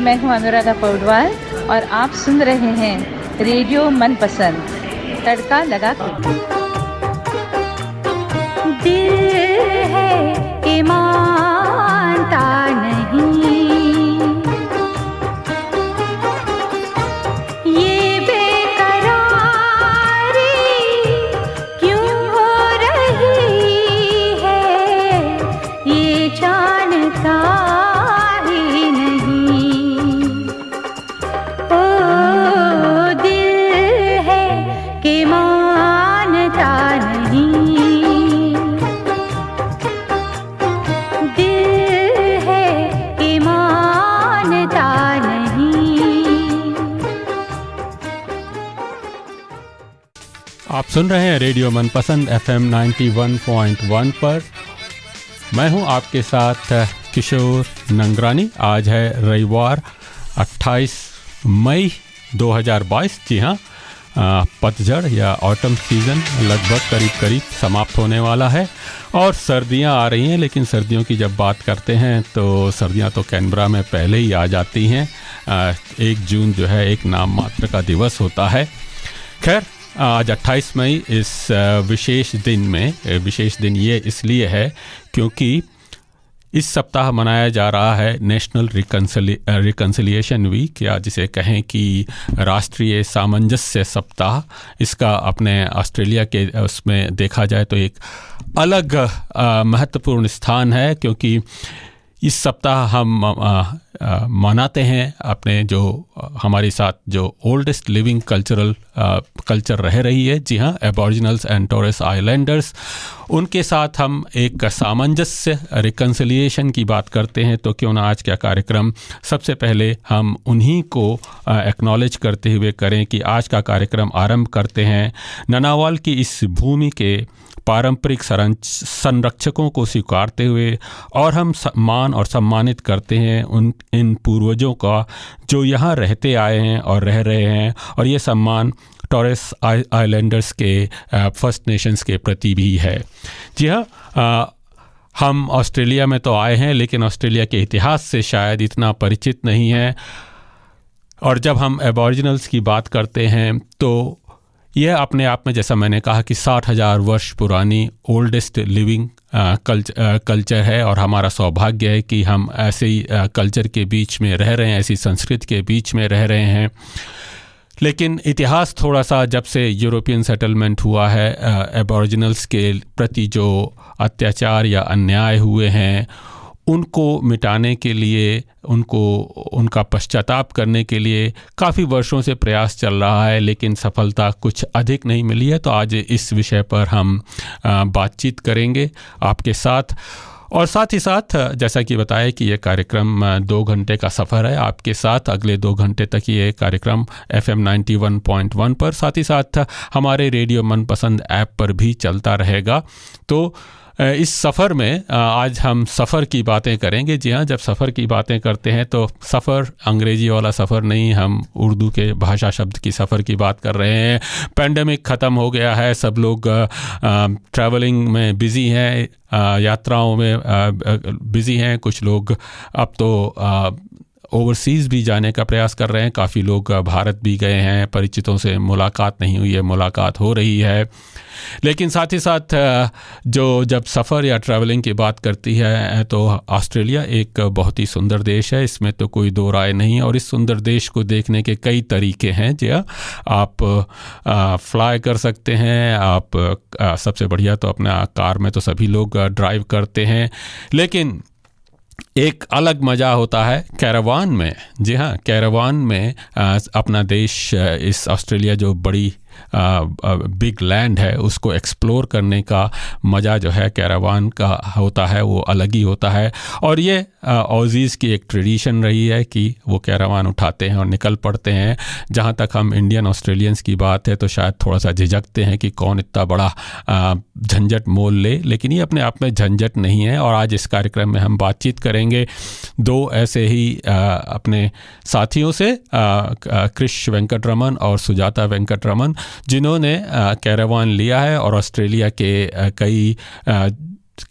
मैं हूं अनुराधा पौडवाल और आप सुन रहे हैं रेडियो मनपसंद तड़का लगा के। दिल है कि मानता नहीं, ये बेकरारी क्यों हो रही है, ये जानता ही नहीं। ओ दिल है कि मानता नहीं, आप सुन रहे हैं रेडियो मनपसंद FM 91.1 पर। मैं हूं आपके साथ किशोर नंगरानी। आज है रविवार 28 मई 2022। जी हाँ, पतझड़ या ऑटम सीज़न लगभग करीब समाप्त होने वाला है और सर्दियां आ रही हैं। लेकिन सर्दियों की जब बात करते हैं तो सर्दियां तो कैनबरा में पहले ही आ जाती हैं। 1 जून जो है एक नाम मात्र का दिवस होता है। खैर, आज 28 मई इस विशेष दिन ये इसलिए है क्योंकि इस सप्ताह मनाया जा रहा है नेशनल रिकन्सिलिएशन वीक, या जिसे कहें कि राष्ट्रीय सामंजस्य सप्ताह। इसका अपने ऑस्ट्रेलिया के उसमें देखा जाए तो एक अलग महत्वपूर्ण स्थान है, क्योंकि इस सप्ताह हम मनाते हैं अपने जो हमारे साथ जो ओल्डेस्ट लिविंग कल्चर रह रही है। जी हाँ, एबॉरिजिनल्स एंड टोरेस आइलैंडर्स, उनके साथ हम एक सामंजस्य रिकन्सिलिएशन की बात करते हैं। तो क्यों ना आज का कार्यक्रम सबसे पहले हम उन्हीं को एक्नॉलेज करते हुए करें कि आज का कार्यक्रम आरंभ करते हैं ननावाल की इस भूमि के पारंपरिक संरक्षकों को स्वीकारते हुए, और हम मान और सम्मानित करते हैं इन पूर्वजों का जो यहाँ रहते आए हैं और रह रहे हैं। और ये सम्मान टॉरेस आइलैंडर्स के फर्स्ट नेशंस के प्रति भी है। जी हाँ, हम ऑस्ट्रेलिया में तो आए हैं लेकिन ऑस्ट्रेलिया के इतिहास से शायद इतना परिचित नहीं है। और जब हम एबॉरिजिनल्स की बात करते हैं तो यह अपने आप में, जैसा मैंने कहा कि 60,000 वर्ष पुरानी ओल्डेस्ट लिविंग कल्चर है। और हमारा सौभाग्य है कि हम ऐसे ही कल्चर के बीच में रह रहे हैं, ऐसी संस्कृति के बीच में रह रहे हैं। लेकिन इतिहास थोड़ा सा, जब से यूरोपियन सेटलमेंट हुआ है, एबॉरिजिनल्स के प्रति जो अत्याचार या अन्याय हुए हैं उनको मिटाने के लिए, उनका पश्चाताप करने के लिए काफ़ी वर्षों से प्रयास चल रहा है, लेकिन सफलता कुछ अधिक नहीं मिली है। तो आज इस विषय पर हम बातचीत करेंगे आपके साथ। और साथ ही साथ जैसा कि बताया कि ये कार्यक्रम 2 घंटे का सफ़र है आपके साथ। अगले 2 घंटे तक ये कार्यक्रम FM 91.1 पर, साथ ही साथ हमारे रेडियो मनपसंद ऐप पर भी चलता रहेगा। तो इस सफ़र में आज हम सफ़र की बातें करेंगे। जी हाँ, जब सफ़र की बातें करते हैं तो सफ़र अंग्रेजी वाला सफ़र नहीं, हम उर्दू के भाषा शब्द की सफ़र की बात कर रहे हैं। पेंडेमिक ख़त्म हो गया है, सब लोग ट्रैवलिंग में बिज़ी हैं, यात्राओं में बिज़ी हैं। कुछ लोग अब तो ओवरसीज़ भी जाने का प्रयास कर रहे हैं। काफ़ी लोग भारत भी गए हैं, परिचितों से मुलाकात नहीं हुई है, मुलाकात हो रही है। लेकिन साथ ही साथ जब सफ़र या ट्रैवलिंग की बात करती है तो ऑस्ट्रेलिया एक बहुत ही सुंदर देश है, इसमें तो कोई दो राय नहीं। और इस सुंदर देश को देखने के कई तरीके हैं। जी आप फ्लाई कर सकते हैं, आप सबसे बढ़िया तो अपना कार में तो सभी लोग ड्राइव करते हैं, लेकिन एक अलग मज़ा होता है कैरावान में। जी हाँ, कैरावान में अपना देश, इस ऑस्ट्रेलिया जो बड़ी बिग लैंड है, उसको एक्सप्लोर करने का मज़ा जो है कैरावान का होता है, वो अलग ही होता है। और ये ऑजीज़ की एक ट्रेडिशन रही है कि वो कैरावान उठाते हैं और निकल पड़ते हैं। जहाँ तक हम इंडियन ऑस्ट्रेलियंस की बात है तो शायद थोड़ा सा झिझकते हैं कि कौन इतना बड़ा झंझट मोल ले, लेकिन ये अपने आप में झंझट नहीं है। और आज इस कार्यक्रम में हम बातचीत करेंगे 2 ऐसे ही अपने साथियों से, कृष वेंकट रमन और सुजाता वेंकट रमन, जिन्होंने कैरावान लिया है और ऑस्ट्रेलिया के कई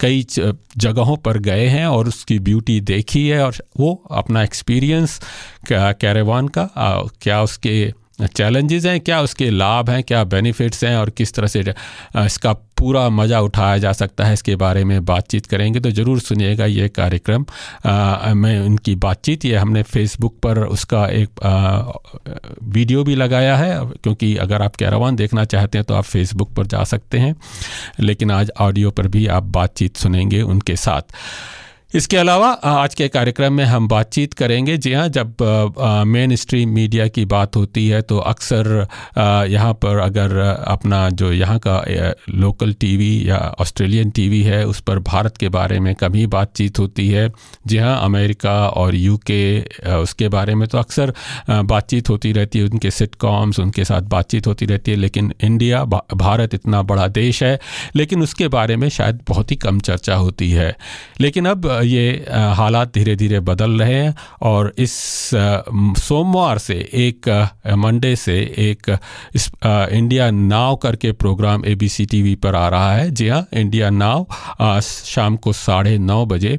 कई जगहों पर गए हैं और उसकी ब्यूटी देखी है, और वो अपना एक्सपीरियंस कैरावान का क्या उसके चैलेंजेस हैं, क्या उसके लाभ हैं, क्या बेनिफिट्स हैं और किस तरह से इसका पूरा मज़ा उठाया जा सकता है, इसके बारे में बातचीत करेंगे। तो ज़रूर सुनिएगा ये कार्यक्रम में उनकी बातचीत। ये हमने फेसबुक पर उसका एक वीडियो भी लगाया है, क्योंकि अगर आप कैरावान देखना चाहते हैं तो आप फेसबुक पर जा सकते हैं, लेकिन आज ऑडियो पर भी आप बातचीत सुनेंगे उनके साथ। इसके अलावा आज के कार्यक्रम में हम बातचीत करेंगे। जी हाँ, जब मेन स्ट्रीम मीडिया की बात होती है तो अक्सर यहाँ पर अगर अपना जो यहाँ का लोकल टीवी या ऑस्ट्रेलियन टीवी है उस पर भारत के बारे में कम ही बातचीत होती है। जी हाँ, अमेरिका और यूके उसके बारे में तो अक्सर बातचीत होती रहती है, उनके सिटकॉम्स उनके साथ बातचीत होती रहती है, लेकिन इंडिया भारत इतना बड़ा देश है, लेकिन उसके बारे में शायद बहुत ही कम चर्चा होती है। लेकिन अब ये हालात धीरे धीरे बदल रहे हैं और इस सोमवार से एक मंडे से एक इंडिया नाउ करके प्रोग्राम ABC TV पर आ रहा है। जी हाँ, इंडिया नाउ शाम को 9:30 बजे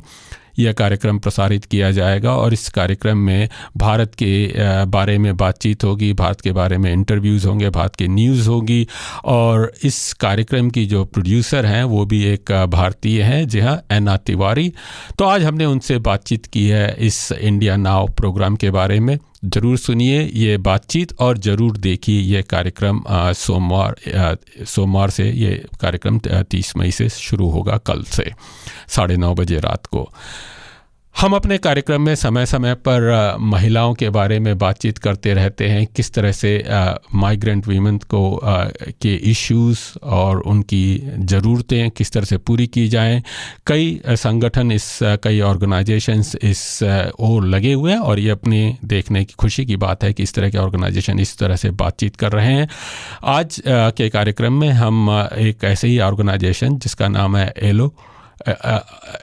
यह कार्यक्रम प्रसारित किया जाएगा और इस कार्यक्रम में भारत के बारे में बातचीत होगी, भारत के बारे में इंटरव्यूज़ होंगे, भारत की न्यूज़ होगी। और इस कार्यक्रम की जो प्रोड्यूसर हैं वो भी एक भारतीय हैं, जी हाँ, एना तिवारी। तो आज हमने उनसे बातचीत की है इस इंडिया नाउ प्रोग्राम के बारे में। ज़रूर सुनिए ये बातचीत और ज़रूर देखिए ये कार्यक्रम। सोमवार से ये कार्यक्रम 30 मई से शुरू होगा, कल से 9:30 बजे रात को। हम अपने कार्यक्रम में समय समय पर महिलाओं के बारे में बातचीत करते रहते हैं, किस तरह से माइग्रेंट वीमेन को के इश्यूज़ और उनकी ज़रूरतें किस तरह से पूरी की जाएं। कई संगठन कई ऑर्गेनाइजेशंस इस ओर लगे हुए हैं और ये अपने देखने की खुशी की बात है कि इस तरह के ऑर्गेनाइजेशन इस तरह से बातचीत कर रहे हैं। आज के कार्यक्रम में हम एक ऐसे ही ऑर्गेनाइजेशन जिसका नाम है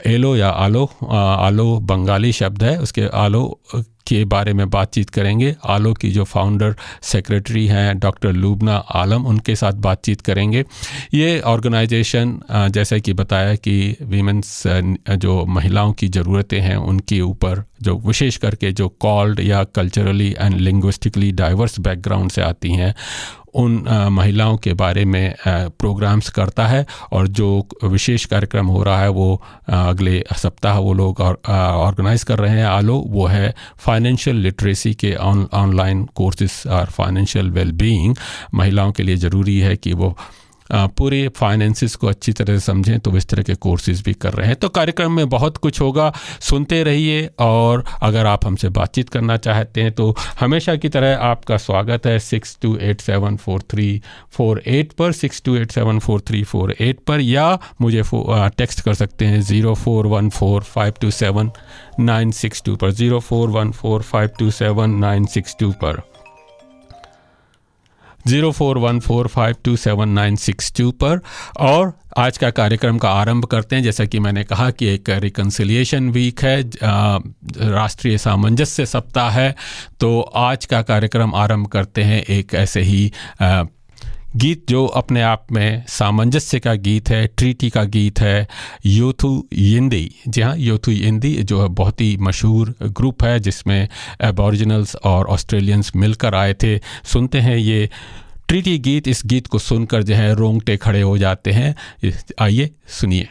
एलो या आलो बंगाली शब्द है, उसके आलो के बारे में बातचीट करेंगे। आलो की जो फाउंडर सेक्रेटरी हैं डॉक्टर लुबना आलम, उनके साथ बातचीत करेंगे। ये ऑर्गेनाइजेशन जैसे कि बताया कि वीमेंस जो महिलाओं की ज़रूरतें हैं उनके ऊपर जो विशेष करके जो कॉल्ड या culturally and linguistically diverse background से आती हैं उन महिलाओं के बारे में प्रोग्राम्स करता है। और जो विशेष कार्यक्रम हो रहा है वो अगले सप्ताह वो लोग ऑर्गेनाइज़ कर रहे हैं आलो, वो है फाइनेंशियल लिटरेसी के ऑनलाइन कोर्सेस और फाइनेंशियल वेलबीइंग। महिलाओं के लिए ज़रूरी है कि वो पूरे फाइनेंसिस को अच्छी तरह से समझें, तो इस तरह के कोर्सेज भी कर रहे हैं। तो कार्यक्रम में बहुत कुछ होगा, सुनते रहिए। और अगर आप हमसे बातचीत करना चाहते हैं तो हमेशा की तरह आपका स्वागत है 62874348 पर, 62874348 पर, या मुझे टेक्स्ट कर सकते हैं 0414527962 पर, 0414527962 पर, 0414527962 पर। और आज का कार्यक्रम का आरंभ करते हैं। जैसा कि मैंने कहा कि एक रिकन्सिलिएशन वीक है, राष्ट्रीय सामंजस्य सप्ताह है, तो आज का कार्यक्रम आरंभ करते हैं एक ऐसे ही गीत जो अपने आप में सामंजस्य का गीत है, ट्रीटी का गीत है, योथु यिंदी। जी हाँ, योथु यिंदी जो है बहुत ही मशहूर ग्रुप है जिसमें एबॉरिजिनल्स और ऑस्ट्रेलियंस मिलकर आए थे। सुनते हैं ये ट्रीटी गीत। इस गीत को सुनकर जो है रोंगटे खड़े हो जाते हैं। आइए सुनिए।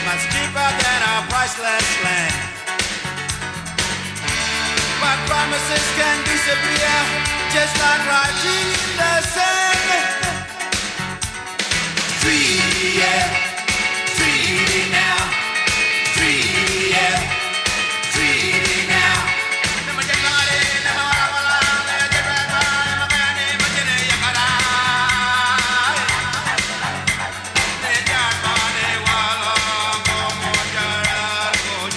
Much cheaper than our priceless land. But promises can disappear just like writing in the sand. Treaty, yeah, treaty now. Treaty, yeah, treaty now. Yo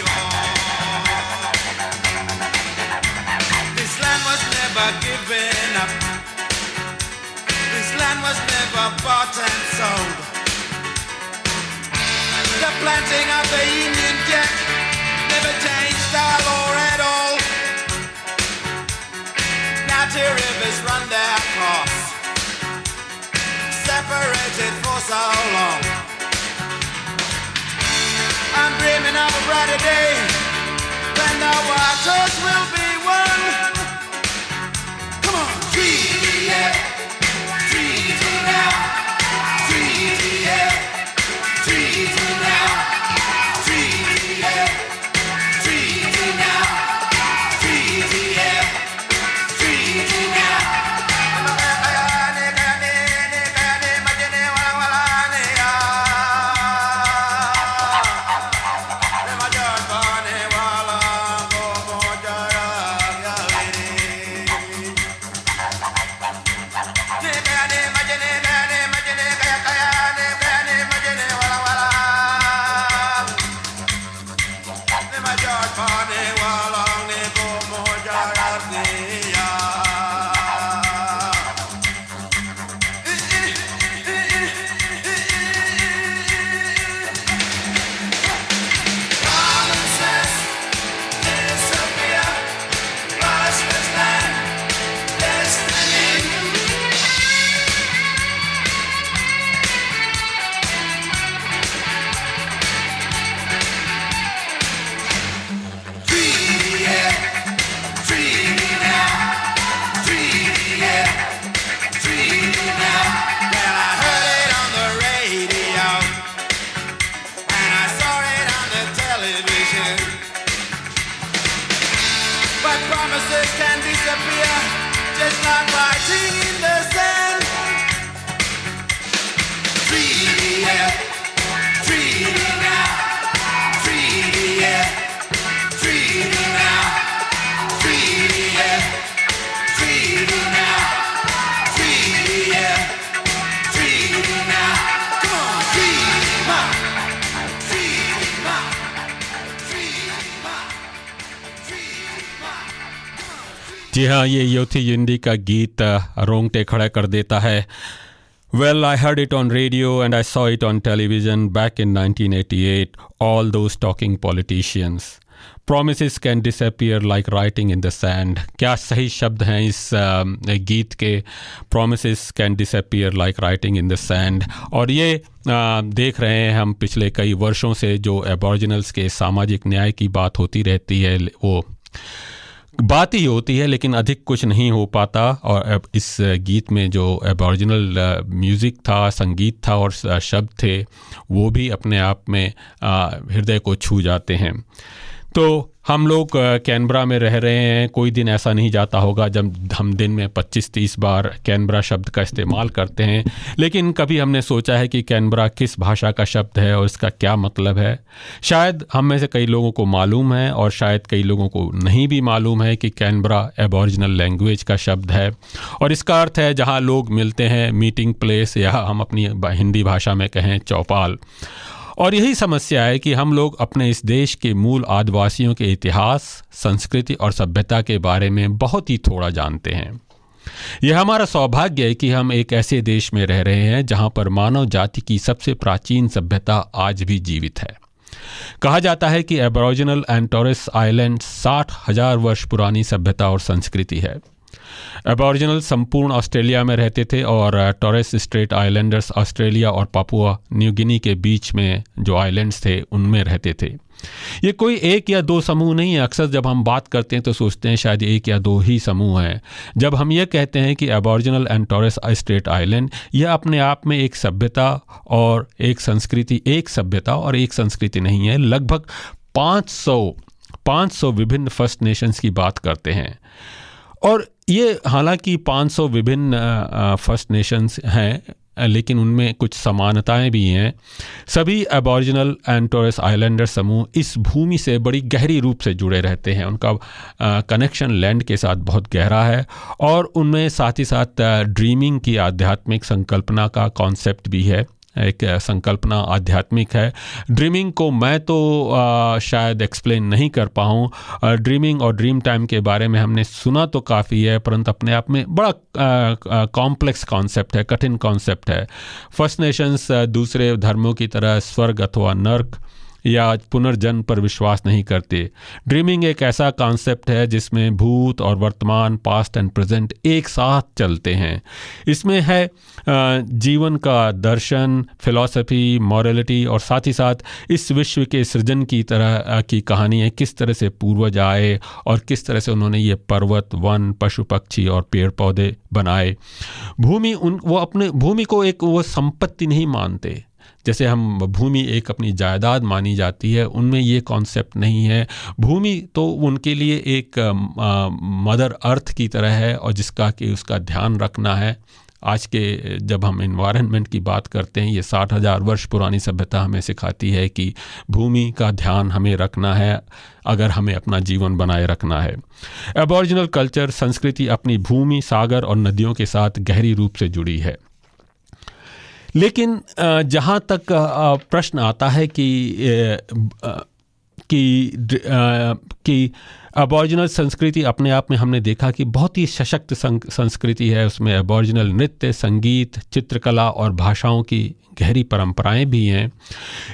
of bought and sold. The planting of the Union Jack never changed style or at all. Now two rivers run their course, separated for so long. I'm dreaming of a brighter day when the waters will be one. Come on, treaty, yeah, treaty now, treaty, yeah, treaty now, treaty, yeah, treaty now, treaty, yeah, treaty now. जी हाँ, ये योथी युंडी का गीत रोंगटे खड़ा कर देता है. Well, I heard it on radio and I saw it on television back in 1988. All those talking politicians. Promises can disappear like writing in the sand. क्या सही शब्द हैं इस गीत के. Promises can disappear like writing in the sand. और ये देख रहे हैं हम पिछले कई वर्षों से जो एबॉरिजिनल्स के सामाजिक न्याय की बात होती रहती है, वो बात ही होती है लेकिन अधिक कुछ नहीं हो पाता. और अब इस गीत में जो एबॉरिजिनल म्यूज़िक था, संगीत था और शब्द थे, वो भी अपने आप में हृदय को छू जाते हैं. तो हम लोग कैनबरा में रह रहे हैं. कोई दिन ऐसा नहीं जाता होगा जब हम दिन में 25-30 बार कैनबरा शब्द का इस्तेमाल करते हैं, लेकिन कभी हमने सोचा है कि कैनबरा किस भाषा का शब्द है और इसका क्या मतलब है. शायद हम में से कई लोगों को मालूम है और शायद कई लोगों को नहीं भी मालूम है कि कैनबरा एबॉरिजिनल लैंग्वेज का शब्द है और इसका अर्थ है जहां लोग मिलते हैं, मीटिंग प्लेस, या हम अपनी हिंदी भाषा में कहें चौपाल. और यही समस्या है कि हम लोग अपने इस देश के मूल आदिवासियों के इतिहास, संस्कृति और सभ्यता के बारे में बहुत ही थोड़ा जानते हैं. यह हमारा सौभाग्य है कि हम एक ऐसे देश में रह रहे हैं जहां पर मानव जाति की सबसे प्राचीन सभ्यता आज भी जीवित है. कहा जाता है कि एबॉरिजिनल एंड टोरेस आइलैंड 60,000 वर्ष पुरानी सभ्यता और संस्कृति है. एबॉरिजिनल संपूर्ण ऑस्ट्रेलिया में रहते थे और टॉरेस स्ट्रेट आइलैंडर्स ऑस्ट्रेलिया और पापुआ न्यू गिनी के बीच में जो आइलैंड्स थे उनमें रहते थे. ये कोई एक या दो समूह नहीं है. अक्सर जब हम बात करते हैं तो सोचते हैं शायद एक या दो ही समूह हैं. जब हम ये कहते हैं कि एबॉरिजिनल एंड टॉरेस स्ट्रेट आइलैंड, यह अपने आप में एक सभ्यता और एक संस्कृति, एक सभ्यता और एक संस्कृति नहीं है. लगभग 500 विभिन्न फर्स्ट नेशंस की बात करते हैं. और ये हालांकि 500 विभिन्न फर्स्ट नेशंस हैं, लेकिन उनमें कुछ समानताएं भी हैं. सभी एबॉरिजिनल एंड टोरेस आइलैंडर समूह इस भूमि से बड़ी गहरी रूप से जुड़े रहते हैं. उनका कनेक्शन लैंड के साथ बहुत गहरा है और उनमें साथ ही साथ ड्रीमिंग की आध्यात्मिक संकल्पना का कॉन्सेप्ट भी है. एक संकल्पना आध्यात्मिक है। ड्रीमिंग को मैं तो शायद एक्सप्लेन नहीं कर पाऊँ। ड्रीमिंग और ड्रीम टाइम के बारे में हमने सुना तो काफ़ी है, परंतु अपने आप में बड़ा कॉम्प्लेक्स कॉन्सेप्ट है, कठिन कॉन्सेप्ट है। फर्स्ट नेशंस दूसरे धर्मों की तरह स्वर्ग अथवा नर्क या पुनर्जन्म पर विश्वास नहीं करते। ड्रीमिंग एक ऐसा कॉन्सेप्ट है जिसमें भूत और वर्तमान, पास्ट एंड प्रेजेंट एक साथ चलते हैं। इसमें है जीवन का दर्शन, फिलॉसफी, मॉरलिटी और साथ ही साथ इस विश्व के सृजन की तरह की कहानी है, किस तरह से पूर्वज आए और किस तरह से उन्होंने ये पर्वत, वन, पशु पक्षी और पेड़ पौधे बनाए। वो अपने भूमि को एक वो संपत्ति नहीं मानते, जैसे हम भूमि एक अपनी जायदाद मानी जाती है, उनमें ये कॉन्सेप्ट नहीं है। भूमि तो उनके लिए एक मदर अर्थ की तरह है और जिसका कि उसका ध्यान रखना है। आज के जब हम एनवायरनमेंट की बात करते हैं, ये 60,000 वर्ष पुरानी सभ्यता हमें सिखाती है कि भूमि का ध्यान हमें रखना है अगर हमें अपना जीवन बनाए रखना है। एबॉरिजिनल कल्चर, संस्कृति अपनी भूमि, सागर और नदियों के साथ गहरी रूप से जुड़ी है। लेकिन जहाँ तक प्रश्न आता है कि एबॉरिजिनल संस्कृति अपने आप में हमने देखा कि बहुत ही सशक्त संस्कृति है। उसमें एबॉरिजिनल नृत्य, संगीत, चित्रकला और भाषाओं की गहरी परंपराएं भी हैं।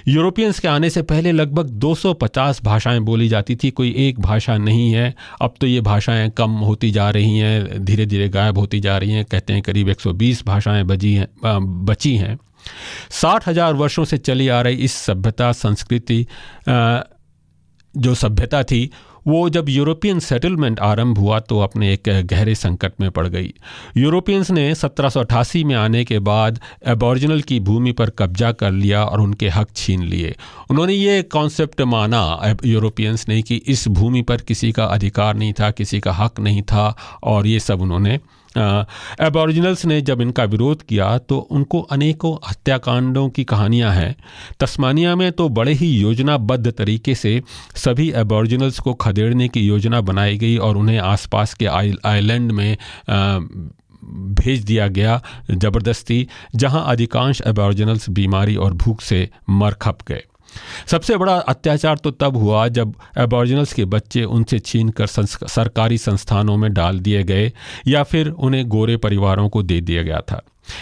यूरोपियंस के आने से पहले लगभग 250 भाषाएं बोली जाती थी, कोई एक भाषा नहीं है। अब तो ये भाषाएं कम होती जा रही हैं, धीरे धीरे गायब होती जा रही हैं। कहते हैं करीब 120 भाषाएं बची हैं। 60,000 वर्षों से चली आ रही इस सभ्यता, संस्कृति जो सभ्यता थी, वो जब यूरोपियन सेटलमेंट आरंभ हुआ तो अपने एक गहरे संकट में पड़ गई। यूरोपियंस ने 1788 में आने के बाद एबॉरिजिनल की भूमि पर कब्जा कर लिया और उनके हक छीन लिए। उन्होंने ये कॉन्सेप्ट माना यूरोपियंस ने कि इस भूमि पर किसी का अधिकार नहीं था, किसी का हक नहीं था, और ये सब उन्होंने एबॉरिजिनल्स ने जब इनका विरोध किया तो उनको अनेकों हत्याकांडों की कहानियां हैं। तस्मानिया में तो बड़े ही योजनाबद्ध तरीके से सभी एबॉरिजिनल्स को खदेड़ने की योजना बनाई गई और उन्हें आसपास के आइलैंड में भेज दिया गया ज़बरदस्ती, जहां अधिकांश एबॉरिजिनल्स बीमारी और भूख से मर खप गए। सबसे बड़ा अत्याचार तो तब हुआ जब एबॉरिजिनल्स के बच्चे उनसे छीनकर सरकारी संस्थानों में डाल दिए गए या फिर उन्हें गोरे परिवारों को दे दिया गया था।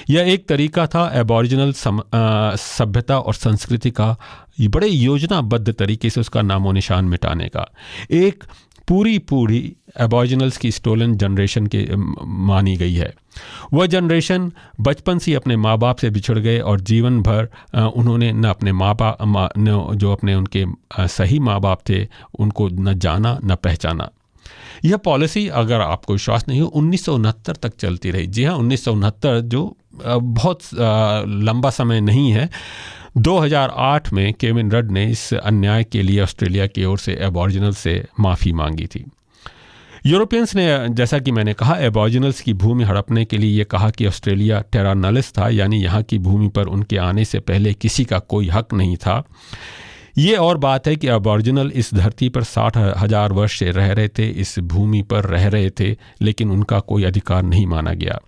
यह एक तरीका था एबॉरिजिनल सभ्यता और संस्कृति का बड़े योजनाबद्ध तरीके से उसका नामो निशान मिटाने का। एक पूरी एबॉरिजिनल्स की स्टोलन जनरेशन के मानी गई है। वह जनरेशन बचपन से अपने माँ बाप से बिछड़ गए और जीवन भर उन्होंने न अपने माँ बाप जो अपने उनके सही माँ बाप थे उनको न जाना न पहचाना। यह पॉलिसी, अगर आपको विश्वास नहीं हो, 1969 तक चलती रही। जी हाँ, 1969 जो बहुत लंबा समय नहीं है। 2008 में केविन रड ने इस अन्याय के लिए ऑस्ट्रेलिया की ओर से एबॉरिजिनल से माफ़ी मांगी थी। यूरोपियंस ने, जैसा कि मैंने कहा, एबॉरिजिनल्स की भूमि हड़पने के लिए ये कहा कि ऑस्ट्रेलिया टेरा नलिस था, यानी यहाँ की भूमि पर उनके आने से पहले किसी का कोई हक नहीं था। ये और बात है कि एबॉरिजिनल इस धरती पर 60,000 वर्ष से रह रहे थे, इस भूमि पर रह रहे थे, लेकिन उनका कोई अधिकार नहीं माना गया।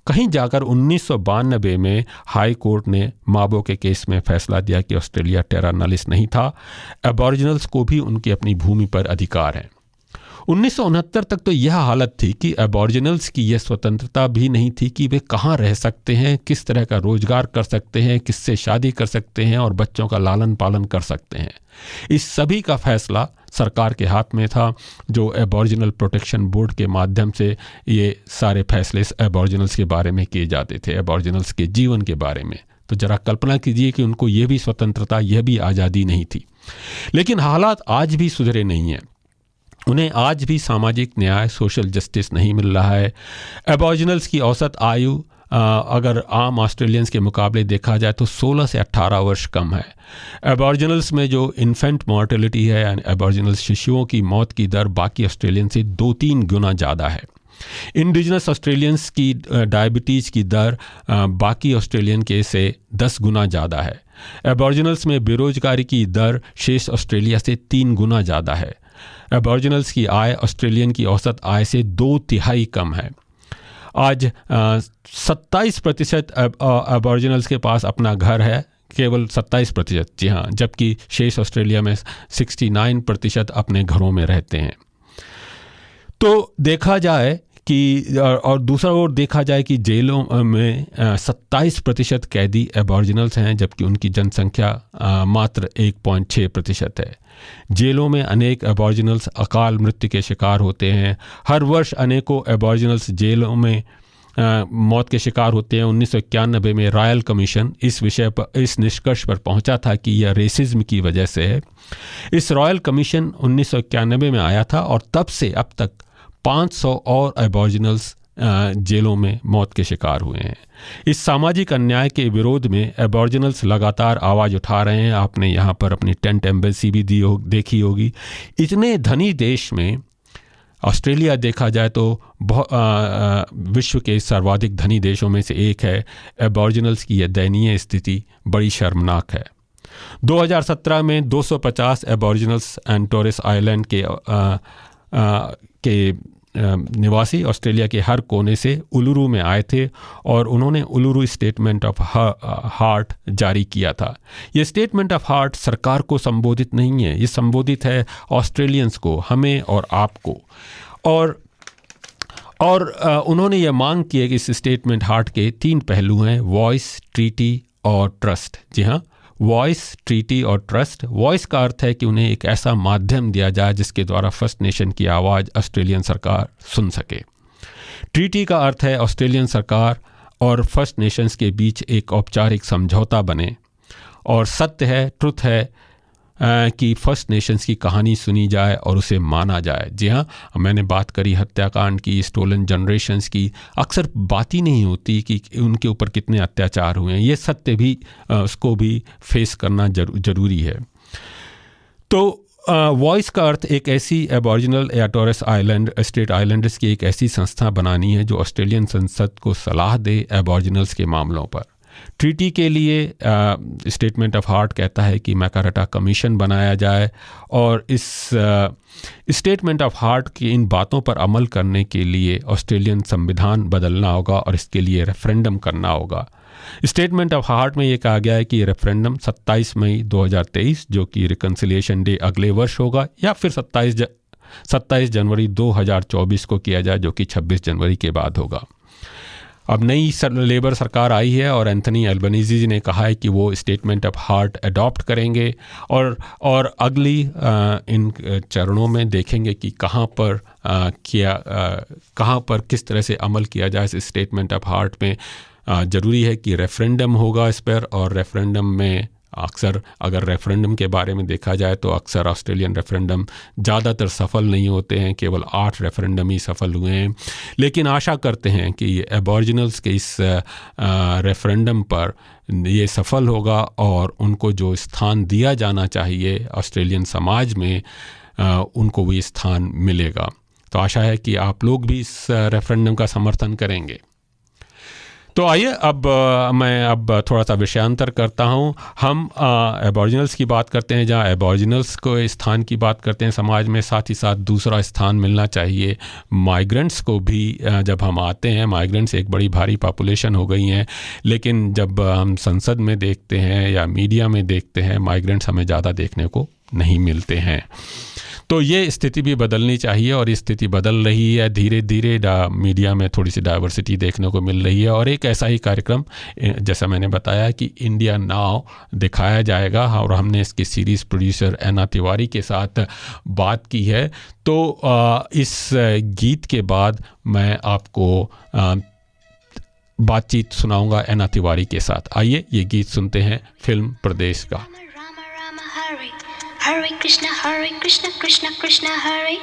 कहीं जाकर 1992 में हाई कोर्ट ने माबो के केस में फैसला दिया कि ऑस्ट्रेलिया टेरा नलिस नहीं था, एबॉरिजिनल्स को भी उनकी अपनी भूमि पर अधिकार है। 1969 तक तो यह हालत थी कि एबॉरिजिनल्स की यह स्वतंत्रता भी नहीं थी कि वे कहाँ रह सकते हैं, किस तरह का रोजगार कर सकते हैं, किससे शादी कर सकते हैं और बच्चों का लालन पालन कर सकते हैं। इस सभी का फैसला सरकार के हाथ में था, जो एबॉरिजिनल प्रोटेक्शन बोर्ड के माध्यम से ये सारे फैसले एबॉरिजिनल्स के बारे में किए जाते थे, एबॉरिजिनल्स के जीवन के बारे में। तो जरा कल्पना कीजिए कि उनको ये भी स्वतंत्रता, यह भी आज़ादी नहीं थी। लेकिन हालात आज भी सुधरे नहीं हैं। उन्हें आज भी सामाजिक न्याय, सोशल जस्टिस नहीं मिल रहा है। एबॉरिजिनल्स की औसत आयु अगर आम ऑस्ट्रेलियंस के मुकाबले देखा जाए तो 16 से 18 वर्ष कम है। एबॉरिजिनल्स में जो इन्फेंट मॉर्टेलिटी है, यानी एबॉरिजिनल शिशुओं की मौत की दर बाकी ऑस्ट्रेलियन से 2-3 गुना ज़्यादा है। इंडिजिनस ऑस्ट्रेलियंस की डायबिटीज़ की दर बाकी ऑस्ट्रेलियन के से 10 गुना ज़्यादा है। एबॉरिजिनल्स में बेरोजगारी की दर शेष ऑस्ट्रेलिया से 3 गुना ज़्यादा है। एबॉरिजिनल्स की आय ऑस्ट्रेलियन की औसत आय से 2/3 कम है। आज 27% एबॉरिजिनल्स के पास अपना घर है, केवल 27%, जी हाँ, जबकि शेष ऑस्ट्रेलिया में 69% अपने घरों में रहते हैं। तो देखा जाए कि और दूसरा ओर देखा जाए कि जेलों में 27% कैदी एबॉरिजिनल्स हैं, जबकि उनकी जनसंख्या मात्र 1.6% है। जेलों में अनेक एबॉरिजिनल्स अकाल मृत्यु के शिकार होते हैं। हर वर्ष अनेकों एबॉरिजिनल्स जेलों में मौत के शिकार होते हैं। 1991 में रॉयल कमीशन इस विषय पर, इस निष्कर्ष पर पहुंचा था कि यह रेसिज्म की वजह से है। इस रॉयल कमीशन 1991 में आया था और तब से अब तक 500 और एबॉरिजिनल्स जेलों में मौत के शिकार हुए हैं। इस सामाजिक अन्याय के विरोध में एबॉरिजिनल्स लगातार आवाज़ उठा रहे हैं। आपने यहाँ पर अपनी टेंट एम्बेसी भी देखी होगी। इतने धनी देश में ऑस्ट्रेलिया देखा जाए तो विश्व के सर्वाधिक धनी देशों में से एक है। एबॉरिजिनल्स की यह दयनीय स्थिति बड़ी शर्मनाक है। 2017 में 250 एबॉरिजिनल्स एंड टोरेस आइलैंड के निवासी ऑस्ट्रेलिया के हर कोने से उलुरू में आए थे और उन्होंने उलुरू स्टेटमेंट ऑफ हार्ट जारी किया था। ये स्टेटमेंट ऑफ हार्ट सरकार को संबोधित नहीं है, ये संबोधित है ऑस्ट्रेलियंस को, हमें और आपको। और उन्होंने ये मांग की है कि इस स्टेटमेंट हार्ट के 3 पहलू हैं, वॉइस, ट्रीटी और ट्रस्ट। जी हाँ, वॉइस, ट्रीटी और ट्रस्ट। वॉइस का अर्थ है कि उन्हें एक ऐसा माध्यम दिया जाए जिसके द्वारा फर्स्ट नेशन की आवाज़ ऑस्ट्रेलियन सरकार सुन सके। ट्रीटी का अर्थ है ऑस्ट्रेलियन सरकार और फर्स्ट नेशंस के बीच एक औपचारिक समझौता बने। और सत्य है, ट्रुथ है कि फर्स्ट नेशंस की कहानी सुनी जाए और उसे माना जाए। जी हाँ, मैंने बात करी हत्याकांड की, स्टोलन जनरेशंस की। अक्सर बात ही नहीं होती कि उनके ऊपर कितने अत्याचार हुए हैं। ये सत्य भी उसको भी फेस करना ज़रूरी है। तो वॉइस का अर्थ एक ऐसी एबॉरिजिनल या टोरेस आइलैंड स्ट्रेट आइलैंडर्स की एक ऐसी संस्था बनानी है जो ऑस्ट्रेलियन संसद को सलाह दे एबॉरिजिनल्स के मामलों पर। ट्रीटी के लिए स्टेटमेंट ऑफ हार्ट कहता है कि मैकाराटा कमीशन बनाया जाए और इस स्टेटमेंट ऑफ हार्ट की इन बातों पर अमल करने के लिए ऑस्ट्रेलियन संविधान बदलना होगा और इसके लिए रेफरेंडम करना होगा। स्टेटमेंट ऑफ हार्ट में ये कहा गया है कि रेफरेंडम 27 मई 2023 जो कि रिकन्सिलिएशन डे अगले वर्ष होगा, या फिर 27 जनवरी 2024 को किया जाए जो कि 26 जनवरी के बाद होगा। अब नई लेबर सरकार आई है और एंथनी एल्बनीज़ी जी ने कहा है कि वो स्टेटमेंट ऑफ हार्ट अडॉप्ट करेंगे और अगली इन चरणों में देखेंगे कि कहाँ पर किस तरह से अमल किया जाए इस स्टेटमेंट ऑफ हार्ट में। ज़रूरी है कि रेफरेंडम होगा इस पर, और रेफरेंडम में अक्सर अगर रेफरेंडम के बारे में देखा जाए तो अक्सर ऑस्ट्रेलियन रेफरेंडम ज़्यादातर सफल नहीं होते हैं, केवल 8 रेफरेंडम ही सफल हुए हैं। लेकिन आशा करते हैं कि एबॉरिजिनल्स के इस रेफरेंडम पर ये सफल होगा और उनको जो स्थान दिया जाना चाहिए ऑस्ट्रेलियन समाज में उनको वो स्थान मिलेगा। तो आशा है कि आप लोग भी इस रेफरेंडम का समर्थन करेंगे। तो आइए अब मैं थोड़ा सा विषयांतर करता हूँ। हम एबॉरिजिनल्स की बात करते हैं, जहाँ एबॉरिजिनल्स को स्थान की बात करते हैं समाज में, साथ ही साथ दूसरा स्थान मिलना चाहिए माइग्रेंट्स को भी। जब हम आते हैं, माइग्रेंट्स एक बड़ी भारी पॉपुलेशन हो गई हैं, लेकिन जब हम संसद में देखते हैं या मीडिया में देखते हैं, माइग्रेंट्स हमें ज़्यादा देखने को नहीं मिलते हैं। तो ये स्थिति भी बदलनी चाहिए और ये स्थिति बदल रही है धीरे धीरे। मीडिया में थोड़ी सी डाइवर्सिटी देखने को मिल रही है और एक ऐसा ही कार्यक्रम जैसा मैंने बताया कि इंडिया नाउ दिखाया जाएगा और हमने इसकी सीरीज़ प्रोड्यूसर एना तिवारी के साथ बात की है। तो इस गीत के बाद मैं आपको बातचीत सुनाऊंगा एना तिवारी के साथ। आइए ये गीत सुनते हैं फिल्म प्रदेश का। Hare Krishna, Krishna Krishna, Hare.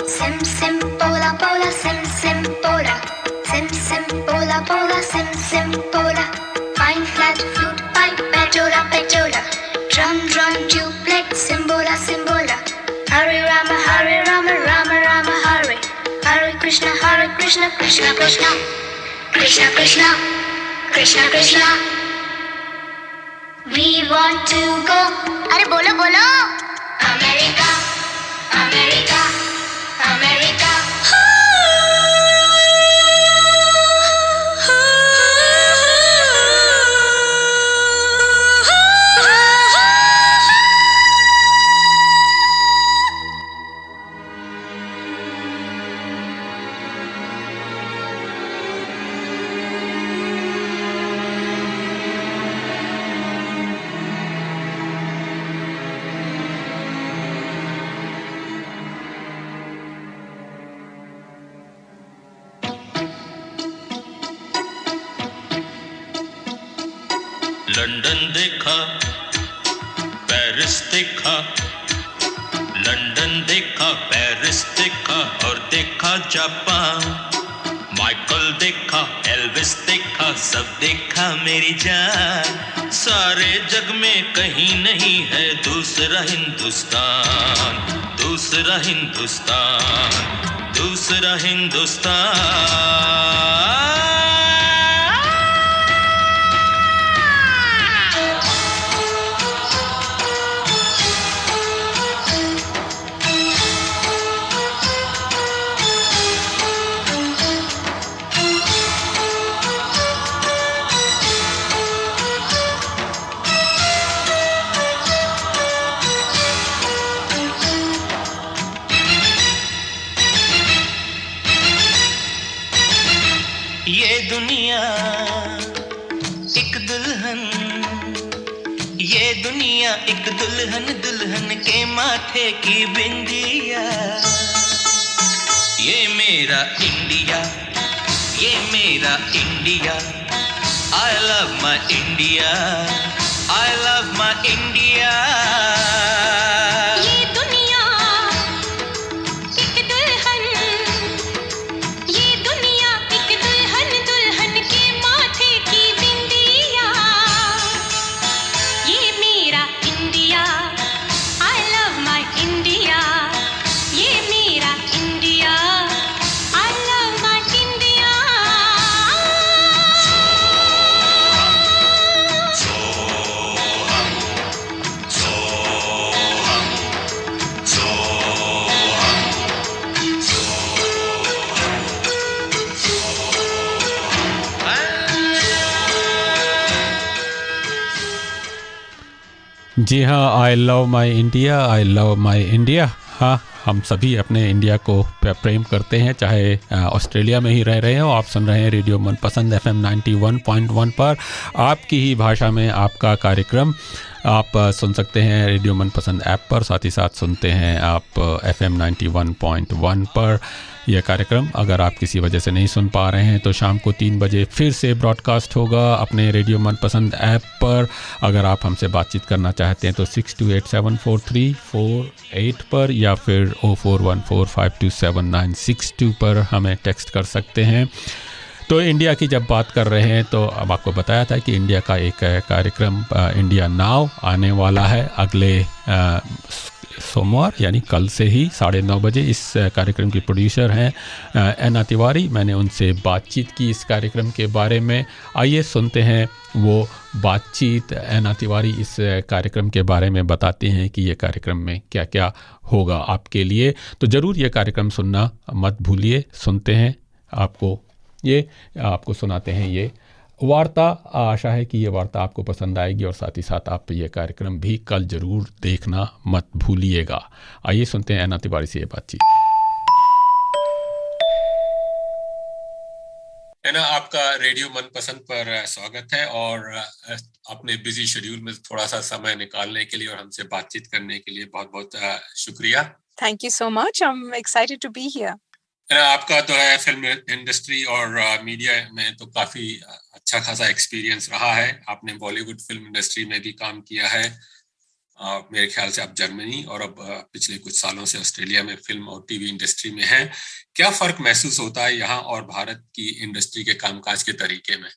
Sim sim pola pola, sim sim pola, sim sim pola pola, sim sim pola. Fine flat flute pipe, pejola pejola, drum drum duplex, simbola simbola. Hare Rama, Rama Rama, Hare. Hare Krishna, Krishna Krishna. Krishna Krishna, Krishna Krishna. We want to go. अरे बोलो बोलो. America. America, America. London देखा, Paris देखा, London देखा, Paris देखा और देखा Japan. Michael देखा, एल्विस देखा, सब देखा मेरी जान। सारे जग में कहीं नहीं है दूसरा हिंदुस्तान, दूसरा हिंदुस्तान, दूसरा हिंदुस्तान। ये दुनिया एक दुल्हन, ये दुनिया एक दुल्हन, दुल्हन के माथे की बिंदिया। ये मेरा इंडिया, ये मेरा India. I love my India, I love my India। ये दुनिया एक दुल्हन, ये दुनिया एक दुल्हन, दुल्हन के माथे की बिंदिया। ये मेरा India, I love my India। ये मेरा India, I love my India। जी हाँ, I love my India, I love my India. हाँ, हम सभी अपने इंडिया को प्रेम करते हैं, चाहे ऑस्ट्रेलिया में ही रह रहे हो। आप सुन रहे हैं रेडियो मनपसंद FM 91.1 पर आपकी ही भाषा में आपका कार्यक्रम। आप सुन सकते हैं रेडियो मनपसंद ऐप पर, साथ ही साथ सुनते हैं आप FM 91.1 पर यह कार्यक्रम। अगर आप किसी वजह से नहीं सुन पा रहे हैं तो शाम को 3 बजे फिर से ब्रॉडकास्ट होगा अपने रेडियो मनपसंद ऐप पर। अगर आप हमसे बातचीत करना चाहते हैं तो 62874348 पर या फिर 0414527962 पर हमें टेक्स्ट कर सकते हैं। तो इंडिया की जब बात कर रहे हैं तो अब आपको बताया था कि इंडिया का एक कार्यक्रम इंडिया नाउ आने वाला है अगले सोमवार, यानी कल से ही 9:30 बजे। इस कार्यक्रम की प्रोड्यूसर हैं एना तिवारी। मैंने उनसे बातचीत की इस कार्यक्रम के बारे में। आइए सुनते हैं वो बातचीत। एना तिवारी इस कार्यक्रम के बारे में बताते हैं कि ये कार्यक्रम में क्या क्या होगा आपके लिए। तो ज़रूर ये कार्यक्रम सुनना मत भूलिए। सुनते हैं, आपको सुनाते हैं ये वार्ता। आशा है कि ये वार्ता आपको पसंद आएगी और साथ ही साथ आप ये कार्यक्रम भी कल ज़रूर देखना मत भूलिएगा। आइए सुनते हैं एना तिवारी से ये बातचीत। एना, आपका रेडियो मनपसंद पर स्वागत है और अपने बिजी शेड्यूल में थोड़ा सा समय निकालने के लिए और हमसे बातचीत करने के लिए बहुत बहुत शुक्रिया। Thank you so much. I'm excited to be here. आपका तो है फिल्म इंडस्ट्री और मीडिया में तो काफ़ी अच्छा खासा एक्सपीरियंस रहा है। आपने बॉलीवुड फिल्म इंडस्ट्री में भी काम किया है। मेरे ख्याल से आप जर्मनी और अब पिछले कुछ सालों से ऑस्ट्रेलिया में फिल्म और टीवी इंडस्ट्री में हैं। क्या फ़र्क महसूस होता है यहाँ और भारत की इंडस्ट्री के कामकाज के तरीके में?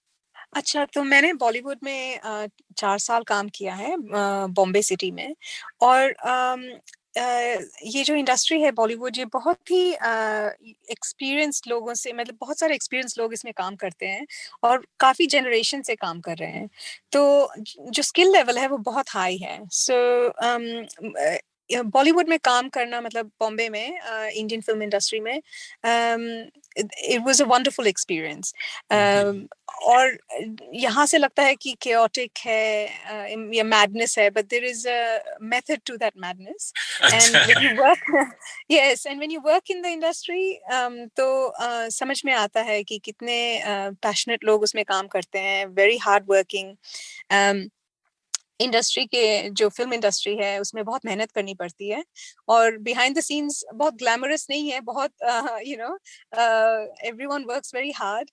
अच्छा, तो मैंने बॉलीवुड में 4 साल काम किया है बॉम्बे सिटी में। और ये जो इंडस्ट्री है बॉलीवुड, ये बहुत ही एक्सपीरियंस्ड लोगों से, मतलब बहुत सारे एक्सपीरियंस्ड लोग इसमें काम करते हैं और काफ़ी जनरेशन से काम कर रहे हैं। तो जो स्किल लेवल है वो बहुत हाई है। सो बॉलीवुड में काम करना मतलब बॉम्बे में इंडियन फिल्म इंडस्ट्री में it was a wonderful experience. और यहाँ से लगता है कि chaotic है या madness है, but there is a method to that madness. And when you work, yes, and when you work in the industry, तो समझ में आता है कि कितने passionate लोग उसमें काम करते हैं, very hard working. इंडस्ट्री के जो फिल्म इंडस्ट्री है उसमें बहुत मेहनत करनी पड़ती है और बिहाइंड द सीन्स बहुत ग्लैमरस नहीं है, बहुत everyone works very hard,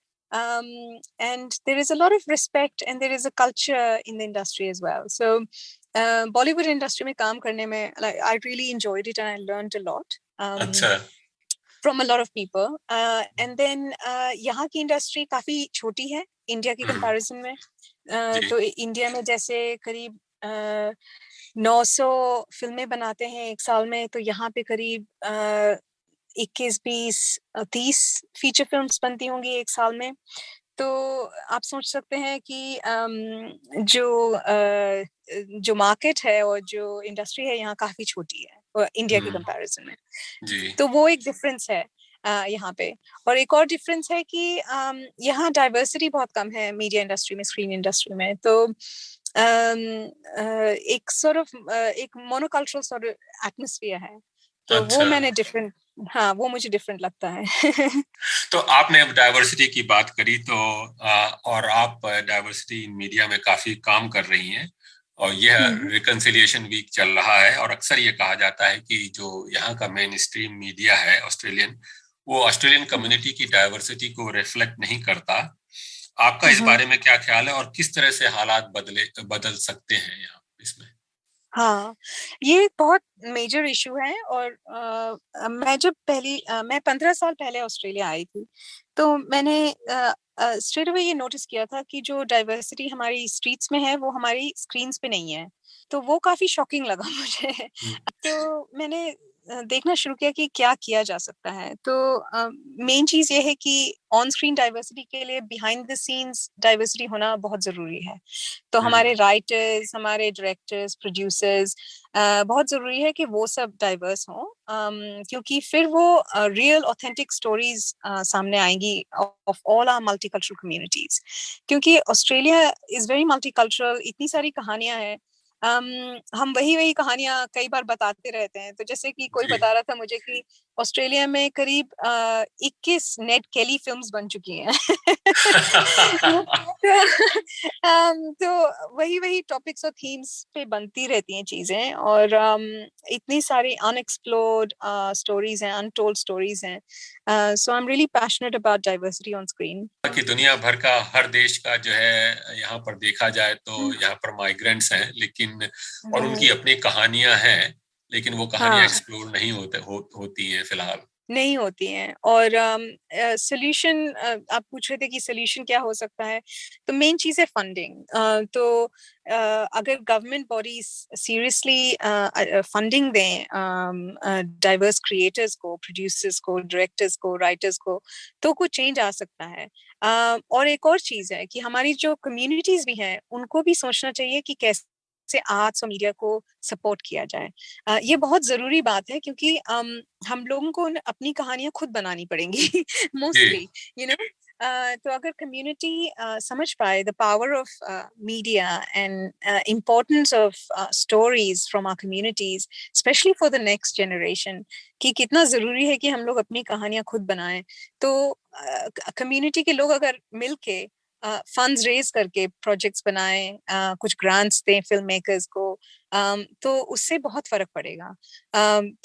and there is a lot of respect and there is a culture in the industry as well. So Bollywood industry में काम करने में I really enjoyed it and I learned a lot from a lot of people, and then यहाँ की industry काफी छोटी है India की कंपैरिजन में। तो इंडिया में जैसे करीब 900 फिल्में बनाते हैं एक साल में, तो यहाँ पे करीब 21, 20, 30 फीचर फिल्म्स बनती होंगी एक साल में। तो आप सोच सकते हैं कि जो मार्केट है और जो इंडस्ट्री है यहाँ काफी छोटी है और इंडिया के कंपैरिजन में। तो वो एक डिफरेंस है यहाँ पे। और एक और डिफरेंस है कि यहाँ डाइवर्सिटी बहुत कम है मीडिया इंडस्ट्री में, स्क्रीन इंडस्ट्री में। तो एक sort of एक मोनोकल्चरल sort of एटमॉस्फेयर है, तो वो मैंने डिफरेंट, हाँ वो मुझे डिफरेंट लगता है। तो आपने अब डाइवर्सिटी की बात करी, तो और आप डाइवर्सिटी इन मीडिया में काफी काम कर रही हैं और यह रिकंसिलिएशन वीक चल रहा है, और अक्सर ये कहा जाता है कि जो यहाँ का मेन स्ट्रीम मीडिया है ऑस्ट्रेलियन, वो ऑस्ट्रेलियन कम्युनिटी की डाइवर्सिटी को रिफ्लेक्ट नहीं करता। आपका इस बारे में क्या ख्याल है और किस तरह से हालात बदल सकते हैं यहाँ इसमें? हाँ, ये बहुत मेजर इशू है। और मैं 15 साल पहले ऑस्ट्रेलिया आई थी, तो मैंने स्ट्रेट अवे ये नोटिस किया था कि जो डाइवर्सिटी हमारी स्ट्रीट्स में है वो हमारी स्क्रीन्स पे नहीं है। तो वो काफी शॉकिंग लगा मुझे। तो मैंने देखना शुरू किया कि क्या किया जा सकता है। तो मेन चीज ये है कि ऑन स्क्रीन डाइवर्सिटी के लिए बिहाइंड द सीन्स डाइवर्सिटी होना बहुत जरूरी है। तो हमारे राइटर्स, हमारे डायरेक्टर्स, प्रोड्यूसर्स बहुत जरूरी है कि वो सब डाइवर्स हों, क्योंकि फिर वो रियल ऑथेंटिक स्टोरीज सामने आएंगी of all our multicultural communities. क्योंकि ऑस्ट्रेलिया इज वेरी मल्टीकल्चरल, इतनी सारी कहानियां हैं। हम वही कहानियां कई बार बताते रहते हैं। तो जैसे कि कोई बता रहा था मुझे कि ऑस्ट्रेलिया में करीब 21 नेड केली फिल्म्स बन चुकी हैं। तो वही टॉपिक्स और थीम्स पे बनती रहती हैं चीजें, और इतनी सारी अनएक्सप्लोर्ड स्टोरीज हैं, अनटोल्ड स्टोरीज हैं। So I am really passionate about diversity on screen. कि दुनिया भर का हर देश का जो है यहाँ पर देखा जाए तो यहाँ पर माइग्रेंट्स हैं, लेकिन और उनकी अपनी कहानियां हैं, लेकिन वो कहानियां एक्सप्लोर नहीं होती हैं फिलहाल, नहीं होती हैं। और सोल्यूशन आप पूछ रहे थे कि सोल्यूशन क्या हो सकता है, तो मेन चीज है फंडिंग। तो अगर गवर्नमेंट बॉडीज सीरियसली फंडिंग दें डाइवर्स क्रिएटर्स को, प्रोड्यूसर्स को, डायरेक्टर्स को, राइटर्स को, तो कुछ चेंज आ सकता है। और एक और चीज है कि हमारी जो कम्युनिटीज भी हैं उनको भी सोचना चाहिए कि कैसे से आर्ट्स और मीडिया को सपोर्ट किया जाए। ये बहुत जरूरी बात है, क्योंकि हम लोगों को अपनी कहानियां खुद बनानी पड़ेंगी मोस्टली, यू नो। तो अगर कम्युनिटी समझ पाए the power of media and importance of stories from our communities, specially for the next generation, कि कितना जरूरी है कि हम लोग अपनी कहानियां खुद बनाएं, तो कम्युनिटी के लोग अगर मिलके फंड्स रेज करके प्रोजेक्ट्स बनाएं, कुछ ग्रांट्स दें फिल्म मेकर्स को, तो उससे बहुत फर्क पड़ेगा।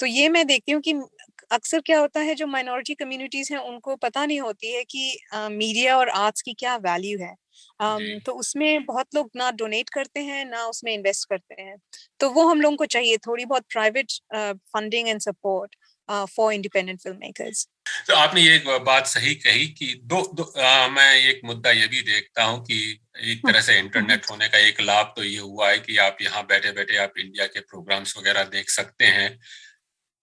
तो ये मैं देखती हूँ कि अक्सर क्या होता है, जो माइनॉरिटी कम्युनिटीज हैं उनको पता नहीं होती है कि मीडिया और आर्ट्स की क्या वैल्यू है। तो उसमें बहुत लोग ना डोनेट करते हैं, ना उसमें इन्वेस्ट करते हैं। तो वो हम लोगों को चाहिए थोड़ी बहुत private funding and support for independent film makers. तो आपने ये बात सही कही कि मैं एक मुद्दा ये भी देखता हूँ कि एक तरह से इंटरनेट होने का एक लाभ तो ये हुआ है कि आप यहाँ बैठे बैठे आप इंडिया के प्रोग्राम्स वगैरह देख सकते हैं,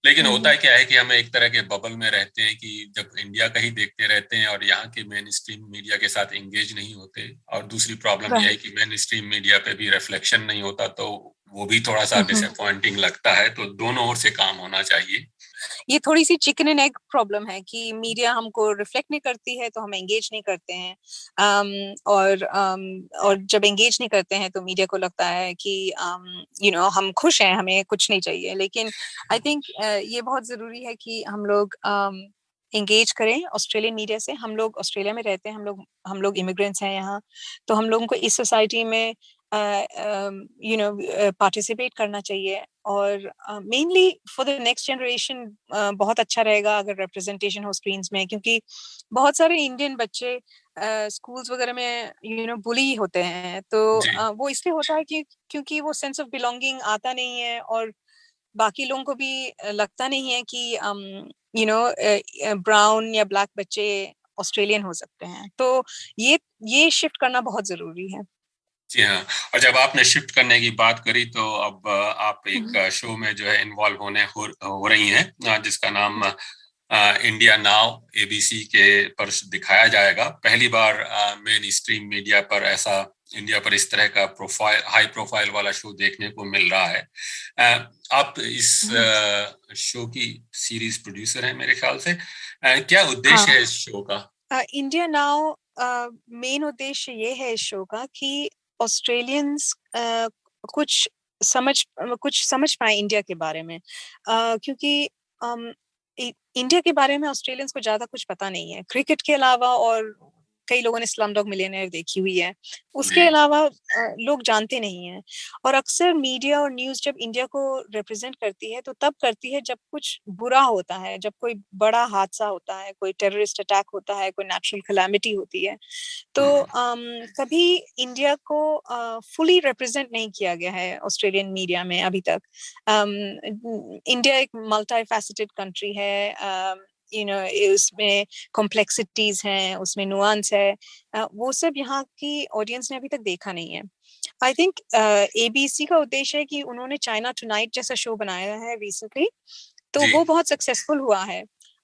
लेकिन होता है क्या है कि हम एक तरह के बबल में रहते हैं कि जब इंडिया का ही देखते रहते हैं और यहाँ के मेन स्ट्रीम मीडिया के साथ एंगेज नहीं होते। और दूसरी प्रॉब्लम यह है कि मेन स्ट्रीम मीडिया पे भी रिफ्लेक्शन नहीं होता, तो वो भी थोड़ा सा डिसअपॉइंटिंग लगता है। तो दोनों ओर से काम होना चाहिए। ये थोड़ी सी चिकन एंड एग प्रॉब्लम है कि मीडिया हमको रिफ्लेक्ट नहीं करती है तो हम एंगेज नहीं करते हैं। और जब एंगेज नहीं करते हैं तो मीडिया को लगता है कि हम खुश हैं, हमें कुछ नहीं चाहिए। लेकिन आई थिंक ये बहुत जरूरी है कि हम लोग एंगेज करें ऑस्ट्रेलियन मीडिया से। हम लोग ऑस्ट्रेलिया में रहते हैं, हम लोग इमिग्रेंट्स हैं यहाँ, तो हम लोगों को इस सोसाइटी में पार्टिसिपेट करना चाहिए। और mainly for the next generation बहुत अच्छा रहेगा अगर रिप्रेजेंटेशन हो स्क्रीन्स में, क्योंकि बहुत सारे इंडियन बच्चे स्कूल्स वगैरह में बुली होते हैं। तो वो इसलिए होता है कि क्योंकि वो सेंस ऑफ बिलोंगिंग आता नहीं है और बाकी लोगों को भी लगता नहीं है कि ब्राउन या ब्लैक बच्चे ऑस्ट्रेलियन हो सकते हैं। तो ये शिफ्ट करना बहुत जरूरी है। जी हाँ, और जब आपने शिफ्ट करने की बात करी तो अब आप एक शो में जो है इन्वॉल्व हो रही हैं, जिसका नाम इंडिया नाउ एबीसी के पर दिखाया जाएगा। पहली बार मेन स्ट्रीम मीडिया पर इंडिया पर इस तरह का हाई प्रोफाइल वाला शो देखने को मिल रहा है। आप इस शो की सीरीज प्रोड्यूसर हैं मेरे ख्याल से। क्या उद्देश्य है इस शो का? इंडिया नाउ मेन उद्देश्य ये है इस शो का कि ऑस्ट्रेलियंस कुछ समझ पाए इंडिया के बारे में, क्योंकि इंडिया के बारे में ऑस्ट्रेलियंस को ज्यादा कुछ पता नहीं है क्रिकेट के अलावा, और कई लोगों ने स्लमडॉग मिलियनेयर देखी हुई है, उसके अलावा लोग जानते नहीं हैं। और अक्सर मीडिया और न्यूज़ जब इंडिया को रिप्रेजेंट करती है तो तब करती है जब कुछ बुरा होता है, जब कोई बड़ा हादसा होता है, कोई टेररिस्ट अटैक होता है, कोई नेचुरल कैलामिटी होती है। तो कभी इंडिया को फुली रिप्रेजेंट नहीं किया गया है ऑस्ट्रेलियन मीडिया में अभी तक। इंडिया एक मल्टी फैसेटेड कंट्री है, उसमें कॉम्प्लेक्सिटीज हैं, उसमें नुआंस है, वो सब यहाँ की ऑडियंस ने अभी तक देखा नहीं है। आई थिंक एबीसी का उद्देश्य है कि उन्होंने चाइना टुनाइट जैसा शो बनाया है रिसेंटली, तो वो बहुत सक्सेसफुल हुआ है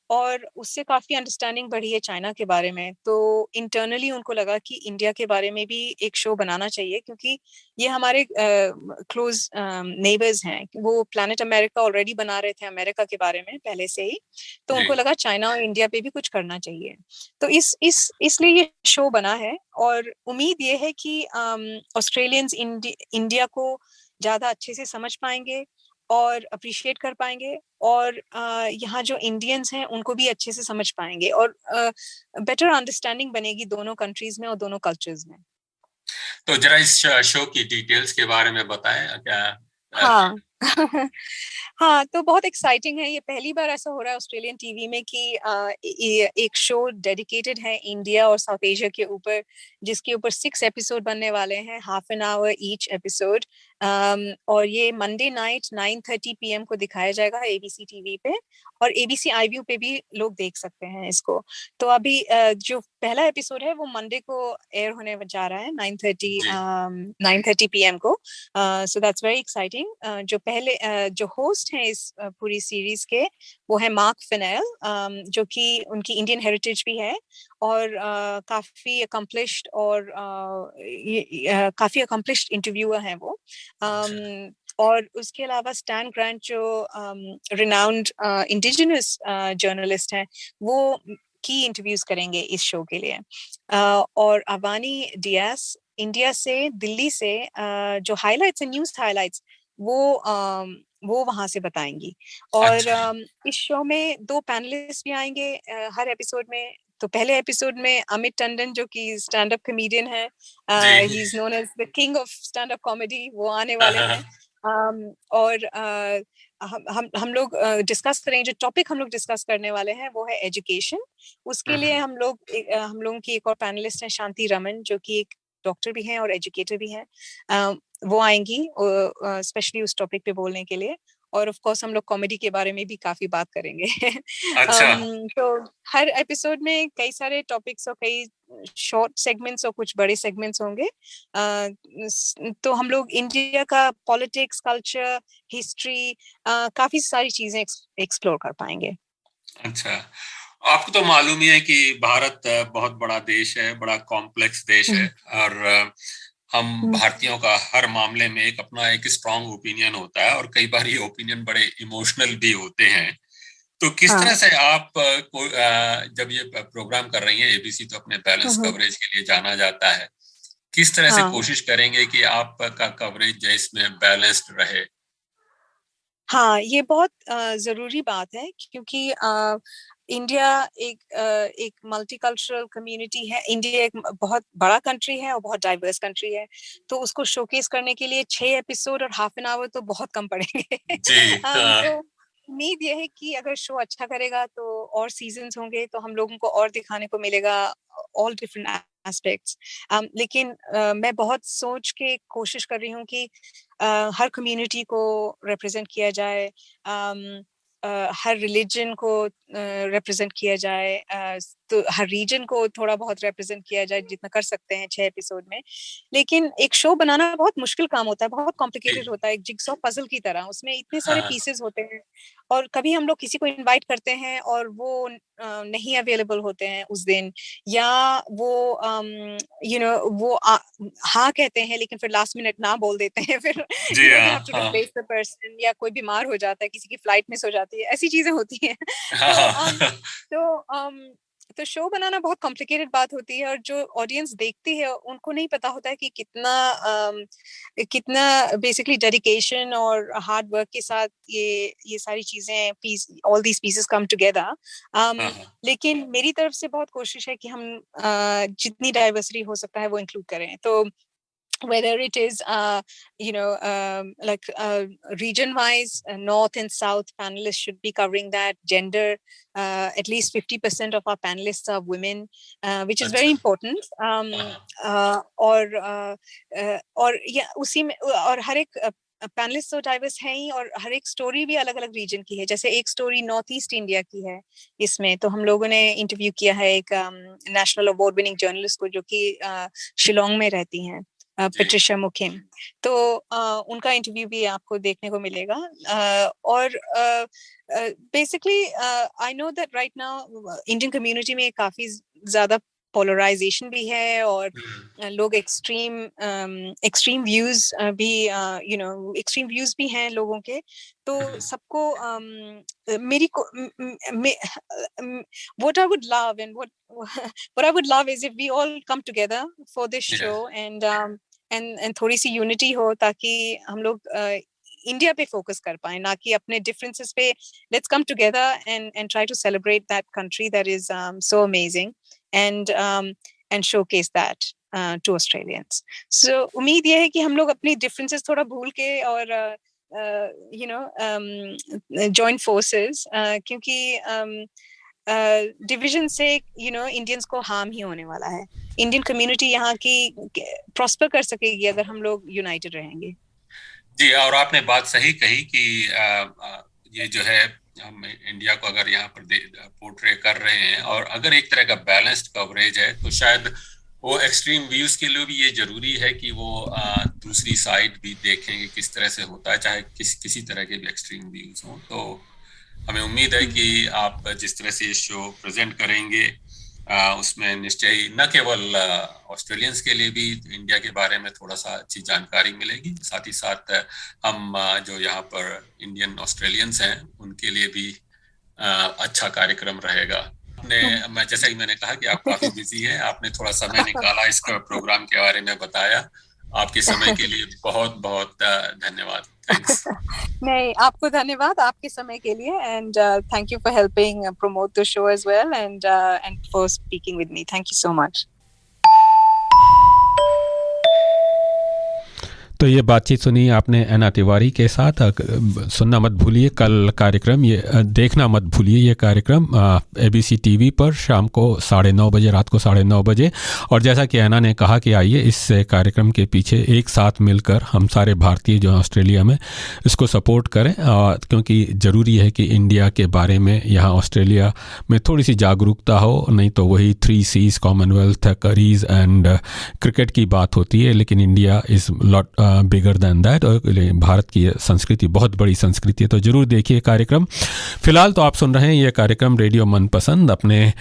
और उससे काफी अंडरस्टैंडिंग बढ़ी है चाइना के बारे में। तो इंटरनली उनको लगा कि इंडिया के बारे में भी एक शो बनाना चाहिए, क्योंकि ये हमारे क्लोज नेबर्स हैं। वो प्लैनेट अमेरिका ऑलरेडी बना रहे थे अमेरिका के बारे में पहले से ही, तो उनको लगा चाइना और इंडिया पे भी कुछ करना चाहिए। तो इसलिए ये शो बना है और उम्मीद ये है कि ऑस्ट्रेलियंस इंडिया को ज्यादा अच्छे से समझ पाएंगे और अप्रिशिएट कर पाएंगे, और यहाँ जो इंडियंस हैं उनको भी अच्छे से समझ पाएंगे, और बेटर अंडरस्टैंडिंग बनेगी दोनों कंट्रीज में और दोनों कल्चर्स में। तो जरा इस शो की डिटेल्स के बारे में बताएं क्या? हाँ हाँ, तो बहुत एक्साइटिंग है। ये पहली बार ऐसा हो रहा है ऑस्ट्रेलियन टीवी में कि एक शो डेडिकेटेड है इंडिया और साउथ एशिया के ऊपर, जिसके ऊपर 6 एपिसोड बनने वाले हैं, half an hour each episode. और ये मंडे नाइट 9:30 PM को दिखाया जाएगा एबीसी टीवी पे, और एबीसी iView पे भी लोग देख सकते हैं इसको। तो अभी जो पहला एपिसोड है वो मंडे को एयर होने जा रहा है 9:30 PM को। So that's very exciting. जो होस्ट हैं इस पूरी सीरीज के, वो है मार्क फिनेल, जो कि उनकी इंडियन हेरिटेज भी है और काफी अकम्प्लिश्ड इंटरव्यूअर हैं वो। और उसके अलावा स्टैन ग्रांट जो रिनाउंड इंडिजिनस जर्नलिस्ट हैं, वो की इंटरव्यूज करेंगे इस शो के लिए। और अवानी डियास इंडिया से, दिल्ली से जो हाइलाइट्स हैं, न्यूज़ हाइलाइट्स, वो वहां से बताएंगी। और इस शो में 2 पैनलिस्ट भी आएंगे हर एपिसोड में। तो पहले एपिसोड में अमित टंडन, जो कि स्टैंड अप कॉमेडियन है, he is known as the king of stand up comedy, वो आने वाले हैं। और हम लोग डिस्कस करेंगे, जो टॉपिक हम लोग डिस्कस करने वाले हैं वो है एजुकेशन। उसके लिए हम लोगों की एक और पैनलिस्ट है शांति रमन, जो कि एक डॉक्टर भी हैं और एजुकेटर भी हैं। वो आएंगी स्पेशली उस टॉपिक पे बोलने के लिए। और ऑफ कोर्स हम लोग कॉमेडी के बारे में भी काफी बात करेंगे। तो हर एपिसोड में कई सारे टॉपिक्स और कई शॉर्ट सेगमेंट्स और कुछ बड़े सेगमेंट्स होंगे। तो हम लोग इंडिया का पॉलिटिक्स, कल्चर, हिस्ट्री, काफी सारी चीजें एक्सप्लोर कर पाएंगे। अच्छा, आपको तो मालूम ही है कि भारत बहुत बड़ा देश है, बड़ा कॉम्प्लेक्स देश है, और हम भारतीयों का हर मामले में अपना एक स्ट्रांग ओपिनियन होता है और कई बार ये ओपिनियन बड़े इमोशनल भी होते हैं। तो किस तरह से आप जब ये प्रोग्राम कर रही हैं, एबीसी तो अपने बैलेंस कवरेज के लिए जाना जाता है, किस तरह से कोशिश करेंगे कि आपका कवरेज जो इसमें बैलेंस्ड रहे? हाँ, ये बहुत जरूरी बात है क्योंकि इंडिया एक मल्टीकल्चरल कम्युनिटी है। इंडिया एक बहुत बड़ा कंट्री है और बहुत डाइवर्स कंट्री है, तो उसको शोकेस करने के लिए 6 एपिसोड और हाफ एन आवर तो बहुत कम पड़ेंगे। तो उम्मीद ये है कि अगर शो अच्छा करेगा तो और सीजन्स होंगे तो हम लोगों को और दिखाने को मिलेगा ऑल डिफरेंट एस्पेक्ट्स। लेकिन मैं बहुत सोच के कोशिश कर रही हूँ कि हर कम्युनिटी को रिप्रेजेंट किया जाए, हर रिलीजन को रिप्रेजेंट किया जाए, तो हर रीजन को थोड़ा बहुत रिप्रेजेंट किया जाए जितना कर सकते हैं 6 एपिसोड में। लेकिन एक शो बनाना बहुत मुश्किल काम होता है, बहुत कॉम्प्लिकेटेड होता है, एक जिगसॉ पजल की तरह। उसमें इतने सारे पीसेस होते हैं और कभी हम लोग किसी को इनवाइट करते हैं और वो नहीं अवेलेबल होते हैं उस दिन, या वो वो हाँ कहते हैं लेकिन फिर लास्ट मिनट ना बोल देते हैं, फिर रिप्लेस द पर्सन, या कोई बीमार हो जाता है, किसी की फ्लाइट मिस हो जाती है, ऐसी चीजें होती हैं। तो शो बनाना बहुत कॉम्प्लिकेटेड बात होती है और जो ऑडियंस देखती है उनको नहीं पता होता है कि कितना बेसिकली डेडिकेशन और हार्ड वर्क के साथ ये सारी चीजें all these pieces come together. लेकिन मेरी तरफ से बहुत कोशिश है कि हम जितनी डाइवर्सिटी हो सकता है वो इंक्लूड करें। तो whether it is region wise, north and south panelists should be covering that. Gender, at least 50% of our panelists are women, which is very important. और उसी में और हर एक पैनलिस्ट तो डाइवर्स है ही, और हर एक स्टोरी भी अलग अलग रीजन की है। जैसे एक स्टोरी नॉर्थ ईस्ट इंडिया की है इसमें, तो हम लोगों ने इंटरव्यू किया है एक नेशनल अवार्ड विनिंग जर्नलिस्ट को जो कि शिलोंग में रहती हैं, पेट्रिशिया मुकिम। तो उनका इंटरव्यू भी आपको देखने को मिलेगा। और basically I know that right now Indian community में काफी ज्यादा पोलराइजेशन भी है और लोग एक्सट्रीम व्यूज भी एक्सट्रीम व्यूज भी हैं लोगों के। तो सबको what I would love and what I would love is if we all come together for this show and थोड़ी सी यूनिटी हो, ताकि हम लोग इंडिया पे फोकस कर पाए, ना कि अपने डिफरेंसेस पे। Let's come together and try to celebrate that country that is so amazing and showcase that to Australians. So उम्मीद ये है कि हम लोग अपनी डिफरेंसेस थोड़ा भूल के और join forces, क्योंकि डिवीजन से इंडियंस को हार्म ही होने वाला है। इंडियन कम्युनिटी यहाँ की प्रॉस्पर कर सकेगी अगर हम लोग यूनाइटेड रहेंगे। जी, और आपने बात सही कही कि ये जो है हम इंडिया को अगर यहाँ पर पोर्ट्रे कर रहे हैं और अगर एक तरह का बैलेंस्ड कवरेज है, तो शायद वो एक्सट्रीम व्यूज के लिए भी ये जरूरी है कि वो दूसरी साइड भी देखें किस तरह से होता है, चाहे किसी तरह के भी एक्सट्रीम व्यूज हों। तो हमें उम्मीद है कि आप जिस तरह से ये शो प्रेजेंट करेंगे उसमें निश्चय ही न केवल ऑस्ट्रेलियंस के लिए भी इंडिया के बारे में थोड़ा सा अच्छी जानकारी मिलेगी, साथ ही साथ हम जो यहाँ पर इंडियन ऑस्ट्रेलियंस हैं उनके लिए भी अच्छा कार्यक्रम रहेगा। मैं जैसा कि मैंने कहा कि आप काफी बिजी हैं, आपने थोड़ा समय निकाला इस प्रोग्राम के बारे में बताया। आपके समय के लिए बहुत बहुत धन्यवाद। थैंक्स। नहीं, आपको धन्यवाद आपके समय के लिए, and thank you for helping promote the show as well, and for speaking with me. Thank you so much. तो ये बातचीत सुनी आपने एना तिवारी के साथ। सुनना मत भूलिए कल कार्यक्रम, ये देखना मत भूलिए ये कार्यक्रम ABC TV पर शाम को 9:30 बजे, रात को 9:30 बजे। और जैसा कि एना ने कहा कि आइए इस कार्यक्रम के पीछे एक साथ मिलकर हम सारे भारतीय जो ऑस्ट्रेलिया में इसको सपोर्ट करें, क्योंकि ज़रूरी है कि इंडिया के बारे में यहाँ ऑस्ट्रेलिया में थोड़ी सी जागरूकता हो। नहीं तो वही 3 C's Commonwealth, curries and cricket की बात होती है, लेकिन India is bigger than that, और भारत की संस्कृति बहुत बड़ी संस्कृति है, तो ज़रूर देखिए कार्यक्रम। फ़िलहाल तो आप सुन रहे हैं ये कार्यक्रम रेडियो मनपसंद, अपने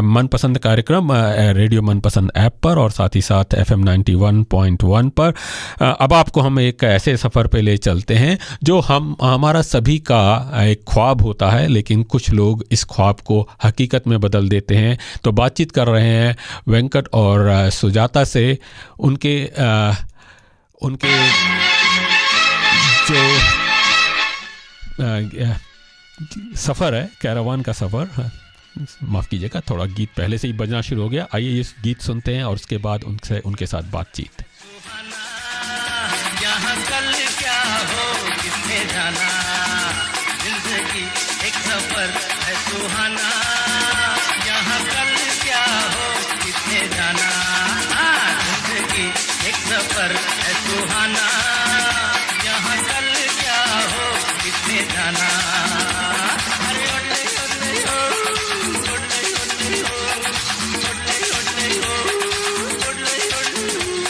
मनपसंद कार्यक्रम रेडियो मनपसंद ऐप पर और साथ ही साथ FM 91.1 पर। अब आपको हम एक ऐसे सफ़र पे ले चलते हैं जो हमारा सभी का एक ख्वाब होता है, लेकिन कुछ लोग इस ख्वाब को हकीकत में बदल देते हैं। तो बातचीत कर रहे हैं वेंकट और सुजाता से, उनके जो सफ़र है, कैरावान का सफ़र, माफ़ कीजिएगा थोड़ा गीत पहले से ही बजना शुरू हो गया। आइए इस गीत सुनते हैं और उसके बाद उनके साथ बातचीत। यहाँ कल क्या हो किसने जाना, जिंदगी एक सफर है सुहाना, यहाँ कल क्या हो किसने जाना, जिंदगी एक सफर है सुहाना, यहाँ कल क्या हो किसने जाना। अरे ओले ओले हो, ओले ओले हो, ओले ओले हो, ओले ओले हो, ओले ओले हो,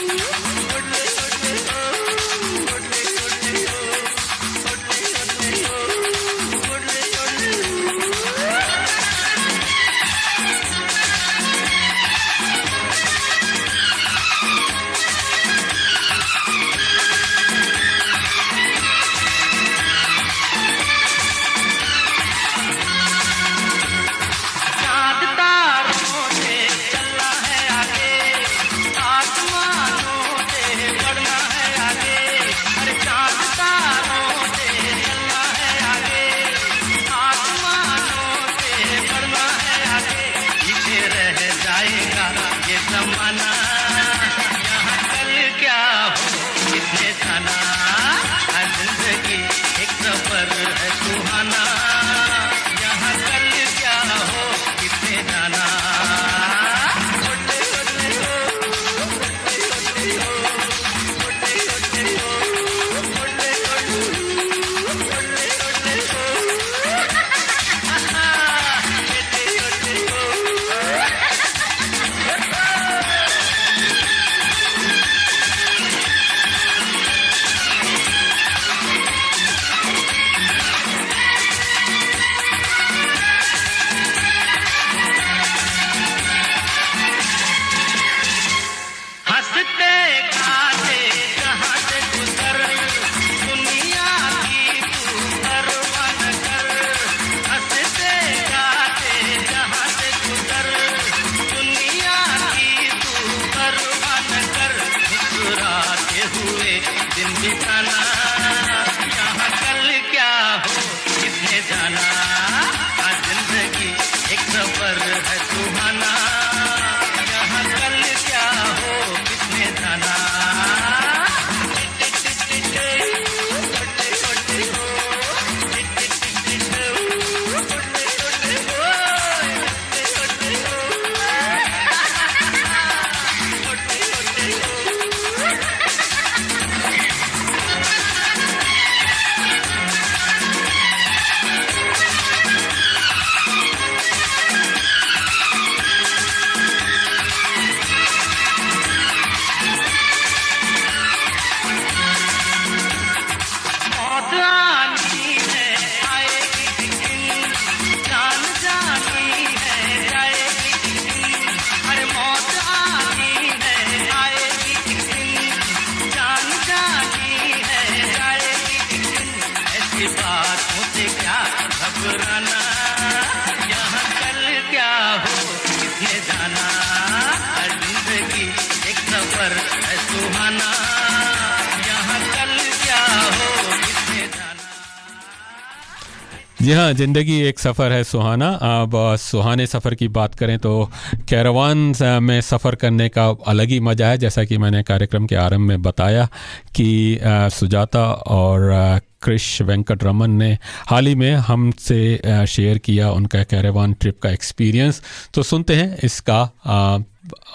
जी हाँ, ज़िंदगी एक सफ़र है सुहाना। अब सुहाने सफ़र की बात करें तो कैरावान में सफ़र करने का अलग ही मज़ा है। जैसा कि मैंने कार्यक्रम के आरंभ में बताया कि सुजाता और कृष वेंकट रमन ने हाल ही में हमसे शेयर किया उनका कैरावान ट्रिप का एक्सपीरियंस। तो सुनते हैं इसका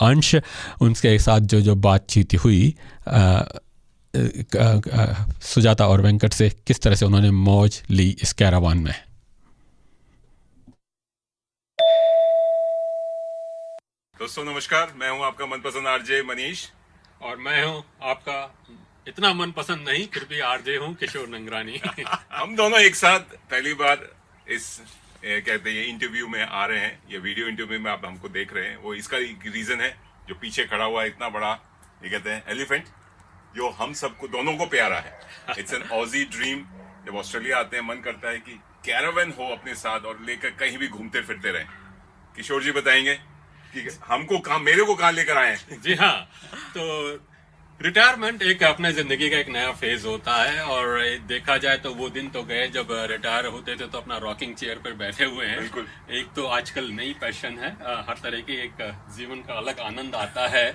अंश, उनके साथ जो बातचीत हुई सुजाता और वेंकट से, किस तरह से उन्होंने मौज ली इस कैरावान में। दोस्तों नमस्कार, मैं हूं आपका मनपसंद आरजे मनीष और मैं हूं आपका इतना मनपसंद नहीं, फिर भी आरजे हूँ किशोर नंगरानी। हम दोनों एक साथ पहली बार इस कहते हैं इंटरव्यू में आ रहे हैं, ये वीडियो इंटरव्यू में आप हमको देख रहे हैं। वो इसका रीजन है जो पीछे खड़ा हुआ है इतना बड़ा, ये कहते हैं एलिफेंट, जो हम सबको दोनों को प्यारा है। It's an Aussie dream. जब ऑस्ट्रेलिया आते हैं मन करता है कि कैरावन हो अपने साथ और लेकर कहीं भी घूमते फिरते रहें। किशोर जी बताएंगे कि हमको कहाँ, मेरे को कहाँ लेकर आए हैं। जी हाँ, तो रिटायरमेंट एक अपने जिंदगी का एक नया फेज होता है, और देखा जाए तो वो दिन तो गए जब रिटायर होते थे तो अपना रॉकिंग चेयर पर बैठे हुए हैं। बिल्कुल। एक तो आजकल नई पैशन है, हर तरह की एक जीवन का अलग आनंद आता है।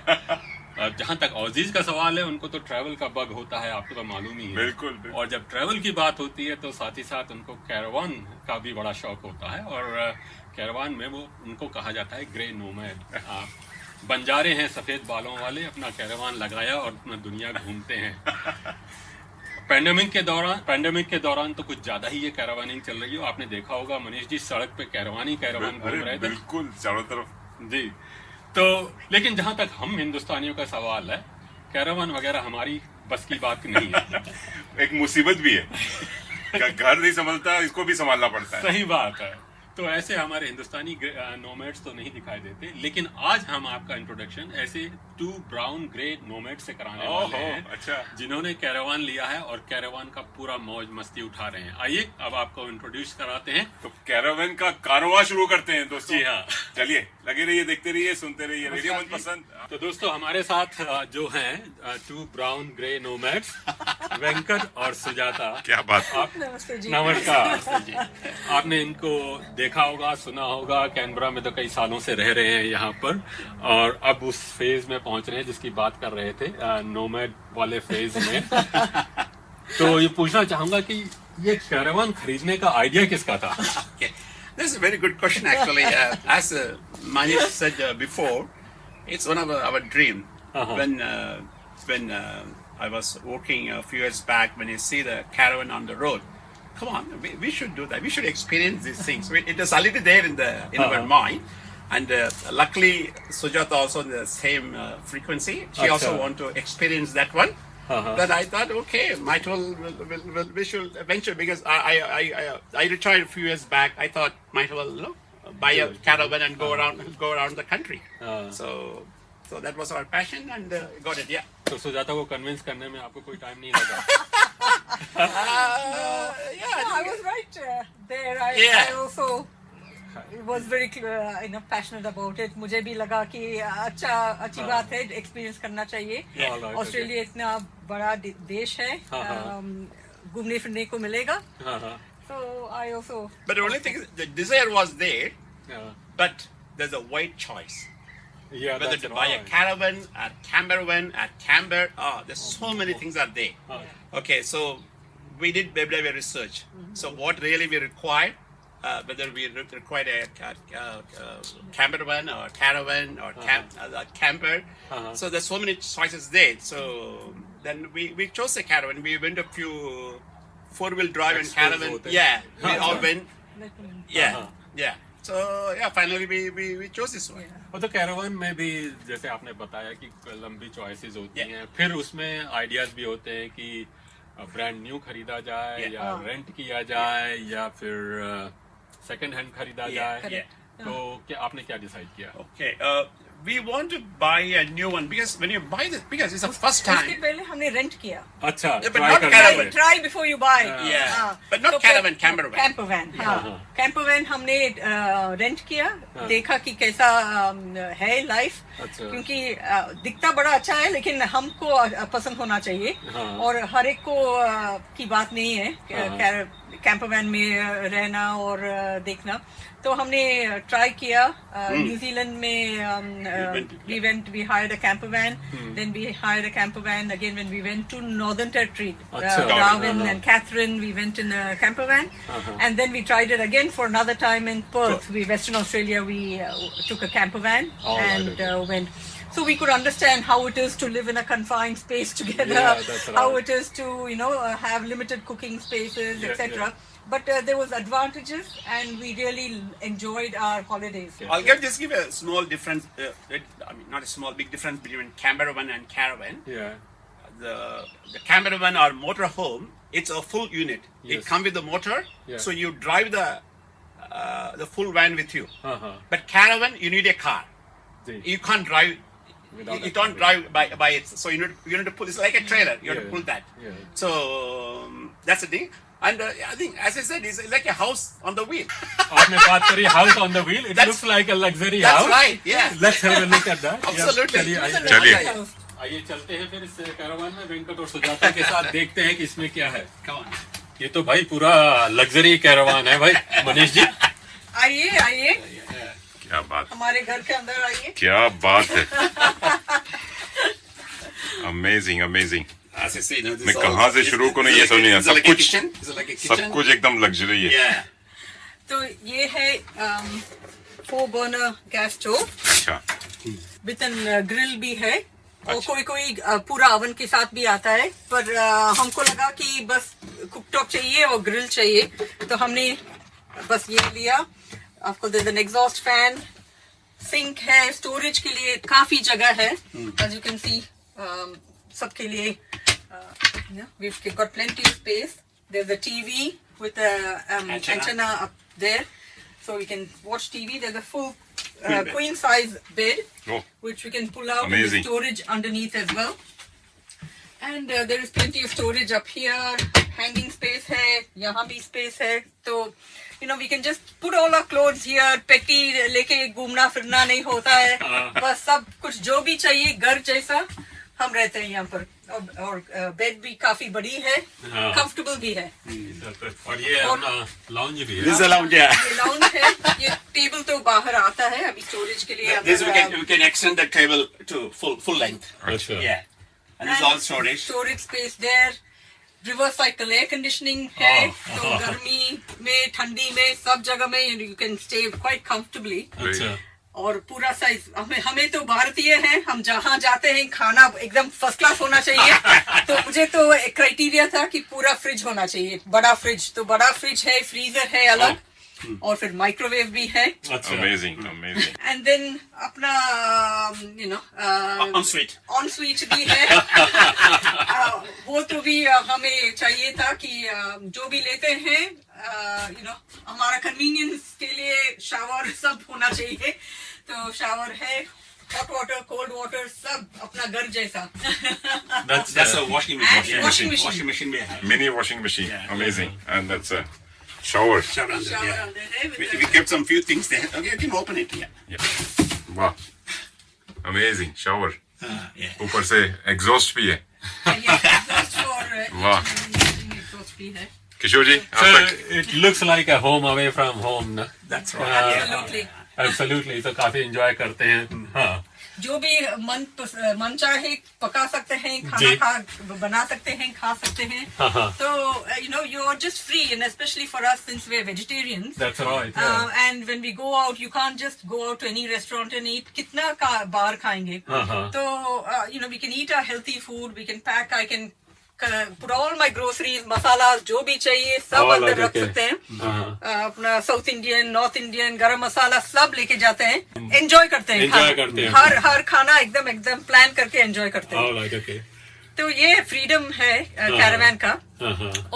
जहां तक ऑजीज का सवाल है, उनको तो ट्रैवल का बग होता है, आपको तो मालूम ही है। बिल्कुल, बिल्कुल। और जब ट्रैवल की बात होती है तो साथ ही साथ उनको कैरावान का भी बड़ा शौक होता है, और कैरावान में वो उनको कहा जाता है ग्रे नोमैड। बंजारे हैं सफेद बालों वाले, अपना कैरावान लगाया और अपना दुनिया घूमते हैं। पैंडेमिक के दौरान तो कुछ ज्यादा ही ये कैरावानिंग चल रही है। आपने देखा होगा मनीष जी, सड़क पे कैरावान घूम रहे थे। बिल्कुल, चारों तरफ। जी, तो लेकिन जहां तक हम हिंदुस्तानियों का सवाल है, कैरावान वगैरह हमारी बस की बात नहीं है। एक मुसीबत भी है, घर नहीं संभलता, इसको भी संभालना पड़ता है। सही बात है। तो ऐसे हमारे हिंदुस्तानी नोमैड्स तो नहीं दिखाई देते, लेकिन आज हम आपका इंट्रोडक्शन ऐसे 2 ब्राउन ग्रे नोमैड से कराने वाले हैं। अच्छा। जिन्होंने कैरावान लिया है और कैरावान का पूरा मौज मस्ती उठा रहे हैं। आइए अब आपको इंट्रोड्यूस कराते हैं। तो कैरावन का कारवां शुरू करते हैं दोस्तों। जी हाँ, चलिए, लगे रहिए, देखते रहिए, सुनते रहिए रेडियो मनपसंद। तो दोस्तों हमारे साथ जो हैं 2 ब्राउन ग्रे नोमैड्स, वेंकट और सुजाता। क्या बात। आप नमस्कार। आपने इनको देखा होगा, सुना होगा। कैनबरा में तो कई सालों से रह रहे हैं यहाँ पर, और अब उस फेज में पहुंच रहे हैं जिसकी बात कर रहे थे, नोमैड वाले फेज में। तो ये पूछना चाहूंगा कि ये कैरावान खरीदने का आइडिया किसका था? This is a very good question, actually. As Manish said before, it's one of our dream. When I was working a few years back, when you see the caravan on the road, come on, we should do that. We should experience these things. It is already there in our mind. And luckily, Sujatha also in the same frequency. She also want to experience that one. But I thought, okay, might we should venture, because I retired a few years back. I thought might well buy a caravan and go around the country. So that was our passion, and got it. Yeah. तो सुजाता को convince करने में आपको कोई time नहीं लगा? Yeah, I was right there. I also was very passionate about it. मुझे भी लगा कि अच्छी बात है, एक्सपीरियंस करना चाहिए। ऑस्ट्रेलिया इतना बड़ा देश है, घूमने फिरने को मिलेगा। So I also. But the only thing is, the desire was there, but there's a wide choice. Yeah, whether to buy a caravan, a campervan, a camper. There's so many things are there. Okay, so we did a bit of research. So what really we require, whether we require a campervan or caravan or a camper. So there's so many choices there. So then we chose a caravan. We went a few 4-wheel drive and caravan. Yeah, we all went. Yeah. So yeah, finally we chose this one. और तो caravan में भी जैसे आपने बताया कि लंबी choices होती हैं, फिर उसमें आइडियाज भी होते हैं कि ब्रांड न्यू खरीदा जाए या रेंट किया जाए या फिर सेकंड हैंड खरीदा जाए। तो क्या आपने क्या डिसाइड किया? Okay, we want to buy a new one because when you buy this, because it's the first time. उसके पहले हमने रेंट किया। अच्छा, but not caravan. Try before you buy. But not caravan, campervan. Campervan हमने rent किया, देखा कि कैसा है लाइफ, क्योंकि दिखता बड़ा अच्छा है लेकिन हमको पसंद होना चाहिए, और हर एक को की बात नहीं है कैंपरवैन में रहना और देखना। तो हमने ट्राई किया न्यूजीलैंड में, we hired a camper van, then we hired a camper van again when we went to Northern Territory, Darwin and Catherine, we went in a camper van, and then we tried it again for another time in Perth, Western Australia. We took a camper van and went. So we could understand how it is to live in a confined space together, how it is to, have limited cooking spaces, etc. But there was advantages, and we really enjoyed our holidays. I'll just give a small difference. Not a small, big difference between campervan and caravan. Yeah. the caravan or motor home, it's a full unit. Yes. It comes with the motor, Yeah. so you drive the full van with you. Uh-huh. But caravan, you need a car. Ji. You can't drive. Without You a can't drive by it. So you need to pull. It's like a trailer. You have to Yeah. pull that. Yeah. So that's the thing. And I think, as I said, it's like a house on the wheel. आपने बात करी house on the wheel. It That's- looks like a luxury That's house. right. Yeah. Let's have a look at that. Absolutely. चलिए आइए। चलिए। आइए चलते हैं फिर इस कैरावान में वेंकट और सुजाता के साथ देखते हैं कि इसमें क्या है। Come on. ये तो भाई पूरा लग्जरी कैरावान है भाई मनीष जी। आइए आइए क्या बात, हमारे घर के अंदर आइए। क्या बात है। Amazing amazing. As I say, you know, this मैं is all- कहाँ से शुरू करूँ ये समझ नहीं आता। Is it like a सब कुछ kitchen? Is it like a kitchen? सब कुछ एकदम लग्जरी है। Yeah. तो ये है 4 burner गैस स्टोव अच्छा विद एन ग्रिल भी है और कोई पूरा ओवन के साथ भी आता है, पर हमको लगा कि बस कुकटॉप चाहिए और ग्रिल चाहिए, तो हमने बस ये लिया। आपको दे एन एग्जॉस्ट फैन, सिंक है, स्टोरेज के लिए काफी जगह है, एज यू कैन सी सबके लिए we've got plenty of space. There's a TV with a antenna up there, so we can watch TV. There's a full queen size bed, Oh. which we can pull out with Amazing. storage underneath as well. And there is plenty of storage up here. Hanging space है, यहाँ भी space है, तो you know we can just put all our clothes here. पेटी लेके घूमना फिरना नहीं होता है, बस सब कुछ जो भी चाहिए घर जैसा हम रहते हैं यहाँ पर। और बेड भी काफी बड़ी है, कंफर्टेबल भी है। और ये अपना लाउंज भी है। This is a lounge. Yeah. ये लाउंज है, ये टेबल तो बाहर आता है अभी स्टोरेज के लिए। This we can extend the table to full length. अच्छा। Yeah. And it's all storage. Storage space there. Reverse cycle air conditioning है, तो गर्मी में ठंडी में सब जगह में you can stay quite comfortably. अच्छा। और पूरा साइज हमें तो भारतीय हैं, हम जहाँ जाते हैं खाना एकदम फर्स्ट क्लास होना चाहिए, तो मुझे तो एक क्राइटेरिया था कि पूरा फ्रिज होना चाहिए, बड़ा फ्रिज। तो बड़ा फ्रिज है, फ्रीजर है अलग, और फिर माइक्रोवेव भी है। Amazing amazing. एंड देन अपना यू नो En suite. भी है। वो तो भी हमें चाहिए था कि जो भी लेते हैं यू नो हमारा कन्वीनियंस के लिए शावर सब होना चाहिए, तो शावर है, हॉट वाटर कोल्ड वाटर सब अपना घर जैसा। That's a washing machine. And washing machine. Washing machine we have. Mini washing machine. Yeah. Amazing. And that's a shower. Shower under, shower yeah. अंदर है We with kept some few things there. Okay, you can open it. Yeah. Yeah. वाह amazing shower. Yeah. ऊपर से exhaust भी है। वाह। exhaust भी है। किशोर जी So आप तक it looks like a home away from home ना। That's right. Absolutely. Absolutely, तो काफी एंजॉय करते हैं। हाँ। जो भी मन चाहे पका सकते हैं, जी। खाना बना सकते हैं, खा सकते हैं। तो you know you are just free, and especially for us since we're vegetarians. That's right. And when we go out, you can't just go out to any restaurant and eat. कितना बार खाएंगे? तो you know we can eat our healthy food. We can pack. I can put all my groceries, मसाला जो भी चाहिए सब All अंदर okay, रख okay. सकते हैं। अपना साउथ इंडियन, नॉर्थ इंडियन, गरम मसाला सब लेके जाते हैं, एंजॉय करते हैं। Enjoy करते हैं। हर खाना एकदम प्लान करके एंजॉय करते हैं। All right, okay. तो ये फ्रीडम है कैरावान का।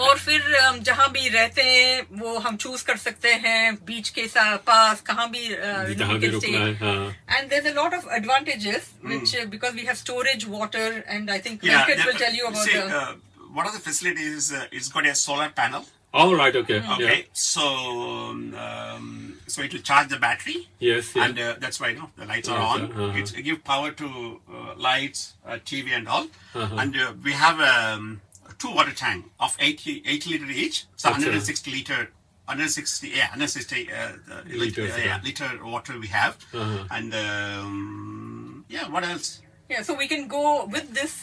और फिर जहाँ भी रहते हैं वो हम चूज कर सकते हैं, बीच के पास कहाँ भी जहाँ भी रुकना है। हाँ। And there's a lot of advantages which because we have storage, water, and I think Yeah. Venkat will tell you about See, the one of the facilities it's got a solar panel. All right, okay. Okay, Yeah. so it will charge the battery. Yes, yes. And that's why the lights are Lights on. are, It give power to lights, TV, and all. And we have 2 water tank of 8 liter each, so 160 liter. 160 liter water we have. And what else? Yeah, so we can go with this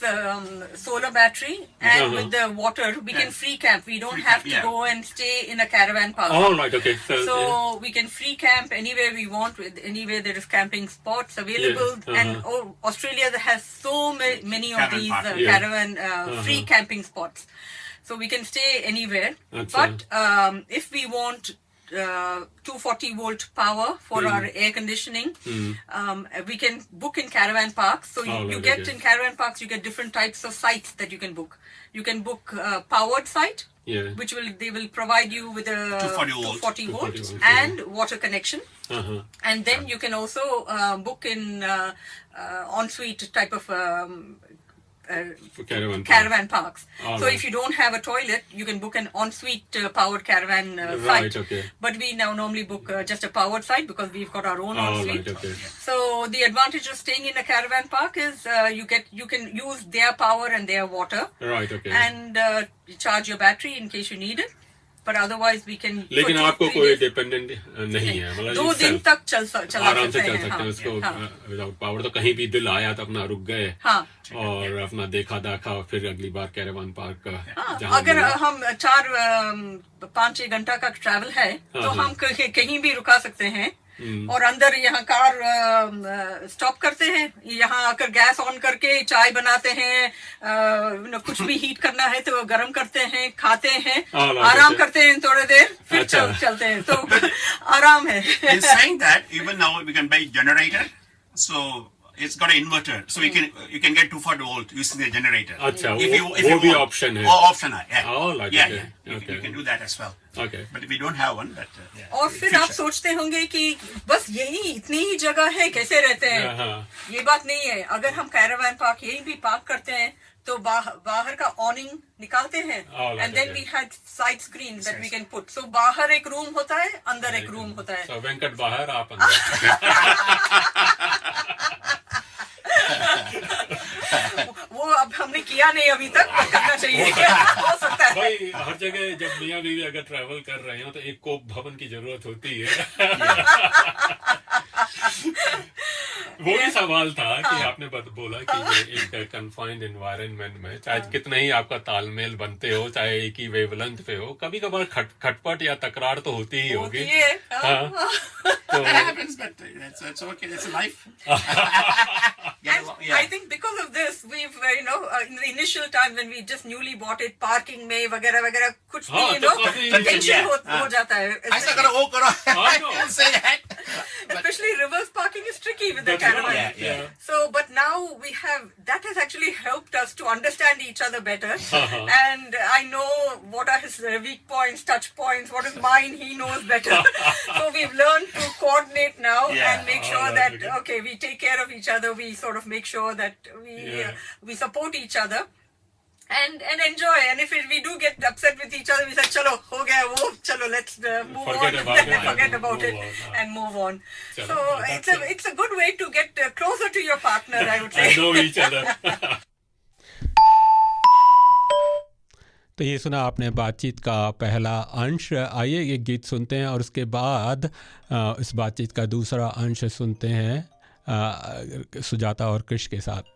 solar battery and with the water, we can free camp. We don't have to go and stay in a caravan park. All right, okay. So we can free camp anywhere we want, with anywhere there is camping spots available. And Australia has so many of Caravan these park. caravan free camping spots. So we can stay anywhere. Achha. But if we want 240 volt power for our air conditioning. We can book in caravan parks. So you get in caravan parks, you get different types of sites that you can book. You can book powered site, which they will provide you with a 240 volt and water connection. And then you can also book in ensuite type of caravan parks. So if you don't have a toilet, you can book an ensuite powered caravan site. But we now normally book just a powered site because we've got our own ensuite. So the advantage of staying in a caravan park is you can use their power and their water. And charge your battery in case you need it. But otherwise we can. लेकिन आपको कोई dependent नहीं है, मतलब 2 दिन तक चला सकते हैं उसको विदाउट पावर। तो कहीं भी दिल आया तो अपना रुक गए और अपना देखा और फिर अगली बार कैरावान पार्क का अगर हम 4-5 घंटा का ट्रैवल है तो हम कहीं भी रुका सकते हैं और अंदर यहाँ कार स्टॉप करते हैं, यहाँ आकर गैस ऑन करके चाय बनाते हैं, कुछ भी हीट करना है तो गर्म करते हैं, खाते हैं, आराम करते हैं थोड़ी देर, फिर चलते हैं। तो आराम है। Saying that, even now we can buy generator, so it's got an inverter, so you can get 240 volt using the generator. अच्छा, if वो भी ऑप्शन है। ऑप्शन है, you can do that as well. But we don't have one. But और फिर आप सोचते होंगे कि बस यही इतनी ही जगह है, कैसे रहते हैं? ये बात नहीं है। अगर हम कैरावान पार्क यही भी पार्क करते हैं तो बाहर का ऑनिंग निकालते हैं and then we had side screen that we can put. So बाहर एक रूम होता है, अंदर एक रूम होता है। So वेंकट बाहर, आप अंदर। वो अब हमने किया नहीं अभी तक, करना चाहिए। हो सकता है भाई, हर जगह जब मियाँ बीवी अगर ट्रैवल कर रहे हो तो एक कोप भवन की जरूरत होती है। वो भी सवाल था कि आपने बोला कि एक कन्फाइंड एनवायरनमेंट में चाहे कितना ही आपका तालमेल बनते हो, चाहे एक ही वेवलेंथ पे हो, कभी कभार खटपट या तकरार तो होती ही होगी। That happens, but it's okay. That's life. I think because of this, we've in the initial time when we just newly bought it, parking में वगैरह कुछ भी tension हो जाता है। ऐसा करो, वो करो। Say that. Especially reverse parking is tricky with the caravan. So, but now that has actually helped us to understand each other better. And I know what are his weak points, touch points, what is mine, he knows better. So we've learned to coordinate now and make sure that, we take care of each other. We sort of make sure that we support each other. And enjoy. And if we do get upset with each other, we say, "Chalo, ho gaya wo. Chalo, let's move on. Forget about it and move on." So it's a good way to get closer to your partner, I would say. And know each other. तो ये सुना आपने बातचीत का पहला अंश। आइए एक गीत सुनते हैं और उसके बाद इस बातचीत का दूसरा अंश सुनते हैं सुजाता और कृष के साथ।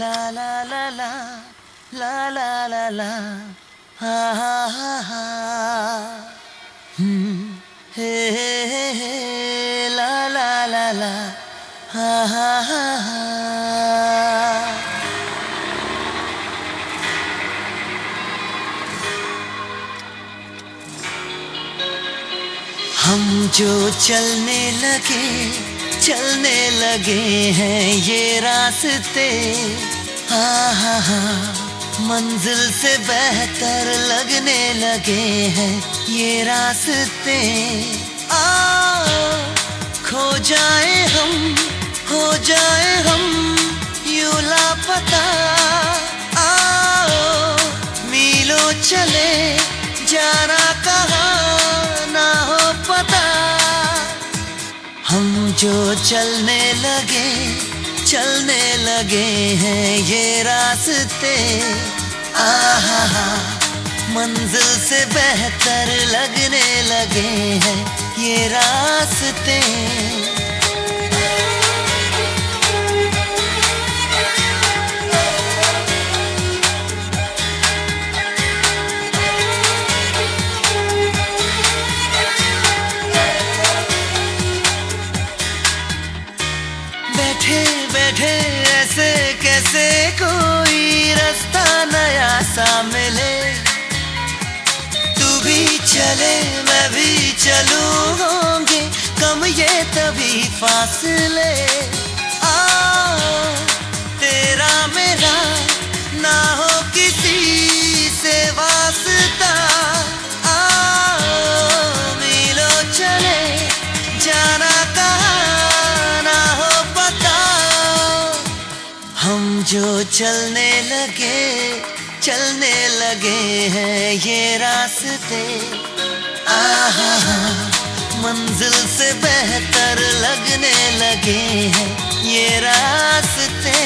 La la la la la la la la ha ha ha ha hey la la la la ha ha ha ha। हम जो चलने लगे हैं ये रास्ते, हाँ हाँ हाँ, मंजिल से बेहतर लगने लगे हैं ये रास्ते। आओ खो जाए हम, हो जाए हम यूं लापता, आओ मीलों चले जाना कहाँ ना हो पता। हम जो चलने लगे हैं ये रास्ते, आहा मंजिल से बेहतर लगने लगे हैं ये रास्ते। बैठे ऐसे कैसे कोई सा मिले, तू भी चले मैं भी चलूं, होंगे कम ये तभी फासले। तेरा मेरा ना हो किसी से वास्ता, मिलो चले जाना कहाँ ना हो पता। हम जो चलने लगे हैं ये रास्ते, आहा मंजिल से बेहतर लगने लगे हैं ये रास्ते।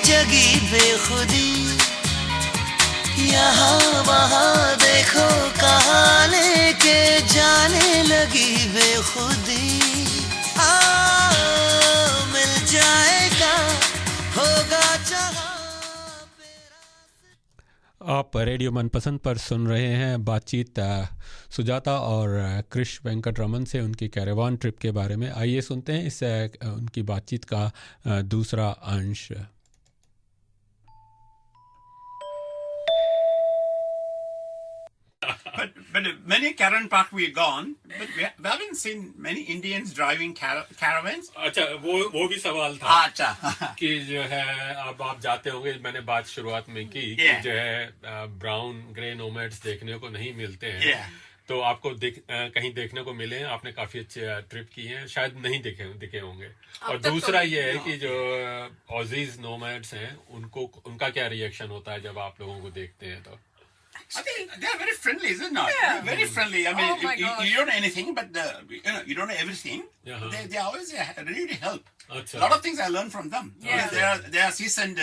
जगी बेखुदी, यहाँ वहाँ देखो कहाँ लेके जाने लगी बेखुदी। मिल जाएगा होगा जहाँ। आप रेडियो मनपसंद पर सुन रहे हैं बातचीत सुजाता और कृष वेंकट रमन से उनकी कैरावान ट्रिप के बारे में। आइए सुनते हैं इस उनकी बातचीत का दूसरा अंश। But many caravan park we've gone, but we haven't seen many Indians driving caravans. अच्छा, वो भी सवाल था। अच्छा कि जो है अब आप जाते होंगे, मैंने बात शुरुआत में की कि जो है ब्राउन ग्रे नोमैड्स देखने को नहीं मिलते हैं, तो आपको कहीं देखने को मिले हैं? आपने काफी अच्छे ट्रिप की हैं, शायद नहीं दिखे होंगे। और दूसरा ये है कि जो ऑजीज नोमैड्स हैं उनका क्या रिएक्शन होता है जब आप लोगों को देखते हैं? तो I think they're very friendly, is it not? Yeah. Very friendly. I mean, you don't know anything, but you don't know everything. They always ready to help. A lot of things I learned from them. Yeah. They are seasoned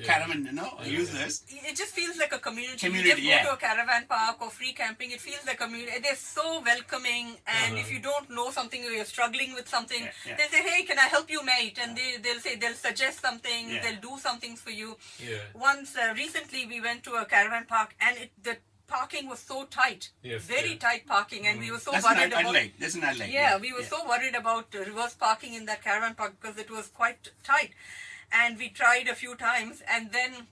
caravan, users. It just feels like a community. You just go to a caravan park or free camping, it feels like a community. They're so welcoming, and if you don't know something or you're struggling with something, they'll say, hey, can I help you, mate? And they'll suggest something, they'll do some things for you. Once, recently we went to a caravan park, and the parking was so tight, very tight parking, and we were so worried about. That's an Adelaide. Yeah, we were so worried about reverse parking in that caravan park because it was quite tight, and we tried a few times, and then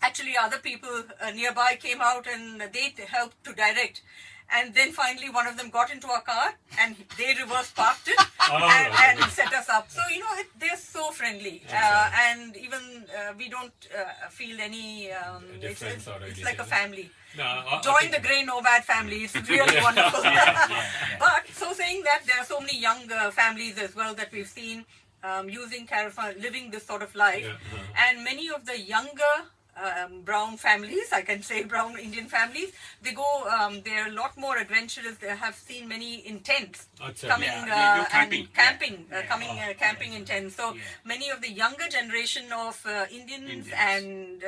actually other people nearby came out and they helped to direct. And then finally one of them got into our car and they reverse parked it and set us up. So, they're so friendly. And even we don't feel any difference. It's like a family. Join the Gray Nomad family. It's really wonderful. But so saying that, there are so many young families as well that we've seen using caravan, living this sort of life. And many of the younger brown families, I can say brown Indian families, they go, they're a lot more adventurous. They have seen many in tents coming camping. Camping in tents. So many of the younger generation of Indians and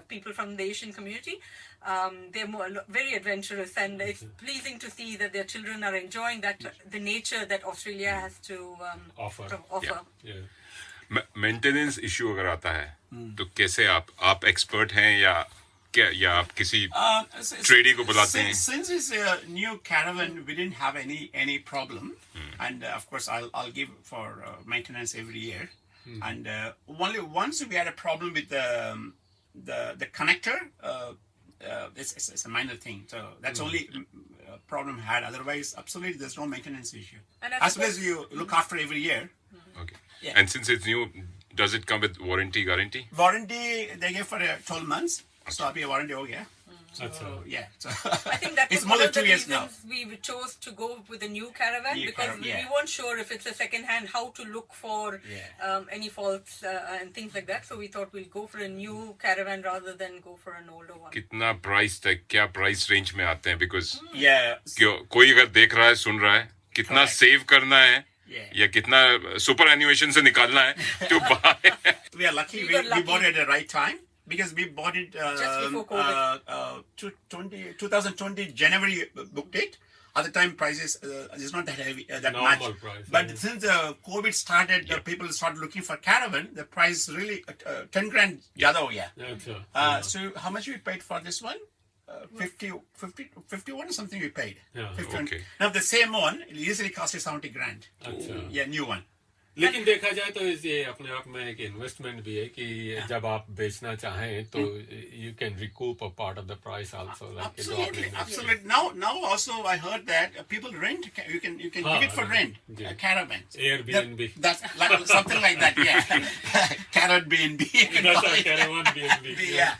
people from the Asian community, they're very adventurous, and it's pleasing to see that their children are enjoying that the nature that Australia has to offer. Maintenance issue अगर आता है तो कैसे आप expert हैं या आप किसी ट्रेडी को बुलाते हैं? Since it's a new caravan, we didn't have any problem, and of course I'll give for maintenance every year. And only once we had a problem with the connector. It's a minor thing, so that's only problem had. Otherwise, absolutely, there's no maintenance issue. As well as you look after every year. Okay. Yeah. And since it's new, does it come with warranty, guarantee? Warranty they give for 12 months. So I'll be a warranty over here. So I think that was it's more one than of the 2 years now. reasons we chose to go with a new caravan, because we weren't sure if it's a second hand, how to look for any faults and things like that. So we thought we'll go for a new caravan rather than go for an older one. कितना price तक, क्या price range में आते हैं? Because कोई अगर देख रहा है, सुन रहा है, कितना सेव करना है या कितना सुपर एनिमेशन से निकालना है to buy. We are lucky we bought it at the right time. because we bought it Just before COVID. 2020 January booked it. At the time, prices is not that heavy, that Normal much. price, But yeah. since COVID started, people started looking for caravan. The price really 10 grand zyada ho gaya. अच्छा So how much we paid for this one? 51 or something we paid. Yeah, 51. okay. Now the same one it easily cost you 70 grand. अच्छा Yeah, new one. लेकिन देखा जाए तो ये अपने आप में एक इन्वेस्टमेंट भी है कि जब आप बेचना चाहें तो you can recoup a part of the price also Absolutely. Now also I heard that people rent. You can give it for rent. Yeah. Caravans. Airbnb. That's like, something like that. Yeah. Caravan. caravan B&B. Yeah.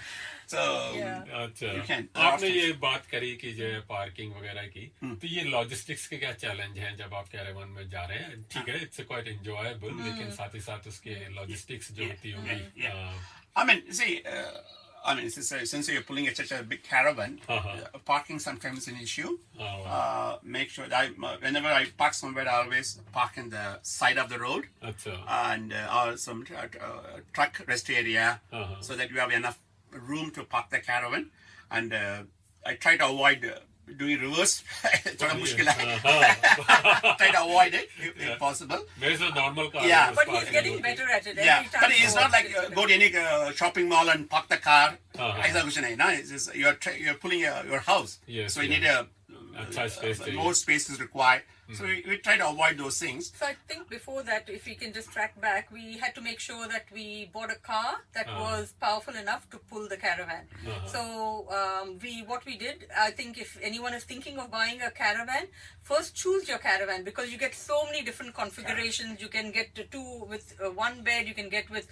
So अच्छा you can. आपने ये बात करी कि जो है parking वगैरह की तो ये लॉजिस्टिक्स के क्या चैलेंज हैं जब आप कैरावन में जा रहे हैं ठीक है इट्स क्वाइट एंजॉयबल लेकिन साथ ही साथ उसके लॉजिस्टिक्स जो होती होंगी I mean, see. Since you're pulling such a big caravan, parking sometimes is an issue. Make sure that whenever I park somewhere, I always park in the side of the road and or some truck rest area so that you have enough room to park the caravan. And I try to avoid doing reverse. थोड़ा मुश्किल है. Try to avoid it if possible. There's a normal car. Yeah, But he's getting better at it. Yeah, Every time but it's he not goes, like go to any shopping mall and park the car. ऐसा कुछ नहीं ना. It's just you're pulling your house. Yes, So you need a more space is required. So we try to avoid those things. So I think before that, if we can just track back, we had to make sure that we bought a car that was powerful enough to pull the caravan. So what we did, I think if anyone is thinking of buying a caravan, first choose your caravan because you get so many different configurations. You can get two with one bed, you can get with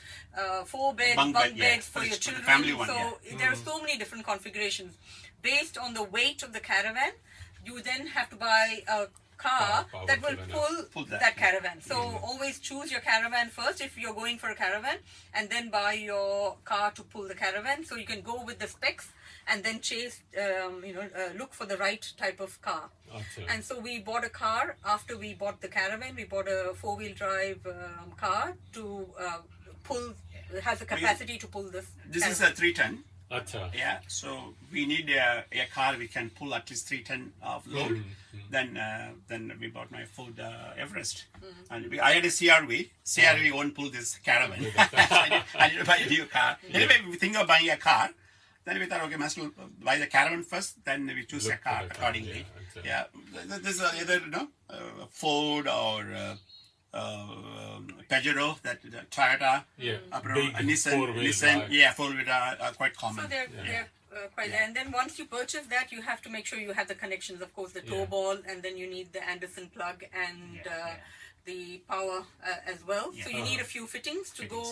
four beds, bunk beds for your children. Family one, there are so many different configurations. Based on the weight of the caravan, you then have to buy a car that will pull that caravan. So always choose your caravan first if you're going for a caravan, and then buy your car to pull the caravan. So you can go with the specs and then chase, look for the right type of car. And so we bought a car after we bought the caravan. We bought a 4-wheel drive car to pull, has the capacity to pull this. This is a 3-ton. अच्छा Yeah, so we need a car we can pull at least 3 ton of load. Then we bought my Ford Everest, and I had a CRV. CRV won't pull this caravan. I need to buy a new car. Anyway, we think of buying a car. Then we thought, okay, must buy the caravan first. Then we choose a car accordingly. Yeah, this is either Ford or Pajero, that Toyota, Nissan, 4-wheel are quite common. So they're quite there. And then once you purchase that, you have to make sure you have the connections, of course, the tow ball, and then you need the Anderson plug and the power as well. So you need a few fittings to go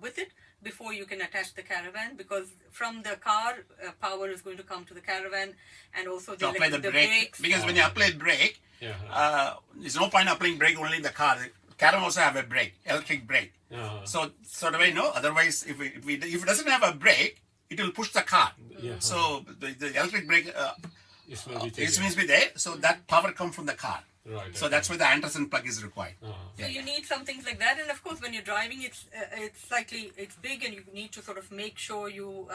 with it before you can attach the caravan, because from the car, power is going to come to the caravan, and also the brakes. Because when you apply brake, there's no point applying brake only in the car. The caravan also have a brake, electric brake. So the way otherwise if it doesn't have a brake, it will push the car. So the electric brake it means be there. So that power comes from the car. Right. So that's why the Anderson plug is required. So you need some things like that, and of course when you're driving, it's big, and you need to sort of make sure you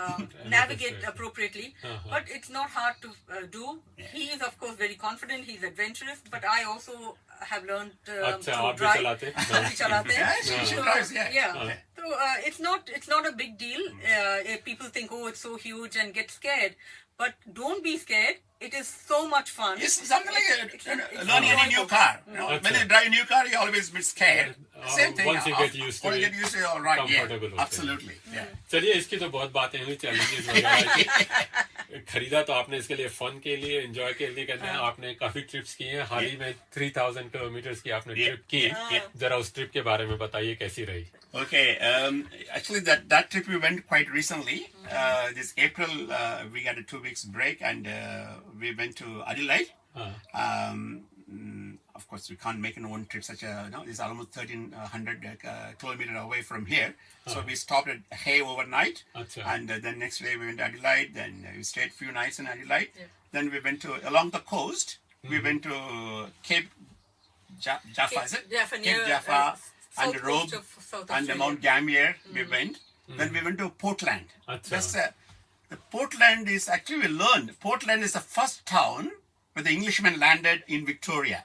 navigate appropriately. But it's not hard to do. He is of course very confident. He's adventurous, but I also have learned to drive. So it's not a big deal. People think, oh, it's so huge, and get scared. But don't be scared. It is so much fun. It's something like learning any new car. When you drive a new car, you always be scared. Same thing. Once you get used to it, all right. comfortable. Absolutely. चलिए इसकी तो बहुत बातें हुई challenges वगैरह की खरीदा तो आपने इसके लिए फन के लिए एंजॉय के लिए करना है आपने काफी ट्रिप्स की हैं हाल ही में 3000 किलोमीटर की आपने ट्रिप की जरा उस ट्रिप के बारे में बताइए कैसी रही Okay, actually that trip we went quite recently. This April we got a 2 weeks break and we went to Adelaide. Of course, we can't make an own trip such a it's almost 1300 kilometers away from here. So we stopped at Hay overnight, and then next day we went to Adelaide. Then we stayed a few nights in Adelaide. Then we went to along the coast. We went to Cape Jaffa, is it? Jaffa, Cape Jaffa and Robe and the Mount Gambier. We went. Then we went to Portland. Acha. That's the Portland is actually, we learned Portland is the first town where the Englishmen landed in Victoria.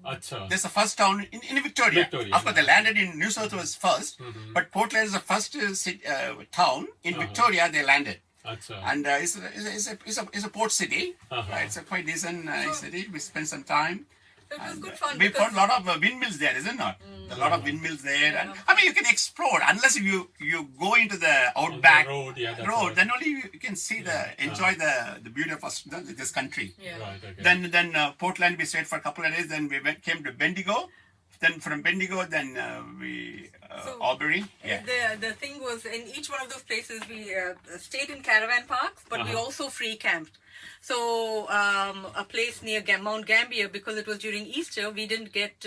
Acha. That's the first town in Victoria. Of course, they landed in New South Wales first, but Portland is the first town in Victoria they landed. Acha. And it's a port city. Right? It's a quite decent city. We spent some time. It was good fun. We found a lot of windmills there, isn't it? A lot of windmills there. And, I mean, you can explore unless you go into the outback road, then only you can see enjoy the beauty of this country. Yeah. Right, okay. Then Portland we stayed for a couple of days. Then we came to Bendigo. Then from Bendigo, then we Albury. Yeah. The thing was, in each one of those places, we stayed in caravan parks, but we also free camped. So a place near Mount Gambier, because it was during Easter, we didn't get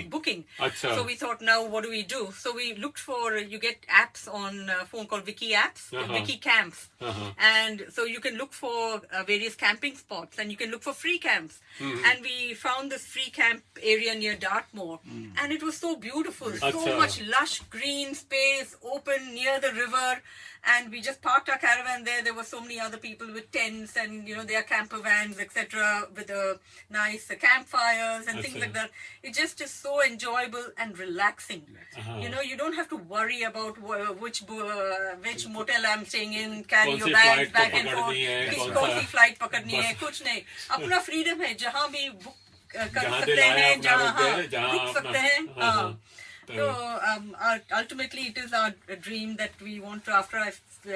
booking. Achha. So we thought, now what do we do? So we looked for, you get apps on phone called Wiki apps, Wiki camps. And so you can look for various camping spots, and you can look for free camps. And we found this free camp area near Dartmoor. And it was so beautiful, so much lush green space, open near the river. And we just parked our caravan there. There were so many other people with tents and, their camper vans, etc., with nice campfires and things like that. It just is so enjoyable and relaxing. You don't have to worry about which motel I'm staying in, carry your bags back and forth, कौन सी flight पकड़नी है, कुछ नहीं. अपना freedom है, जहाँ भी book कर सकते हैं, जहाँ रुक सकते हैं. So ultimately, it is our dream that we want to, after I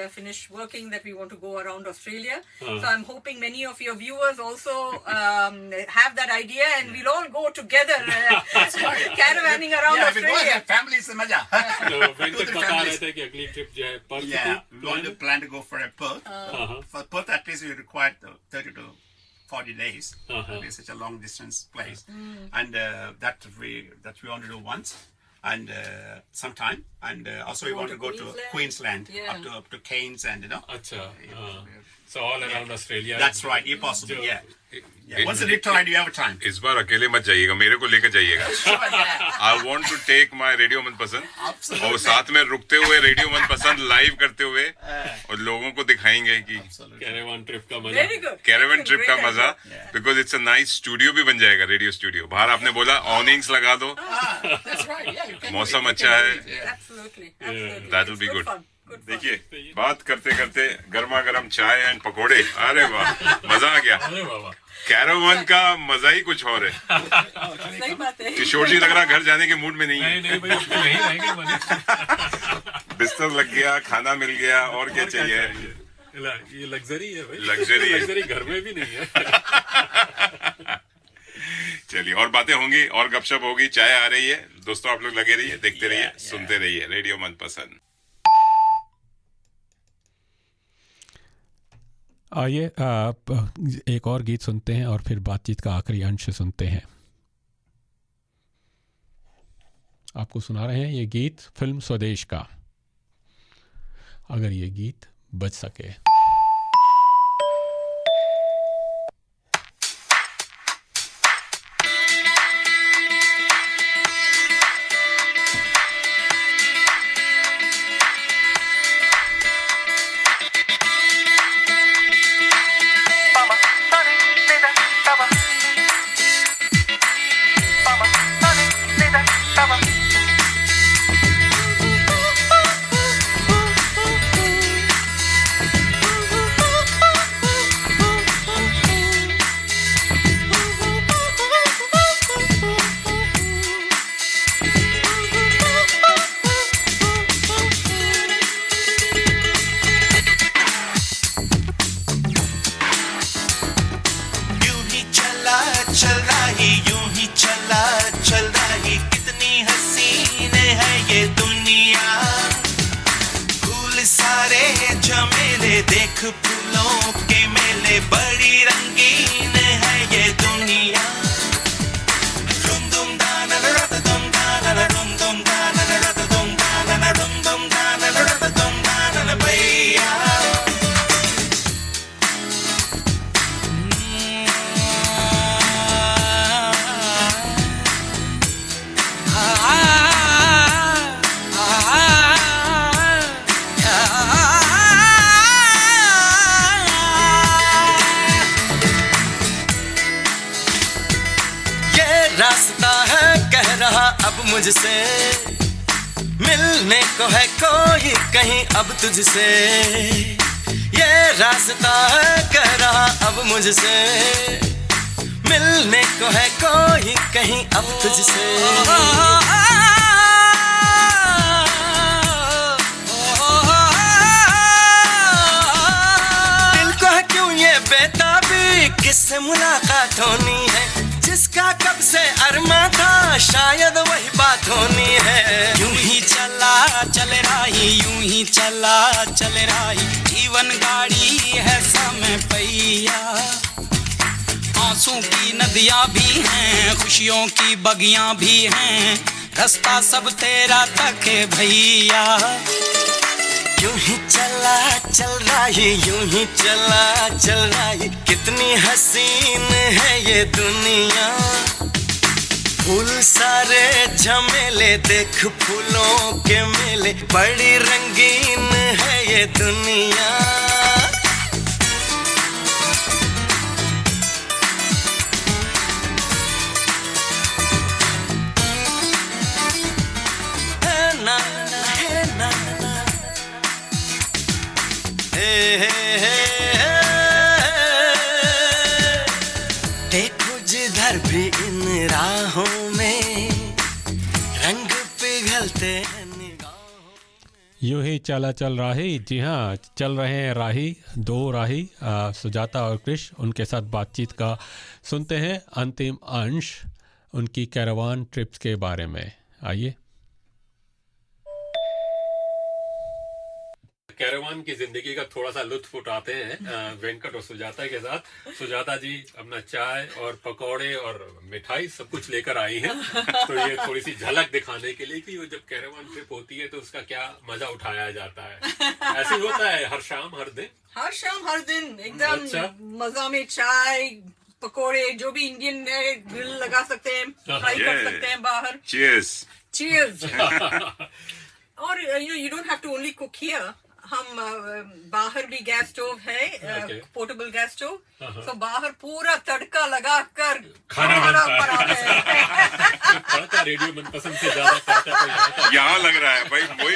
finish working, that we want to go around Australia. So I'm hoping many of your viewers also have that idea, and we'll all go together caravanning around Australia. Families se maja. तो वेंकट बता रहे थे कि अगली trip जो है Perth Yeah, we want to plan to go for a Perth. For Perth, at least we require 30 to 40 days. It's such a long distance place, and that we want to do once. And sometime, and also we want to go to Queensland, up to Cairns, and Acha. So all around Australia. That's right, if possible. Yeah. Once a little time, you have time. इस बार अकेले मत जाइएगा, मेरे को लेकर जाइएगा. I want to take my Radio मनपसंद और साथ में रुकते हुए रेडियो मनपसंद लाइव करते हुए और लोगों को दिखाएंगे कि कैरावन ट्रिप का मजा. Very good. कैरावन ट्रिप का मजा, because it's a nice studio भी बन जाएगा, रेडियो स्टूडियो. बाहर आपने बोला awnings लगा दो. That's right. Yeah. मौसम अच्छा है. Absolutely. That will be good. Good fun. देखिए, बात करते करते गर्मा गर्म चाय एंड पकोड़े. अरे वाह, मजा आ गया. अरे वाह. कैरावन का मजा ही कुछ और है. सही बात है. किशोर जी लग रहा घर जाने के मूड में नहीं है. नहीं भाई, नहीं रहेंगे. बिस्तर लग गया, खाना मिल गया, और क्या चाहिए. ये लग्जरी है भाई. लग्जरी घर में भी नहीं है. चलिए, और बातें होंगी और गपशप होगी. चाय आ रही है. दोस्तों, आप लोग लगे रहिए, देखते रहिए, सुनते रहिए रेडियो मनपसंद. आइए एक और गीत सुनते हैं और फिर बातचीत का आखिरी अंश सुनते हैं. आपको सुना रहे हैं ये गीत फिल्म स्वदेश का, अगर ये गीत बज सके. Baba, अब मुझसे मिलने को है कोई कहीं अब तुझसे ये रास्ता है कह रहा अब मुझसे मिलने को है कोई कहीं अब तुझसे दिल को है क्यों ये बेताबी किससे मुलाकात होनी है जिसका कब से अरमा था शायद वही बात होनी है यूं ही चला चल राही यूं ही चला चल राही जीवन गाड़ी है समय पहिया आंसू की नदियां भी हैं खुशियों की बगियां भी हैं रास्ता सब तेरा तक है भैया यूं ही चला चल राही यूं ही चला चल राही कितनी हसीन है ये दुनिया फूल सारे झमेले देख फूलों के मेले बड़ी रंगीन है ये दुनिया देखो जिधर भी इन राहों में रंग पिघलते यूं ही चला चल राही जी हाँ चल रहे हैं राही दो राही सुजाता और कृष उनके साथ बातचीत का सुनते हैं अंतिम अंश उनकी कैरावान ट्रिप्स के बारे में आइए कैरावान की जिंदगी का थोड़ा सा लुत्फ उठाते हैं वेंकट और सुजाता के साथ सुजाता जी अपना चाय और पकौड़े और मिठाई सब कुछ लेकर आई हैं तो ये थोड़ी सी झलक दिखाने के लिए कि वो जब कैरावान ट्रिप होती है तो उसका क्या मजा उठाया जाता है ऐसे होता है हर शाम हर दिन एकदम अच्छा? मजा में चाय पकौड़े जो भी इंडियन है ग्रिल लगा सकते हैं फ्राई कर सकते हैं बाहर Cheers. और you don't have to only cook here हम बाहर भी गैस स्टोव है पोर्टेबल गैस स्टोव तो बाहर पूरा तड़का लगा कर खाना बनाते हैं रेडियो मनपसंद से ज्यादा तड़का यहाँ लग रहा है भाई वही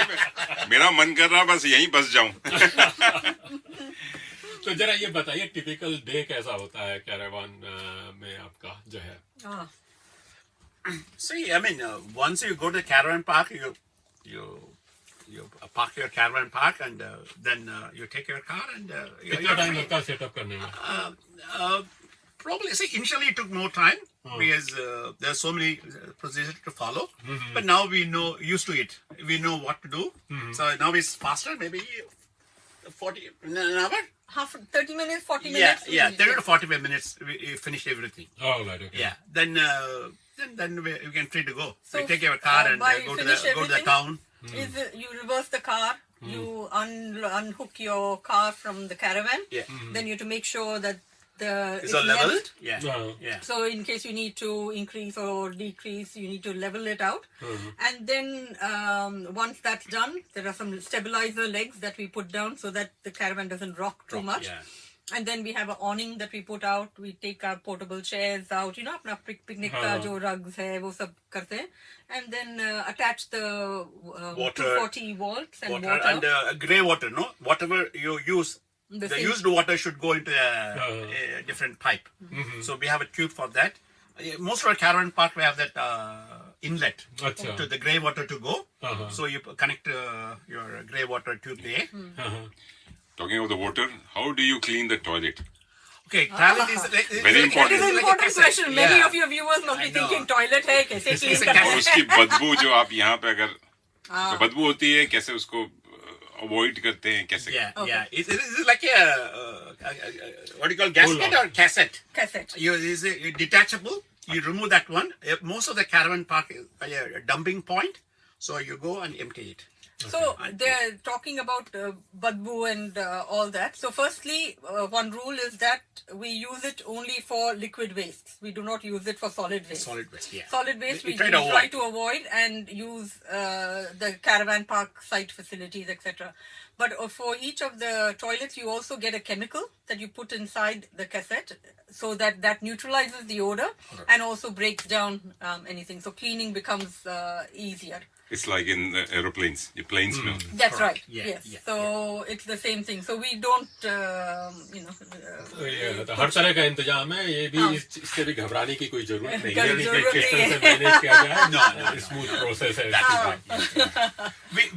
मेरा मन कर रहा बस यहीं बस जाऊं तो जरा ये बताइए टिपिकल डे कैसा होता है कैरावान में आपका जो है See, I mean, once you go to the caravan park, you park your caravan park and then you take your car and कितना टाइम लगता है सेटअप करने में probably see initially it took more time because there are so many procedures to follow but now we know used to it we know what to do so now it's faster maybe 40 an hour 30 minutes 40 minutes 30 to 45 minutes we finished everything right okay then we can free to go so we take your car and go to the town is you reverse the car you unhook your car from the caravan then you have to make sure that it's all leveled so in case you need to increase or decrease you need to level it out and then once that's done there are some stabilizer legs that we put down so that the caravan doesn't rock too much and then we have an awning that we put out we take our portable chairs out you know apna picnic ka jo rugs hai wo sab karte hain and then attach the 240 volts and water and grey water no whatever you use the used water should go into a different pipe so we have a tube for that most of our caravan park we have that inlet to the grey water to go so you connect your grey water tube there Talking of the water, how do you clean the toilet? Okay, toilet is very important. It is an important question. Many of your viewers must be thinking toilet है कैसे clean करना है? उसकी बदबू जो आप यहाँ पे अगर बदबू होती है कैसे उसको avoid करते हैं कैसे? It's like a what do you call gasket or cassette? Cassette. Is detachable. You remove that one. Most of the caravan park is a dumping point, so you go and empty it. So they're talking about badbu and all that. So firstly, one rule is that we use it only for liquid waste. We do not use it for solid waste. Solid waste, Solid waste we try to avoid and use the caravan park site facilities, etc. But for each of the toilets, you also get a chemical that you put inside the cassette so that neutralizes the odor and also breaks down anything. So cleaning becomes easier. It's like in aeroplanes, your plane smell. That's Correct. right. Yeah, Yes. yeah, So it's the same thing. So we don't, तो हर तरह का इंतजाम है, ये भी इससे भी घबराने की कोई जरूरत नहीं है जरूरत किस तरह नहीं से है। मैनेज किया जाए। No. स्मूथ प्रोसेस है।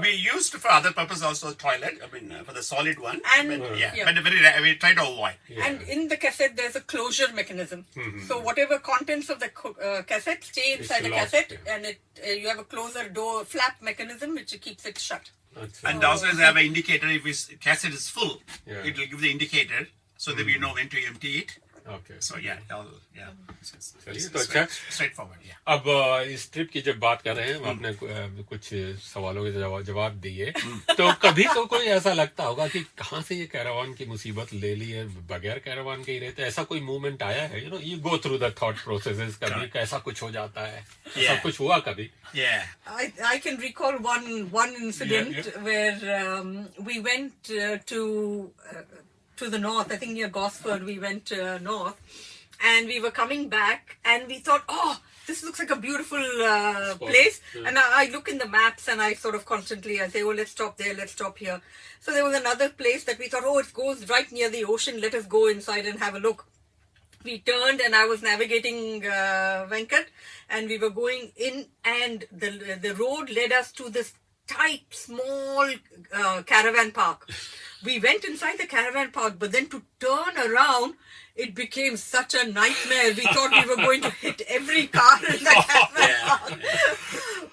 We used for other purpose also toilet. I mean for the solid one. And- but, yeah. but very rare, we try to avoid. And in the cassette, there's a closure mechanism. So whatever contents of the cassette stay inside the locked, cassette, yeah. and you have a closer door flap mechanism which keeps it shut. And also they have an indicator if its cassette is full, Yeah. it will give the indicator so that we know when to empty it. Okay. So yeah. चलिए तो अच्छा। Straightforward. Yeah. अब इस trip की जब बात कर रहे हैं, आपने कुछ सवालों के जवाब दिए, तो कभी तो कोई ऐसा लगता होगा कि कहाँ से ये कैरावान की मुसीबत ले ली है, बगैर कैरावान के ही रहते, ऐसा कोई मूवमेंट आया है? You go through the thought processes, कभी कैसा कुछ हो जाता है, ऐसा कुछ हुआ कभी? Yeah. I can recall one incident where we went to the north. I think near Gosford we went north, and we were coming back, and we thought, oh, this looks like a beautiful place. Yeah. And I look in the maps, and I sort of constantly I say, oh, let's stop there, let's stop here. So there was another place that we thought, oh, it goes right near the ocean. Let us go inside and have a look. We turned, and I was navigating Venkat, and we were going in, and the road led us to this tight, small caravan park. We went inside the caravan park, but then to turn around, it became such a nightmare. We thought we were going to hit every car in the caravan park.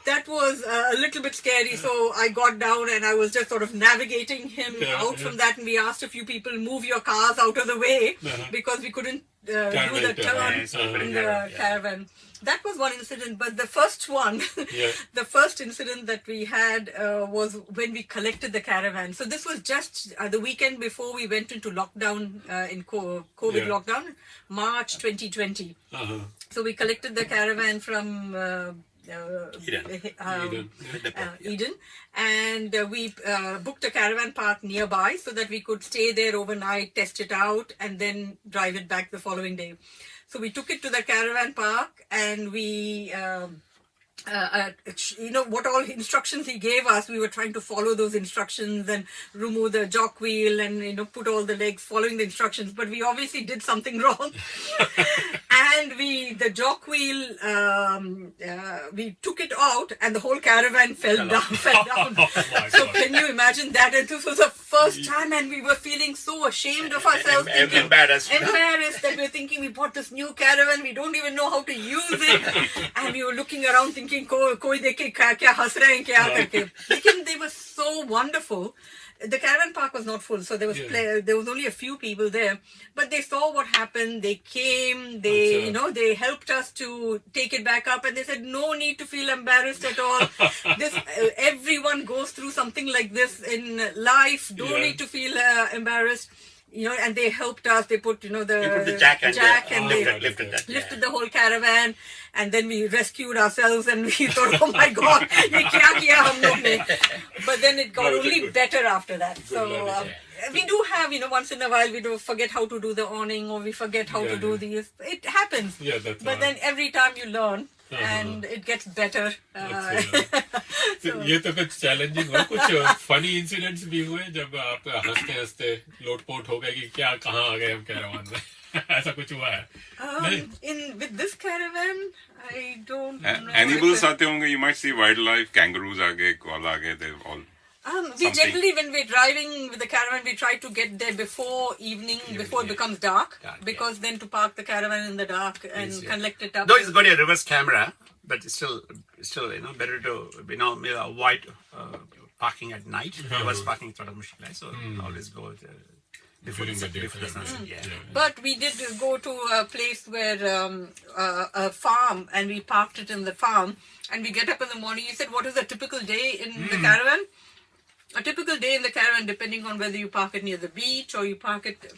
That was a little bit scary. So I got down and I was just sort of navigating him out from that. And we asked a few people, move your cars out of the way because we couldn't do the turn in the caravan. That was one incident, but the first one, the first incident that we had was when we collected the caravan. So this was just the weekend before we went into lockdown, in COVID lockdown, March 2020. So we collected the caravan from Eden, and we booked a caravan park nearby so that we could stay there overnight, test it out, and then drive it back the following day. So we took it to the caravan park, and we, what all instructions he gave us, we were trying to follow those instructions and remove the jock wheel and, put all the legs following the instructions. But we obviously did something wrong. And the jock wheel, we took it out, and the whole caravan fell down. So can you imagine that? And this was the first time, and we were feeling so ashamed of ourselves. Embarrassed that we were thinking, we bought this new caravan, we don't even know how to use it. And we were looking around thinking, koi dekhe kya has rahe hain, kya karke. They were so wonderful. The caravan park was not full, so there was only a few people there. But they saw what happened. They came. They they helped us to take it back up, and they said no need to feel embarrassed at all. This everyone goes through something like this in life. Don't need to feel embarrassed. And they helped us. They put the jack and they lifted the whole caravan. And then we rescued ourselves, and we thought, oh my God, ye kya kiya hum log ne? But then it got only better after that. So we do have, once in a while, we do forget how to do the awning, or we forget how to do these. It happens. But then every time you learn, and it gets better. ये तो कुछ challenging हुआ, कुछ funny incidents भी हुए जब आप हंसते हंसते लोटपोट हो गए कि क्या कहाँ आ गए हम कैरावान में? ऐसा कुछ हुआ है? With this caravan, I don't know. Animals आते होंगे, you might see wildlife, kangaroos आ गए, koala आ गए, they all. We generally, when we're driving with the caravan, we try to get there before evening, before it becomes dark, because then to park the caravan in the dark and collect it up. Though it's got a reverse camera, but it's still better to avoid parking at night. Reverse parking is sort of mushkil, so always go before the sunset. But we did go to a place where a farm, and we parked it in the farm, and we get up in the morning. You said, what is a typical day in the caravan? A typical day in the caravan, depending on whether you park it near the beach or you park it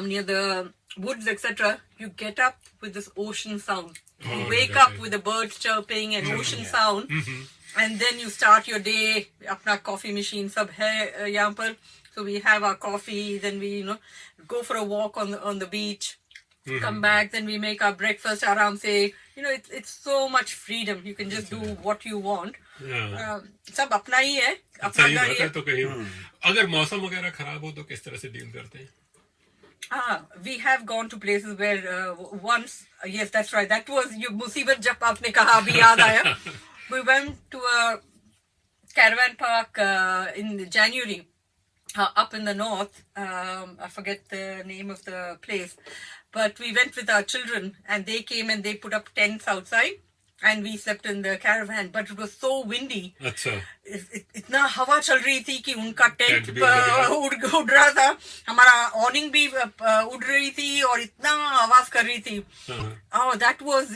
near the woods, etc., you get up with this ocean sound. You wake up with the birds chirping and ocean sound. and then you start your day. अपना coffee machine सब है यहाँ पर. So we have our coffee, then we go for a walk on the beach. Come back, then we make our breakfast आराम से. It's so much freedom. You can just do what you want. सब अपना ही है. अपना गाड़ी है. तो कहीं अगर मौसम वगैरह खराब हो तो किस तरह से डील करते हैं? We have gone to places where once, yes, that's right. That was your मुसीबत जब आपने कहा अभी याद आया. We went to a caravan park in January up in the north. I forget the name of the place, but we went with our children and they came and they put up tents outside. And we slept in the caravan, but it was so windy. अच्छा. इतना हवा चल रही थी कि उनका tent उड़ रहा था. हमारा awning भी उड़ रही थी और इतना आवाज कर रही थी. Oh, that was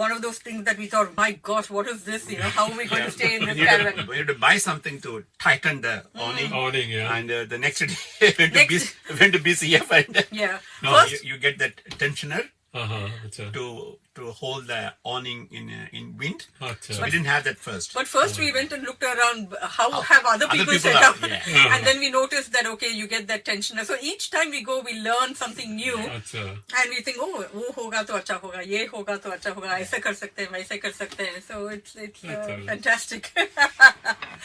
one of those things that we thought, my gosh, what is this? How are we going to stay in this caravan? We had to buy something to tighten the awning. Awning, yeah. And the next day went to BCF and you get that tensioner. To hold the awning in wind. So we didn't have that first. But first we went and looked around how have other people set up. And then we noticed that, okay, you get that tensioner. So each time we go, we learn something new. And we think, oh, वो होगा तो अच्छा होगा, ये होगा तो अच्छा होगा, ऐसे कर सकते हैं, वैसे कर सकते हैं. So it's fantastic.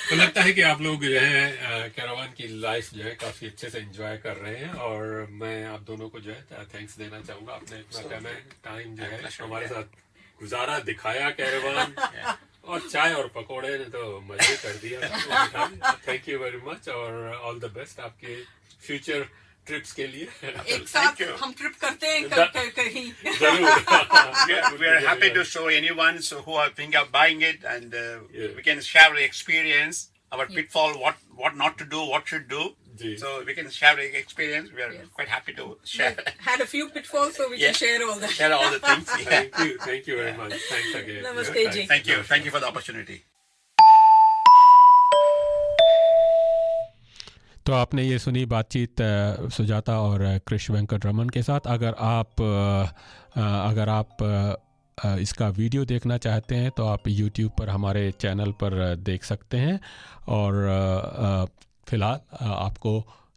तो लगता है कि आप लोग जो है कैरावान की लाइफ जो है काफी अच्छे से एंजॉय कर रहे हैं और मैं आप दोनों को जो है थैंक्स देना चाहूंगा. आपने इतना टाइम जो है हमारे साथ गुजारा, दिखाया कैरावान और चाय और पकोड़े ने तो मजे कर दिया. थैंक यू वेरी मच और ऑल द बेस्ट आपके फ्यूचर ट्रिप्स के लिए. एक साथ हम ट्रिप करते हैं कहीं. We are happy to show anyone who are thinking of buying it, and we can share the experience, our pitfall, what not to do, what should do. So we can share the experience. We are quite happy to share. We had a few pitfalls, so we can share all that. Share all the things. Thank you very much. Thanks again. Namaste ji. Thank you for the opportunity. तो आपने ये सुनी बातचीत सुजाता और कृष वेंकट रमन के साथ. अगर आप इसका वीडियो देखना चाहते हैं तो आप YouTube पर हमारे चैनल पर देख सकते हैं. और फ़िलहाल आपको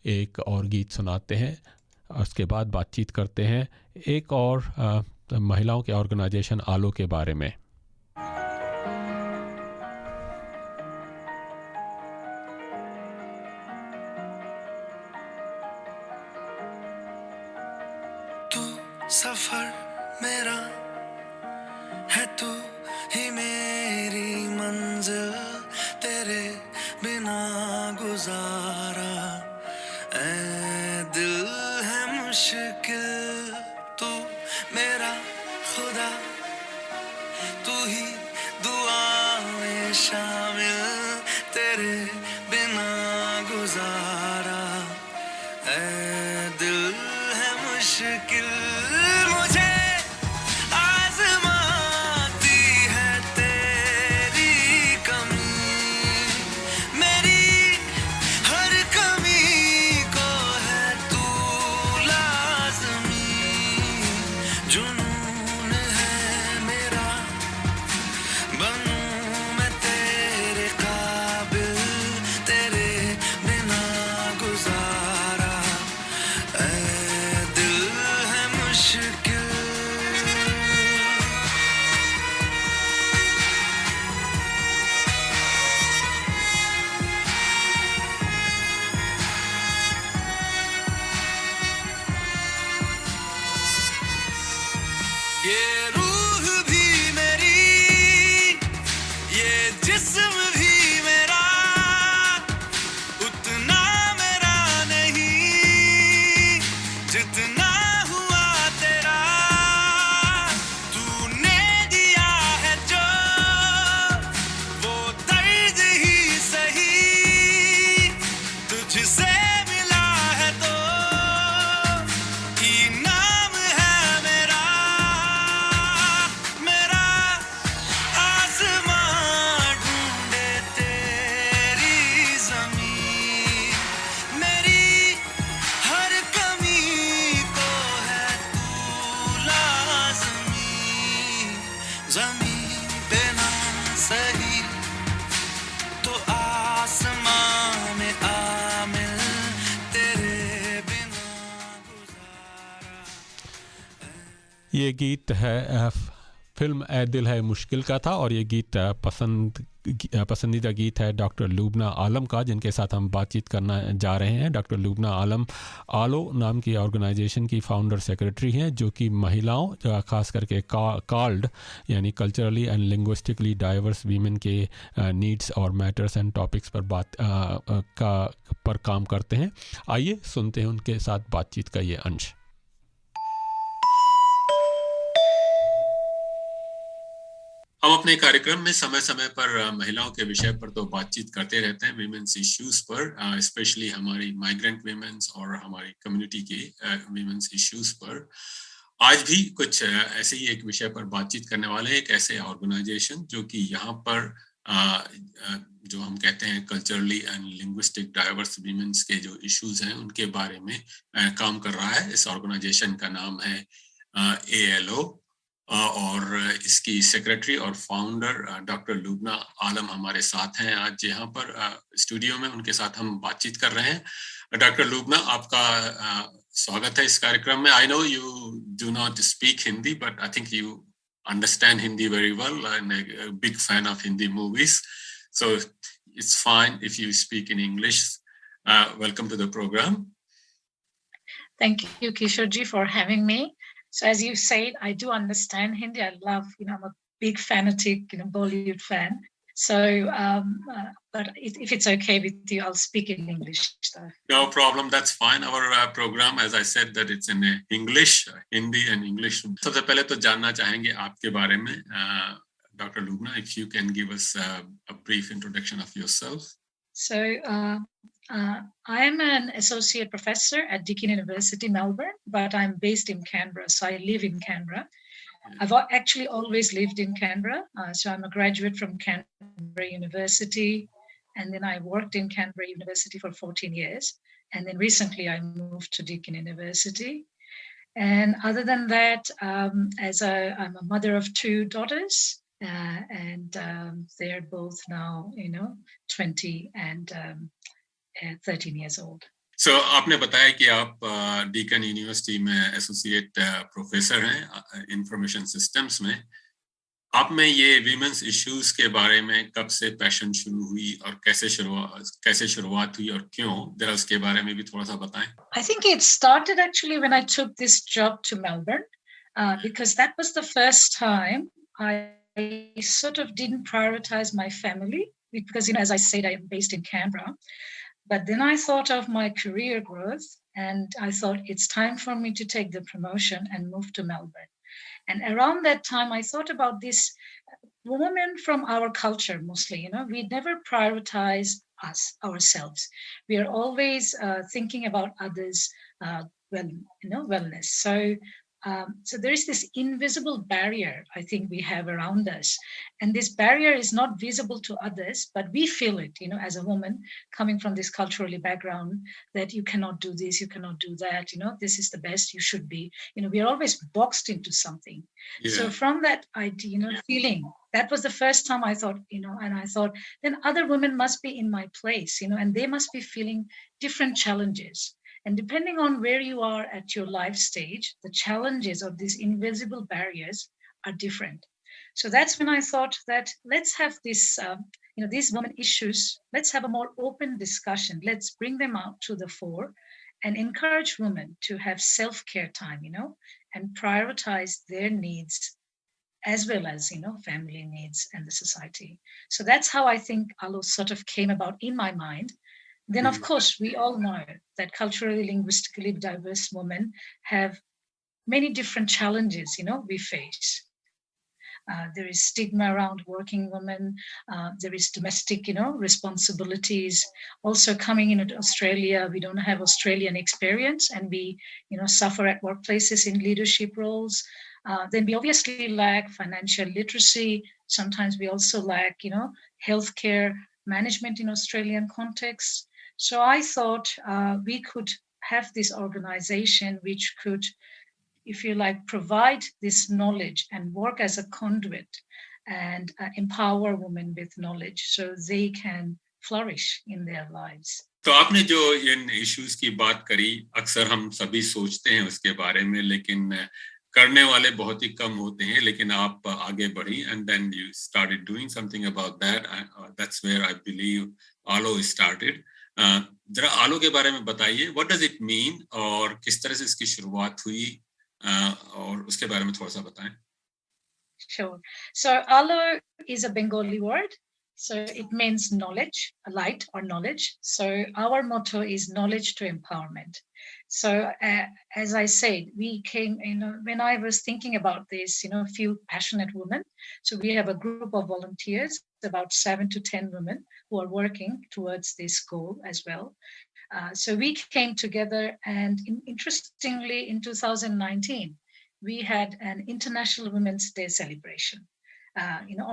एक और गीत सुनाते हैं. उसके बाद बातचीत करते हैं एक और महिलाओं के ऑर्गेनाइजेशन आलो के बारे में. सफर मेरा है तू ही मेरी मंजिल, तेरे बिना गुजारा ऐ दिल है मुश्किल. तू मेरा खुदा, तू ही दुआ में शामिल, तेरे बिना गुजारा ऐ दिल है मुश्किल. ये गीत है फिल्म ए दिल है मुश्किल का था और ये गीत पसंदीदा गीत है डॉक्टर लुबना आलम का, जिनके साथ हम बातचीत करना जा रहे हैं। डॉक्टर लुबना आलम आलो नाम की ऑर्गेनाइजेशन की फाउंडर सेक्रेटरी हैं, जो कि महिलाओं खास करके कॉल्ड यानी culturally and linguistically diverse women के नीड्स और मैटर्स एंड टॉपिक्स पर काम करते हैं। आइए सुनते हैं उनके साथ बातचीत का ये अंश। हम अपने कार्यक्रम में समय समय पर महिलाओं के विषय पर तो बातचीत करते रहते हैं, वीमेंस इश्यूज पर, स्पेशली हमारी माइग्रेंट वीमेंस और हमारी कम्युनिटी के वीमेंस इश्यूज पर। आज भी कुछ ऐसे ही एक विषय पर बातचीत करने वाले हैं, एक ऐसे ऑर्गेनाइजेशन जो कि यहाँ पर जो हम कहते हैं culturally and linguistic diverse women's के जो इश्यूज हैं उनके बारे में काम कर रहा है। इस ऑर्गेनाइजेशन का नाम है ALO और इसकी सेक्रेटरी और फाउंडर डॉक्टर लुबना आलम हमारे साथ हैं आज यहाँ पर स्टूडियो में। उनके साथ हम बातचीत कर रहे हैं। डॉक्टर लुबना, आपका स्वागत है इस कार्यक्रम में। I know you do not speak Hindi, but I think you understand Hindi very well and a big fan of Hindi movies. So it's fine if you speak in English. Welcome to the program. Thank you, Kishor ji, for having me. So as you said, I do understand Hindi. I love, I'm a big fanatic, Bollywood fan. So, but if it's okay with you, I'll speak in English. So. No problem. That's fine. Our program, as I said, that it's in English, Hindi and English. सबसे पहले तो जानना चाहेंगे आपके बारे में, Dr. Lubna, if you can give us a brief introduction of yourself. So, I am an associate professor at Deakin University, Melbourne, but I'm based in Canberra, so I live in Canberra. I've actually always lived in Canberra, so I'm a graduate from Canberra University, and then I worked in Canberra University for 14 years, and then recently I moved to Deakin University. And other than that, I'm a mother of 2 daughters, and they're both now, 20 and 13 years old. So, आपने बताया कि आप Deakin university में associate professor हैं information systems में। आप में ये वीमेंस इश्यूज के बारे में कब से पैशन शुरू हुई और कैसे शुरुआत हुई और क्यों, जरा उसके बारे में भी थोड़ा सा बताएं। I think it started actually when I took this job to Melbourne, because that was the first time I sort of didn't prioritize my family, because as I said, I am based in Canberra. But then I thought of my career growth, and I thought it's time for me to take the promotion and move to Melbourne. And around that time, I thought about this woman from our culture mostly, we never prioritize ourselves. We are always thinking about others' wellness. So there is this invisible barrier I think we have around us, and this barrier is not visible to others, but we feel it, as a woman coming from this culturally background, that you cannot do this, you cannot do that, this is the best you should be, we are always boxed into something. Yeah. So from that idea, feeling, that was the first time I thought, and I thought then other women must be in my place, and they must be feeling different challenges. And depending on where you are at your life stage, the challenges of these invisible barriers are different. So that's when I thought that let's have this, these women issues, let's have a more open discussion. Let's bring them out to the fore and encourage women to have self-care time, and prioritize their needs as well as, family needs and the society. So that's how I think ALO sort of came about in my mind. Then, of course, we all know that culturally, linguistically diverse women have many different challenges, we face. There is stigma around working women. There is domestic, responsibilities. Also coming into Australia, we don't have Australian experience, and we, suffer at workplaces in leadership roles. Then we obviously lack financial literacy. Sometimes we also lack, healthcare management in Australian context. So I thought we could have this organization which could, if you like, provide this knowledge and work as a conduit and empower women with knowledge so they can flourish in their lives. तो आपने जो इन issues की बात करी, अक्सर हम सभी सोचते हैं उसके बारे में, लेकिन करने वाले बहुत ही कम होते हैं, लेकिन आप आगे बढ़ी and then you started doing something about that. That's where I believe ALO started. जरा आलो के बारे में बताइए, what does it mean और किस तरह से इसकी शुरुआत हुई, और उसके बारे में थोड़ा सा बताएं. Sure. So ALO is a Bengali word. So it means knowledge, light or knowledge. So our motto is knowledge to empowerment. So as I said, we came, when I was thinking about this, a few passionate women. So we have a group of volunteers, about 7 to 10 women who are working towards this goal as well. So we came together, and interestingly, in 2019, we had an International Women's Day celebration.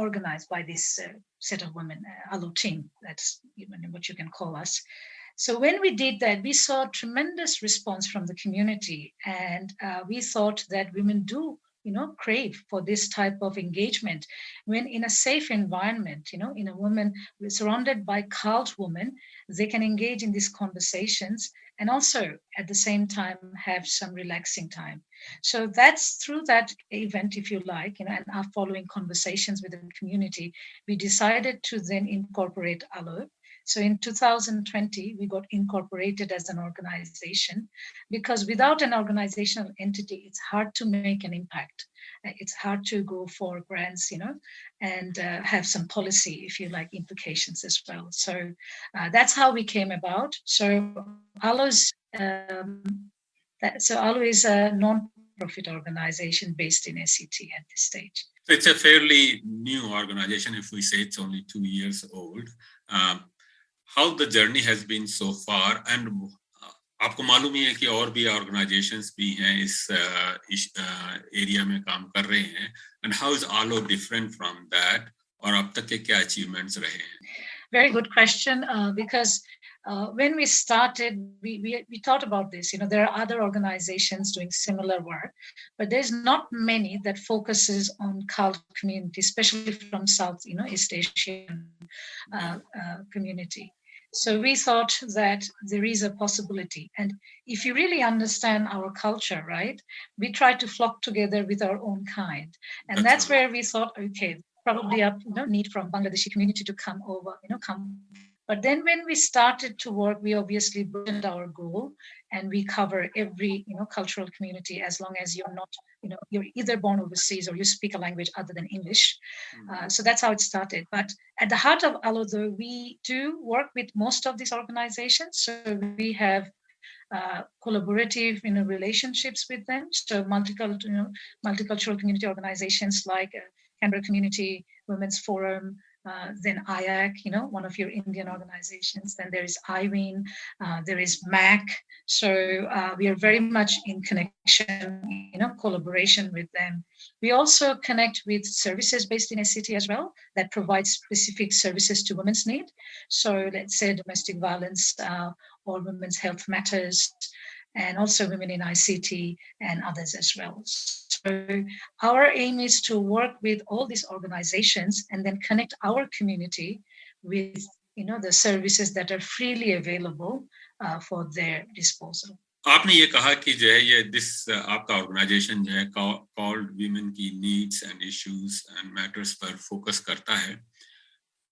Organized by this set of women, ALO team, that's what you can call us. So when we did that, we saw tremendous response from the community, and we thought that women do, crave for this type of engagement when in a safe environment, in a woman surrounded by cult women, they can engage in these conversations and also at the same time have some relaxing time. So that's through that event, if you like, and our following conversations with the community, we decided to then incorporate ALO. So in 2020, we got incorporated as an organization, because without an organizational entity, it's hard to make an impact. It's hard to go for grants, and have some policy, if you like, implications as well. So that's how we came about. So ALO is a non-profit organization based in SET at this stage. So it's a fairly new organization. If we say it's only 2 years old, how the journey has been so far, and आपको मालूम ही है कि और भी organizations भी हैं इस area में काम कर रहे हैं, and how is ALO different from that, और अब तक के क्या achievements रहे हैं? Very good question, because when we started, we thought about this. There are other organizations doing similar work, but there's not many that focuses on cult community, especially from South, East Asian community. So we thought that there is a possibility. And if you really understand our culture, right, we try to flock together with our own kind. And that's where we thought, okay, probably a need from Bangladeshi community to come over, come. But then when we started to work, we obviously broadened our goal, and we cover every, cultural community, as long as you're not, you're either born overseas or you speak a language other than English. So that's how it started. But at the heart of ALO, though, we do work with most of these organizations. So we have collaborative, relationships with them. So multicultural community organizations like Canberra Community Women's Forum, then IAC, one of your Indian organizations. Then there is IWIN, there is MAC. So we are very much in connection, collaboration with them. We also connect with services based in SET as well that provide specific services to women's need. So let's say domestic violence or women's health matters, and also women in ICT and others as well. So our aim is to work with all these organizations and then connect our community with, the services that are freely available for their disposal. आपने ये कहा कि जो है ये आपका organisation जो है कॉल्ड वीमेन की needs and issues and matters पर फोकस करता है.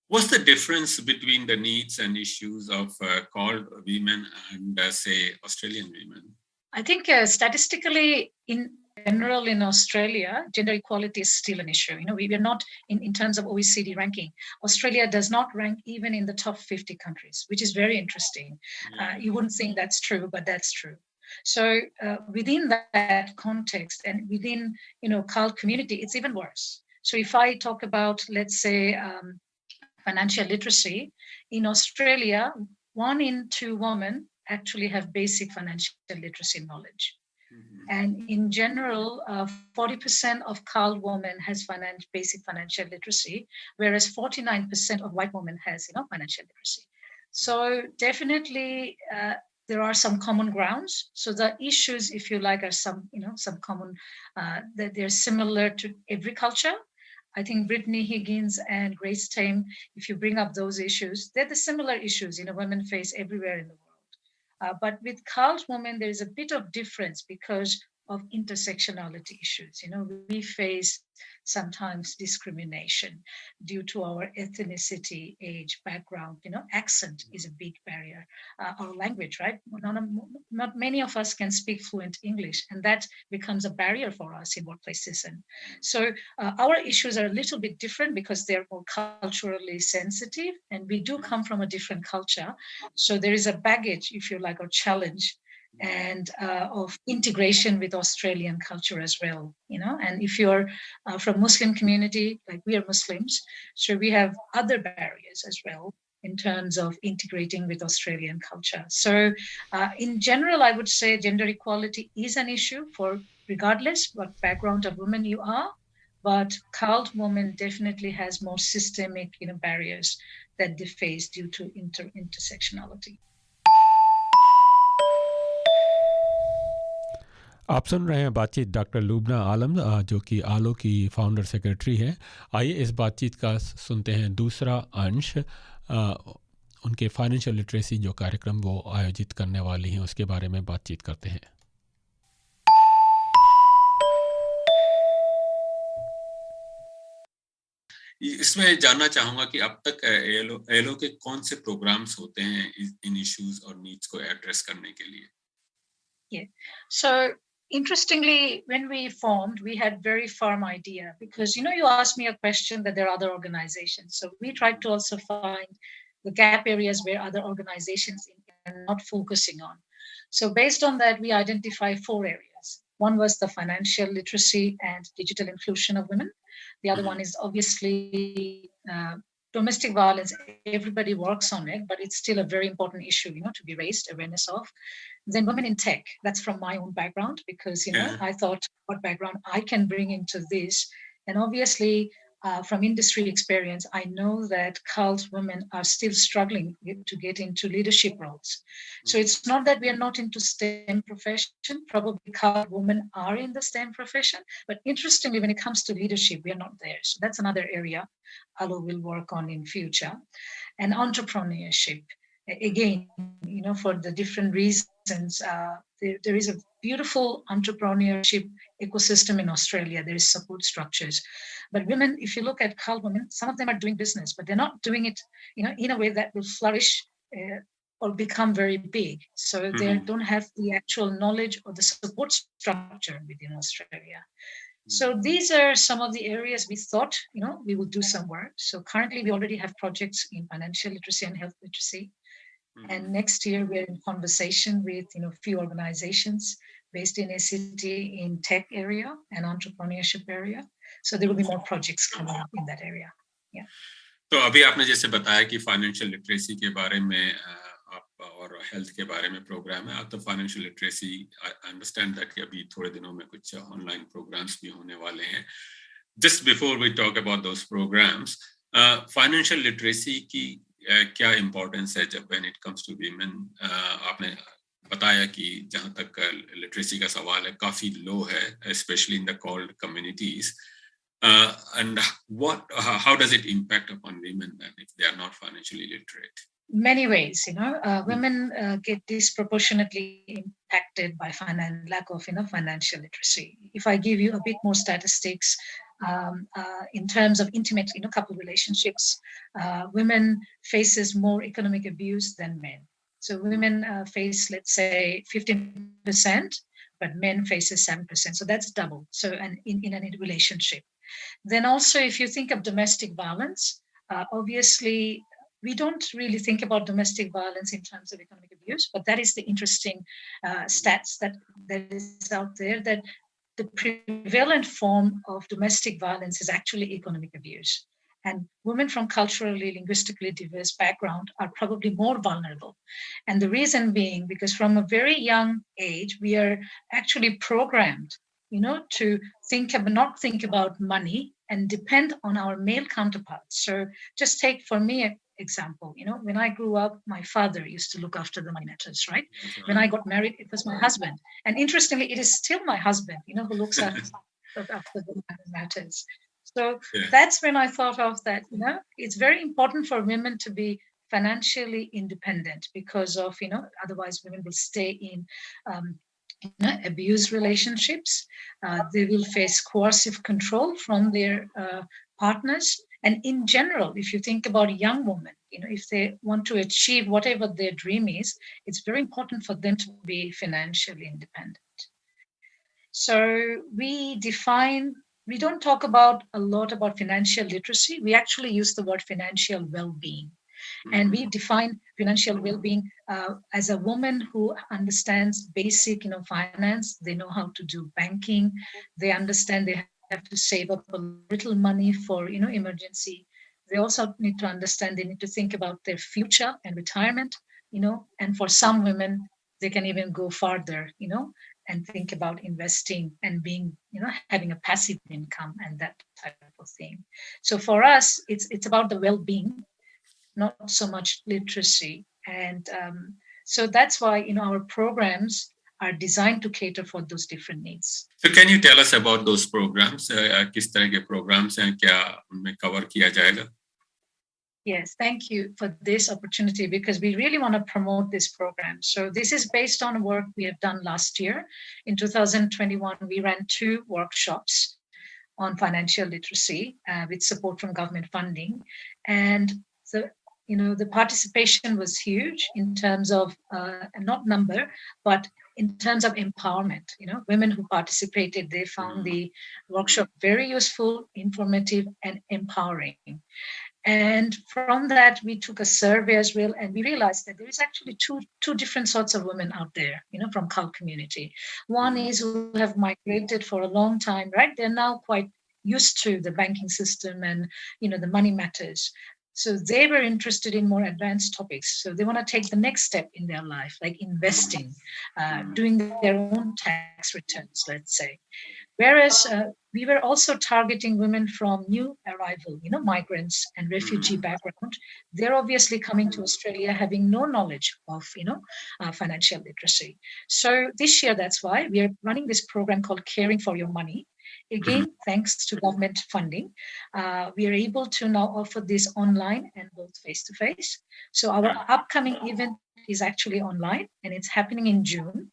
What's the difference between the needs and issues of called women and, say, Australian women? I think statistically, in general, in Australia, gender equality is still an issue. We are not in terms of OECD ranking. Australia does not rank even in the top 50 countries, which is very interesting. You wouldn't think that's true, but that's true. So within that context and within, cult community, it's even worse. So if I talk about, let's say, financial literacy, in Australia, 1 in 2 women actually have basic financial literacy knowledge. Mm-hmm. And in general, 40% of cult women has basic financial literacy, whereas 49% of white women has, financial literacy. So definitely there are some common grounds. So the issues, if you like, are some common, that they're similar to every culture. I think Brittany Higgins and Grace Tame, if you bring up those issues, they're the similar issues, women face everywhere in the world. But with cult women, there is a bit of difference because of intersectionality issues. We face sometimes discrimination due to our ethnicity, age, background. Accent is a big barrier. Our language, right? Not many of us can speak fluent English, and that becomes a barrier for us in workplaces. And so our issues are a little bit different because they're more culturally sensitive, and we do come from a different culture. So there is a baggage, if you like, or challenge and of integration with Australian culture as well, and if you're from Muslim community, like we are Muslims, so we have other barriers as well in terms of integrating with Australian culture. So in general, I would say gender equality is an issue for regardless what background of women you are, but cult women definitely has more systemic barriers that they face due to intersectionality. आप सुन रहे हैं बातचीत doctor Lubna आलम जो कि आलो की founder secretary हैं। आइए इस बातचीत का सुनते हैं दूसरा अंश। उनके फाइनेंशियल लिटरेसी जो कार्यक्रम वो आयोजित करने वाली हैं उसके बारे में बातचीत करते हैं। इसमें जानना चाहूँगा कि अब तक एलो के कौन से प्रोग्राम्स होते हैं इन इश्यूज और नीड्स को एड्रेस करने के लिए? Yeah. So interestingly, when we formed, we had very firm idea because, you asked me a question that there are other organizations. So we tried to also find the gap areas where other organizations are not focusing on. So based on that, we identify 4 areas. One was the financial literacy and digital inclusion of women. The other one is obviously domestic violence. Everybody works on it, but it's still a very important issue, to be raised awareness of. Then women in tech. That's from my own background because, I thought what background I can bring into this. And obviously, from industry experience, I know that cult women are still struggling to get into leadership roles. So it's not that we are not into STEM profession. Probably cult women are in the STEM profession. But interestingly, when it comes to leadership, we are not there. So that's another area ALO will work on in future. And entrepreneurship. Again, for the different reasons, there is a beautiful entrepreneurship ecosystem in Australia. There is support structures. But women, if you look at cult women, some of them are doing business, but they're not doing it, in a way that will flourish or become very big. So they don't have the actual knowledge or the support structure within Australia. So these are some of the areas we thought, we would do some work. So currently we already have projects in financial literacy and health literacy. And next year we're in conversation with, a few organizations based in ACT in tech area and entrepreneurship area. So there will be more projects coming up in that area. Yeah. तो अभी आपने जैसे बताया कि financial literacy के बारे में आप और हेल्थ के बारे में प्रोग्राम है। आप तो financial literacy I understand that कि अभी थोड़े दिनों में कुछ ऑनलाइन प्रोग्राम्स भी होने वाले हैं। Just before we talk about those programs, financial literacy की क्या इम्पोर्टेंस है जब when it comes to women? आपने बताया कि जहाँ तक लिटरेसी का सवाल है काफी लो है, especially in the called communities. And how does it impact upon women then if they are not financially literate? Many ways, women get disproportionately impacted by lack of financial literacy. If I give you a bit more statistics, in terms of intimate couple relationships, women faces more economic abuse than men. So women face, let's say, 15%, but men faces 7%. So that's double. So and in a relationship. Then also, if you think of domestic violence, obviously, we don't really think about domestic violence in terms of economic abuse, but that is the interesting stats that is out there, that the prevalent form of domestic violence is actually economic abuse. And women from culturally, linguistically diverse background are probably more vulnerable. And the reason being, because from a very young age, we are actually programmed, to not think about money and depend on our male counterparts. So just take for me an example, when I grew up, my father used to look after the money matters, right? When I got married, it was my husband. And interestingly, it is still my husband, who looks after the money matters. So that's when I thought of that, it's very important for women to be financially independent because of, otherwise women will stay in abuse relationships. They will face coercive control from their partners. And in general, if you think about young women, if they want to achieve whatever their dream is, it's very important for them to be financially independent. So we don't talk a lot about financial literacy. We actually use the word financial well-being. And we define financial well-being as a woman who understands basic, finance. They know how to do banking. They understand they have to save up a little money for, emergency. They also need to understand they need to think about their future and retirement, and for some women, they can even go farther, and think about investing and being, having a passive income and that type of thing. So for us, it's about the well-being, not so much literacy. And so that's why, our programs are designed to cater for those different needs. So can you tell us about those programs? किस तरह के programs हैं, क्या उनमें cover किया जाएगा? Yes, thank you for this opportunity because we really want to promote this program. So this is based on work we have done last year. In 2021, we ran 2 workshops on financial literacy with support from government funding. And the participation was huge in terms of not number, but in terms of empowerment. Women who participated, they found the workshop very useful, informative, and empowering. And from that, we took a survey as well, and we realized that there is actually two different sorts of women out there, from Khal community. One is who have migrated for a long time, right? They're now quite used to the banking system and, the money matters. So they were interested in more advanced topics. So they want to take the next step in their life, like investing, doing their own tax returns, let's say. Whereas we were also targeting women from new arrival, migrants and refugee background. They're obviously coming to Australia having no knowledge of, financial literacy. So this year, that's why we are running this program called Caring for Your Money. Again, thanks to government funding, we are able to now offer this online and both face-to-face. So our upcoming event is actually online, and it's happening in June.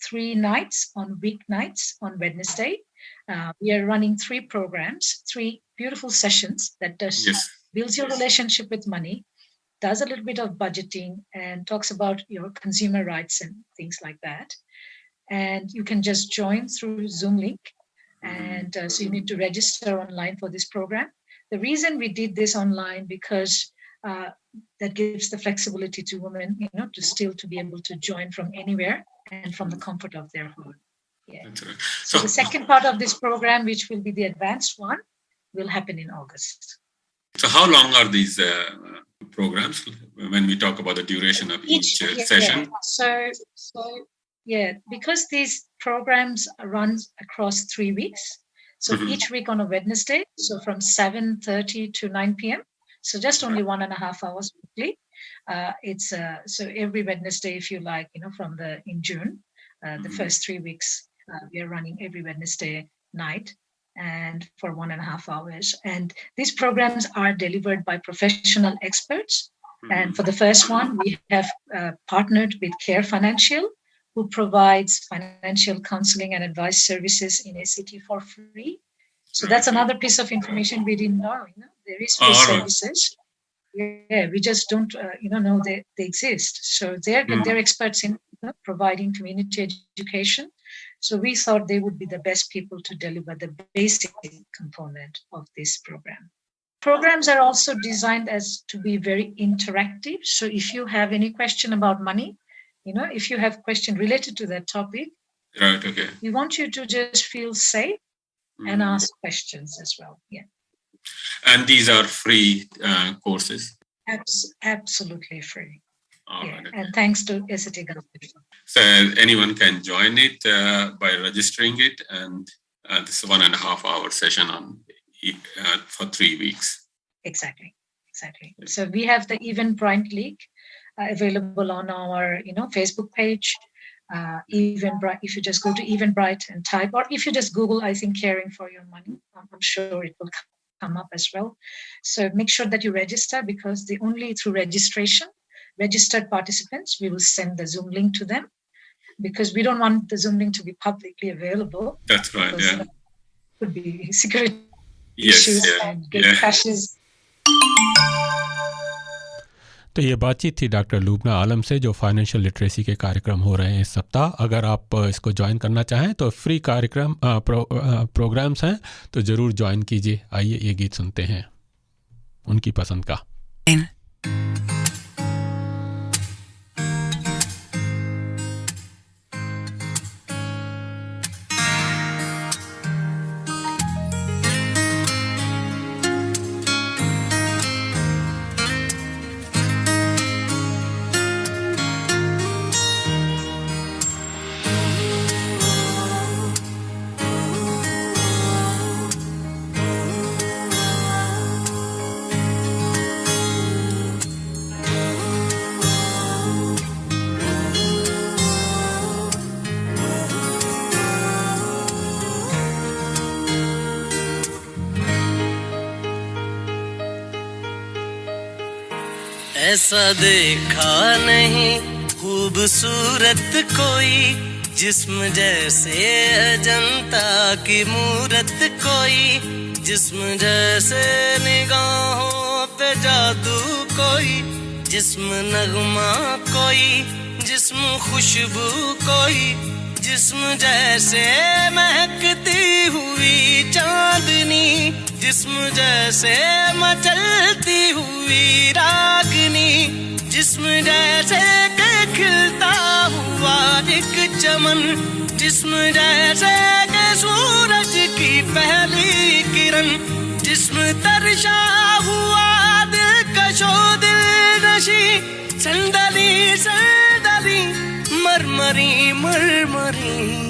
3 nights on weeknights on Wednesday. We are running 3 programs, 3 beautiful sessions that builds your relationship with money, does a little bit of budgeting, and talks about your consumer rights and things like that. And you can just join through Zoom link. And so you need to register online for this program. The reason we did this online because that gives the flexibility to women, to be able to join from anywhere and from the comfort of their home. Yeah. Right. So the second part of this program, which will be the advanced one, will happen in August. So how long are these programs when we talk about the duration of each session? So because these programs run across 3 weeks, so each week on a Wednesday, so from 7:30 to 9 p.m., so just only 1.5 hours weekly. So every Wednesday, if you like, in June, the first 3 weeks, we are running every Wednesday night and for 1.5 hours. And these programs are delivered by professional experts. And for the first one, we have partnered with Care Financial, who provides financial counseling and advice services in ACT for free. So that's another piece of information we didn't know. There is free services. Yeah, we just don't, know they exist. So they're experts in providing community education. So we thought they would be the best people to deliver the basic component of this program. Programs are also designed as to be very interactive. So if you have any question about money, if you have question related to that topic, right, okay, we want you to just feel safe and ask questions as well. Yeah. And these are free courses? Absolutely free. All right, okay. And thanks to ACT government. So anyone can join it by registering it, and this is 1.5 hour session for 3 weeks. Exactly. So we have the Eventbrite link available on our Facebook page. Eventbrite, if you just go to Eventbrite and type, or if you just Google, I think, Caring for Your Money, I'm sure it will come up as well. So make sure that you register, because only through registration, registered participants, we will send the Zoom link to them. because we don't want the Zoom link to be publicly available. That's right. Because, Yeah. Could be security Yes. issues Yeah. and get Yeah. crashes. तो ये बातचीत थी doctor Lubna आलम से जो financial literacy के कार्यक्रम हो रहे हैं इस सप्ताह। अगर आप इसको ज्वाइन करना चाहें तो फ्री कार्यक्रम प्रोग्राम्स हैं, तो ज़रूर ज्वाइन कीजिए। आइए ये गीत सुनते हैं उनकी पसंद का। ऐसा देखा नहीं खूबसूरत कोई, जिस्म जैसे अजंता की मूरत कोई, जिस्म जैसे निगाहों पे जादू कोई, जिस्म नगमा कोई, जिस्म खुशबू कोई, जिस्म जैसे महकती हुई चांदनी, जिस्म जैसे मचलती हुई रागनी, जिस्म जैसे के खिलता हुआ एक चमन, जिस्म जैसे के सूरज की पहली किरण, जिस्म तरशा हुआ दिलकशो दिलनशी, संदली संदली मरमरी मरमरी।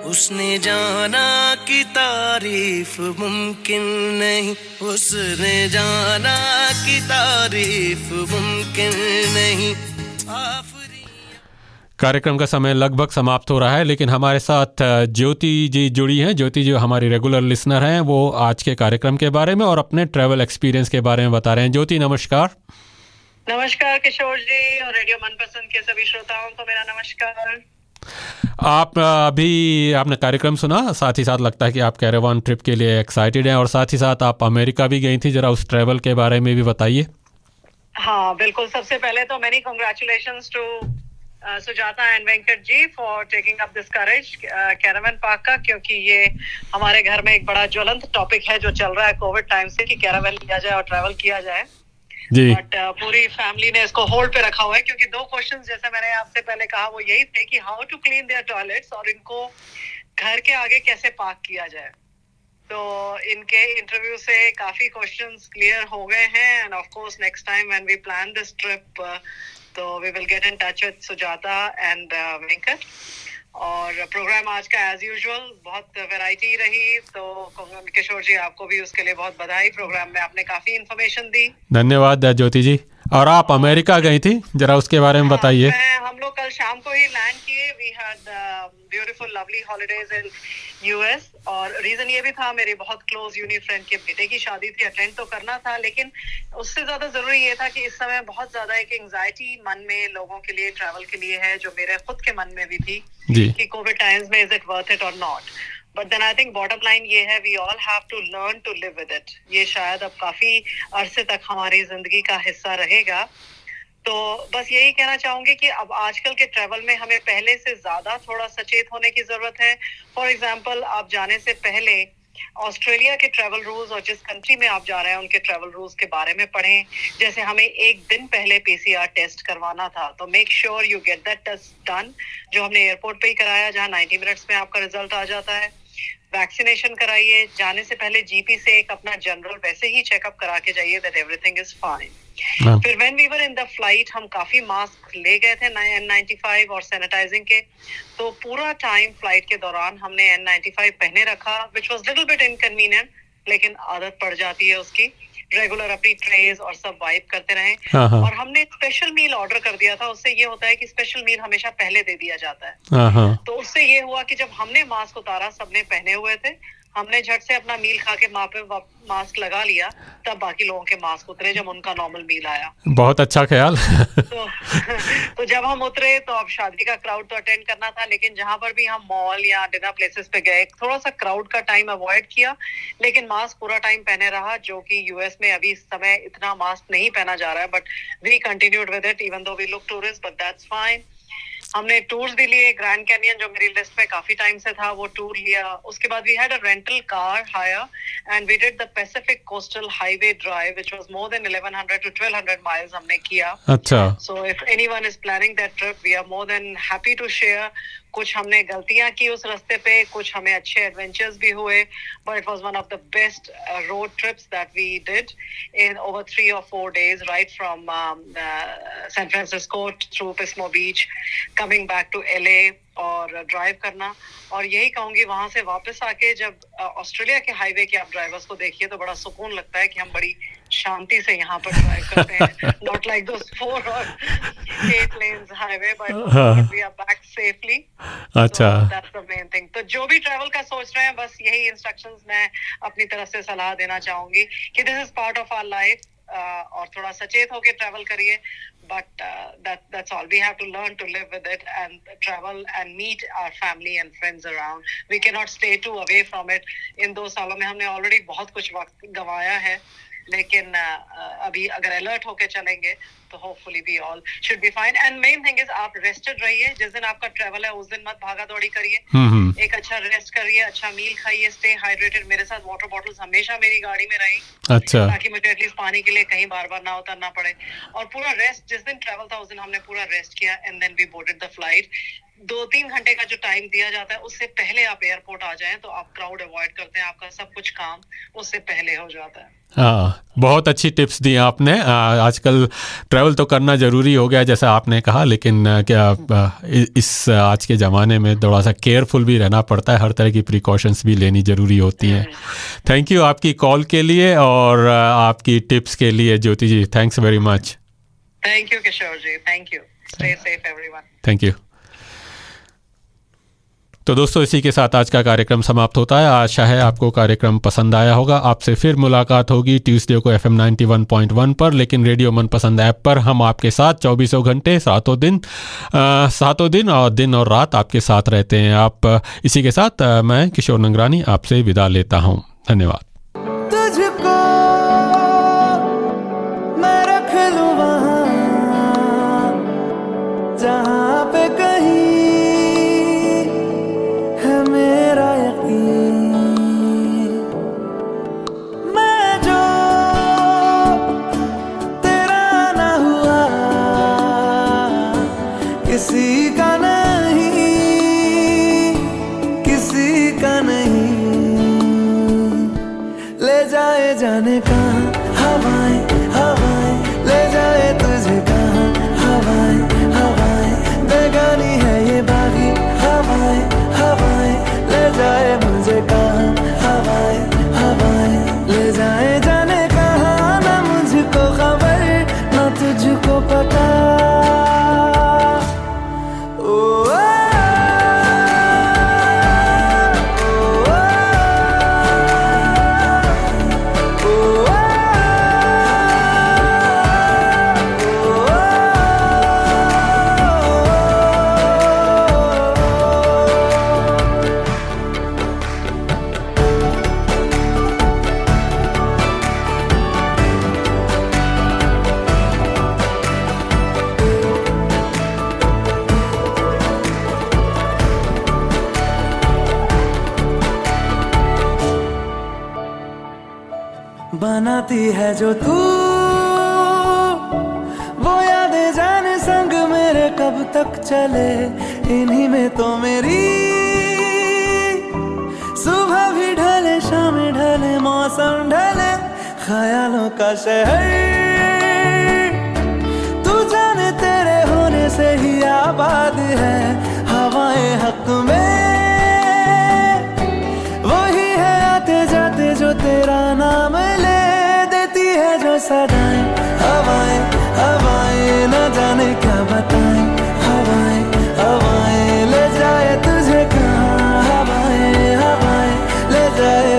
उसने जाना कि तारीफ मुमकिन नहीं, उसने जाना कि तारीफ मुमकिन नहीं। कार्यक्रम का समय लगभग समाप्त हो रहा है, लेकिन हमारे साथ ज्योति जी जुड़ी हैं। ज्योति जो हमारी रेगुलर लिसनर हैं, वो आज के कार्यक्रम के बारे में और अपने ट्रैवल एक्सपीरियंस के बारे में बता रहे हैं। ज्योति नमस्कार। नमस्कार किशोर जी और रेडियो मनपसंद के सभी श्रोताओं को मेरा नमस्कार। आप अभी आपने कार्यक्रम सुना, साथ ही साथ लगता है कि आप कैरावान ट्रिप के लिए एक्साइटेड हैं, और साथ ही साथ आप अमेरिका भी गई थी। जरा उस ट्रैवल के बारे में भी बताइए। हाँ बिल्कुल, सबसे पहले तो many congratulations to Sujata and Venkat ji for taking up this courage caravan park का, क्योंकि ये हमारे घर में एक बड़ा ज्वलंत टॉपिक है जो चल रहा है कोविड टाइम से कि कैरावन लिया जाए और ट्रैवल किया जाए। बट पूरी फैमिली ने इसको होल्ड पे रखा हुआ है, क्योंकि दो क्वेश्चंस जैसे मैंने आपसे पहले कहा वो यही थे कि how to clean their toilets और इनको घर के आगे कैसे पार्क किया जाए। तो इनके इंटरव्यू से काफी क्वेश्चंस क्लियर हो गए हैं, and of course next time when we plan this trip तो we will get in touch with Sujata and Venkat. और प्रोग्राम आज का एज यूजुअल बहुत वैरायटी रही, तो किशोर जी आपको भी उसके लिए बहुत बधाई। प्रोग्राम में आपने काफी इन्फॉर्मेशन दी, धन्यवाद ज्योति जी। और आप अमेरिका गई थी, जरा उसके बारे में बताइए। हम लोग कल शाम को ही लैंड किए। We had beautiful lovely holidays in US, और रीजन ये भी था मेरी बहुत क्लोज यूनी फ्रेंड के बेटे की शादी थी, अटेंड तो करना था, लेकिन उससे ज्यादा जरूरी ये था कि इस समय बहुत ज्यादा एक एंजाइटी मन में लोगों के लिए ट्रैवल के लिए है, जो मेरे खुद के मन में भी थी कि कोविड टाइम्स में इज इट वर्थ इट और not. But then I think bottom line ये है, we all have to learn to live with it. ये शायद अब काफी अरसे तक हमारी जिंदगी का हिस्सा रहेगा। तो बस यही कहना चाहूंगी कि अब आजकल के ट्रैवल में हमें पहले से ज्यादा थोड़ा सचेत होने की जरूरत है। फॉर एग्जाम्पल, आप जाने से पहले ऑस्ट्रेलिया के ट्रैवल रूल्स और जिस कंट्री में आप जा रहे हैं उनके ट्रैवल रूल्स के बारे में पढ़ें। जैसे हमें एक दिन पहले पीसीआर टेस्ट करवाना था, तो make sure you get that test done, जो हमने एयरपोर्ट पे ही कराया, जहां 90 मिनट्स में आपका रिजल्ट आ जाता है। वैक्सीनेशन कराइए, जाने से पहले जीपी से एक अपना जनरल वैसे ही चेकअप करा के जाइए दैट एवरीथिंग इज फाइन। फिर when we were in the flight हम काफी मास्क ले गए थे N95 और सैनिटाइजिंग के, तो पूरा टाइम फ्लाइट के दौरान हमने N95 पहने रखा, which was little bit inconvenient, लेकिन आदत पड़ जाती है उसकी। रेगुलर अपनी ट्रेज और सब वाइप करते रहे। और हमने स्पेशल मील ऑर्डर कर दिया था, उससे ये होता है कि स्पेशल मील हमेशा पहले दे दिया जाता है। तो उससे ये हुआ कि जब हमने मास्क उतारा, सबने पहने हुए थे, हमने झट से अपना मील खा के वहाँ पे मास्क लगा लिया, तब बाकी लोगों के मास्क उतरे जब उनका नॉर्मल मील आया। बहुत अच्छा ख्याल। तो जब हम उतरे तो अब शादी का क्राउड तो अटेंड करना था, लेकिन जहाँ पर भी हम मॉल या डिनर प्लेसेस पे गए थोड़ा सा क्राउड का टाइम अवॉइड किया, लेकिन मास्क पूरा टाइम पहने रहा, जो कि यूएस में अभी इस समय इतना मास्क नहीं पहना जा रहा है, but we continued with it even though we look tourist, but that's fine. हमने टूर्स भी लिए, ग्रैंड कैनियन जो मेरी लिस्ट में काफी टाइम से था वो टूर लिया। उसके बाद we had a rental car hire and we did the Pacific Coastal Highway drive which was more than 1100 to 1200 miles हमने किया। अच्छा। So if anyone is planning that trip we are more than happy to share. कुछ हमने गलतियां की उस रास्ते पे, कुछ हमें अच्छे एडवेंचर्स भी हुए, but it was one of the best road trips that we did in over 3 or 4 days, right from San Francisco through Pismo Beach, coming back to LA और ड्राइव करना। और यही कहूंगी वहां से वापस आके जब ऑस्ट्रेलिया के हाईवे के आप ड्राइवर्स को देखिए तो बड़ा सुकून लगता है कि हम बड़ी शांति से यहाँ पर ड्राइव करते हैं, not like those 4 or 8 lanes highway, but we are back safely. अच्छा, दैट्स द मेन थिंग। तो जो भी ट्रैवल का सोच रहे हैं, बस यही इंस्ट्रक्शंस मैं अपनी तरफ से सलाह देना चाहूंगी कि this is part of our life, और थोड़ा सचेत होके ट्रैवल करिए, but that's all. We have to learn to live with it and travel and meet our family and friends around. We cannot stay too away from it. इन 2 सालों में हमने already बहुत कुछ वक्त गंवाया है, लेकिन अभी अगर अलर्ट होके चलेंगे तो hopefully we all should be fine. And main thing is आप रेस्टेड रहिए, जिस दिन आपका ट्रैवल है उस दिन मत भागा दौड़ी करिए, एक अच्छा रेस्ट करिए, अच्छा मील खाइए, स्टे हाइड्रेटेड। मेरे साथ वाटर बॉटल्स हमेशा मेरी गाड़ी में रही, अच्छा, ताकि मुझे एटलीस्ट पानी के लिए कहीं बार बार ना उतरना पड़े। और पूरा रेस्ट, जिस दिन ट्रैवल था उस दिन हमने पूरा रेस्ट किया and then we boarded the flight. 2-3 घंटे का जो टाइम दिया जाता है उससे पहले आप एयरपोर्ट आ जाएं तो आप क्राउड अवॉइड करते हैं, आपका सब कुछ काम उससे पहले हो जाता है। हाँ, बहुत अच्छी टिप्स दी आपने। आजकल ट्रैवल तो करना ज़रूरी हो गया जैसा आपने कहा, लेकिन क्या इस आज के ज़माने में थोड़ा सा केयरफुल भी रहना पड़ता है, हर तरह की प्रिकॉशंस भी लेनी ज़रूरी होती हैं। थैंक यू आपकी कॉल के लिए और आपकी टिप्स के लिए Jyoti ji, thanks very much. Thank you Kishore ji, thank you. Stay safe everyone. Thank you. तो दोस्तों, इसी के साथ आज का कार्यक्रम समाप्त होता है। आशा है आपको कार्यक्रम पसंद आया होगा। आपसे फिर मुलाकात होगी ट्यूसडे को FM 91.1 पर, लेकिन रेडियो मनपसंद ऐप पर हम आपके साथ 24 घंटे 7 दिन और दिन और रात आपके साथ रहते हैं। आप इसी के साथ मैं किशोर नंगरानी आपसे विदा लेता हूँ। धन्यवाद। तुझको मैं रख लूं वहाँ जहाँ पे कहीं मेरा यकीन, मैं जो तेरा ना हुआ किसी का नहीं, किसी का नहीं। ले जाए जाने कहाँ हवाएं हवाएं, ले जाए तुझे कहाँ हवाएं हवाएं, बेगानी है ये बागी हवाएं हवाएं, ले जाए मुझे कहाँ हवाएं हवाएं, ले जाए जाने कहाँ, ना मुझको खबर ना तुझको पता। बनाती है जो तू वो यादें जाने संग मेरे कब तक चले, इन्हीं में तो मेरी सुबह भी ढले शाम ढले मौसम ढले, ख्यालों का शहर तू जाने तेरे होने से ही आबाद है। हवाएं हक में वही है आते जाते जो तेरा नाम ले देती है जो सदाएं। हवाएं हवाएं न जाने क्या बताएं, हवाएं हवाएं ले जाए तुझे कहाँ, हवाएं हवाएं ले जाए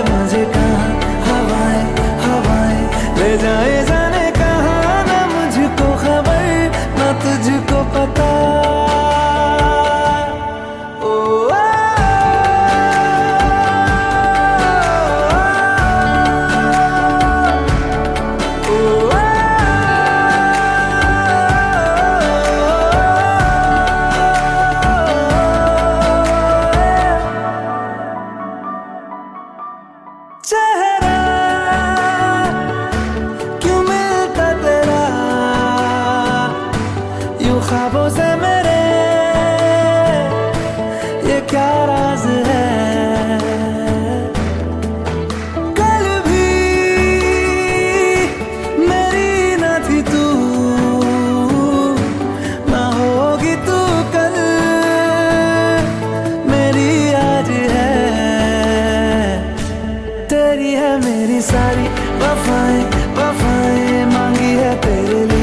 तेरी है मेरी सारी वफाएं वफाएं मांगी है तेरे लिए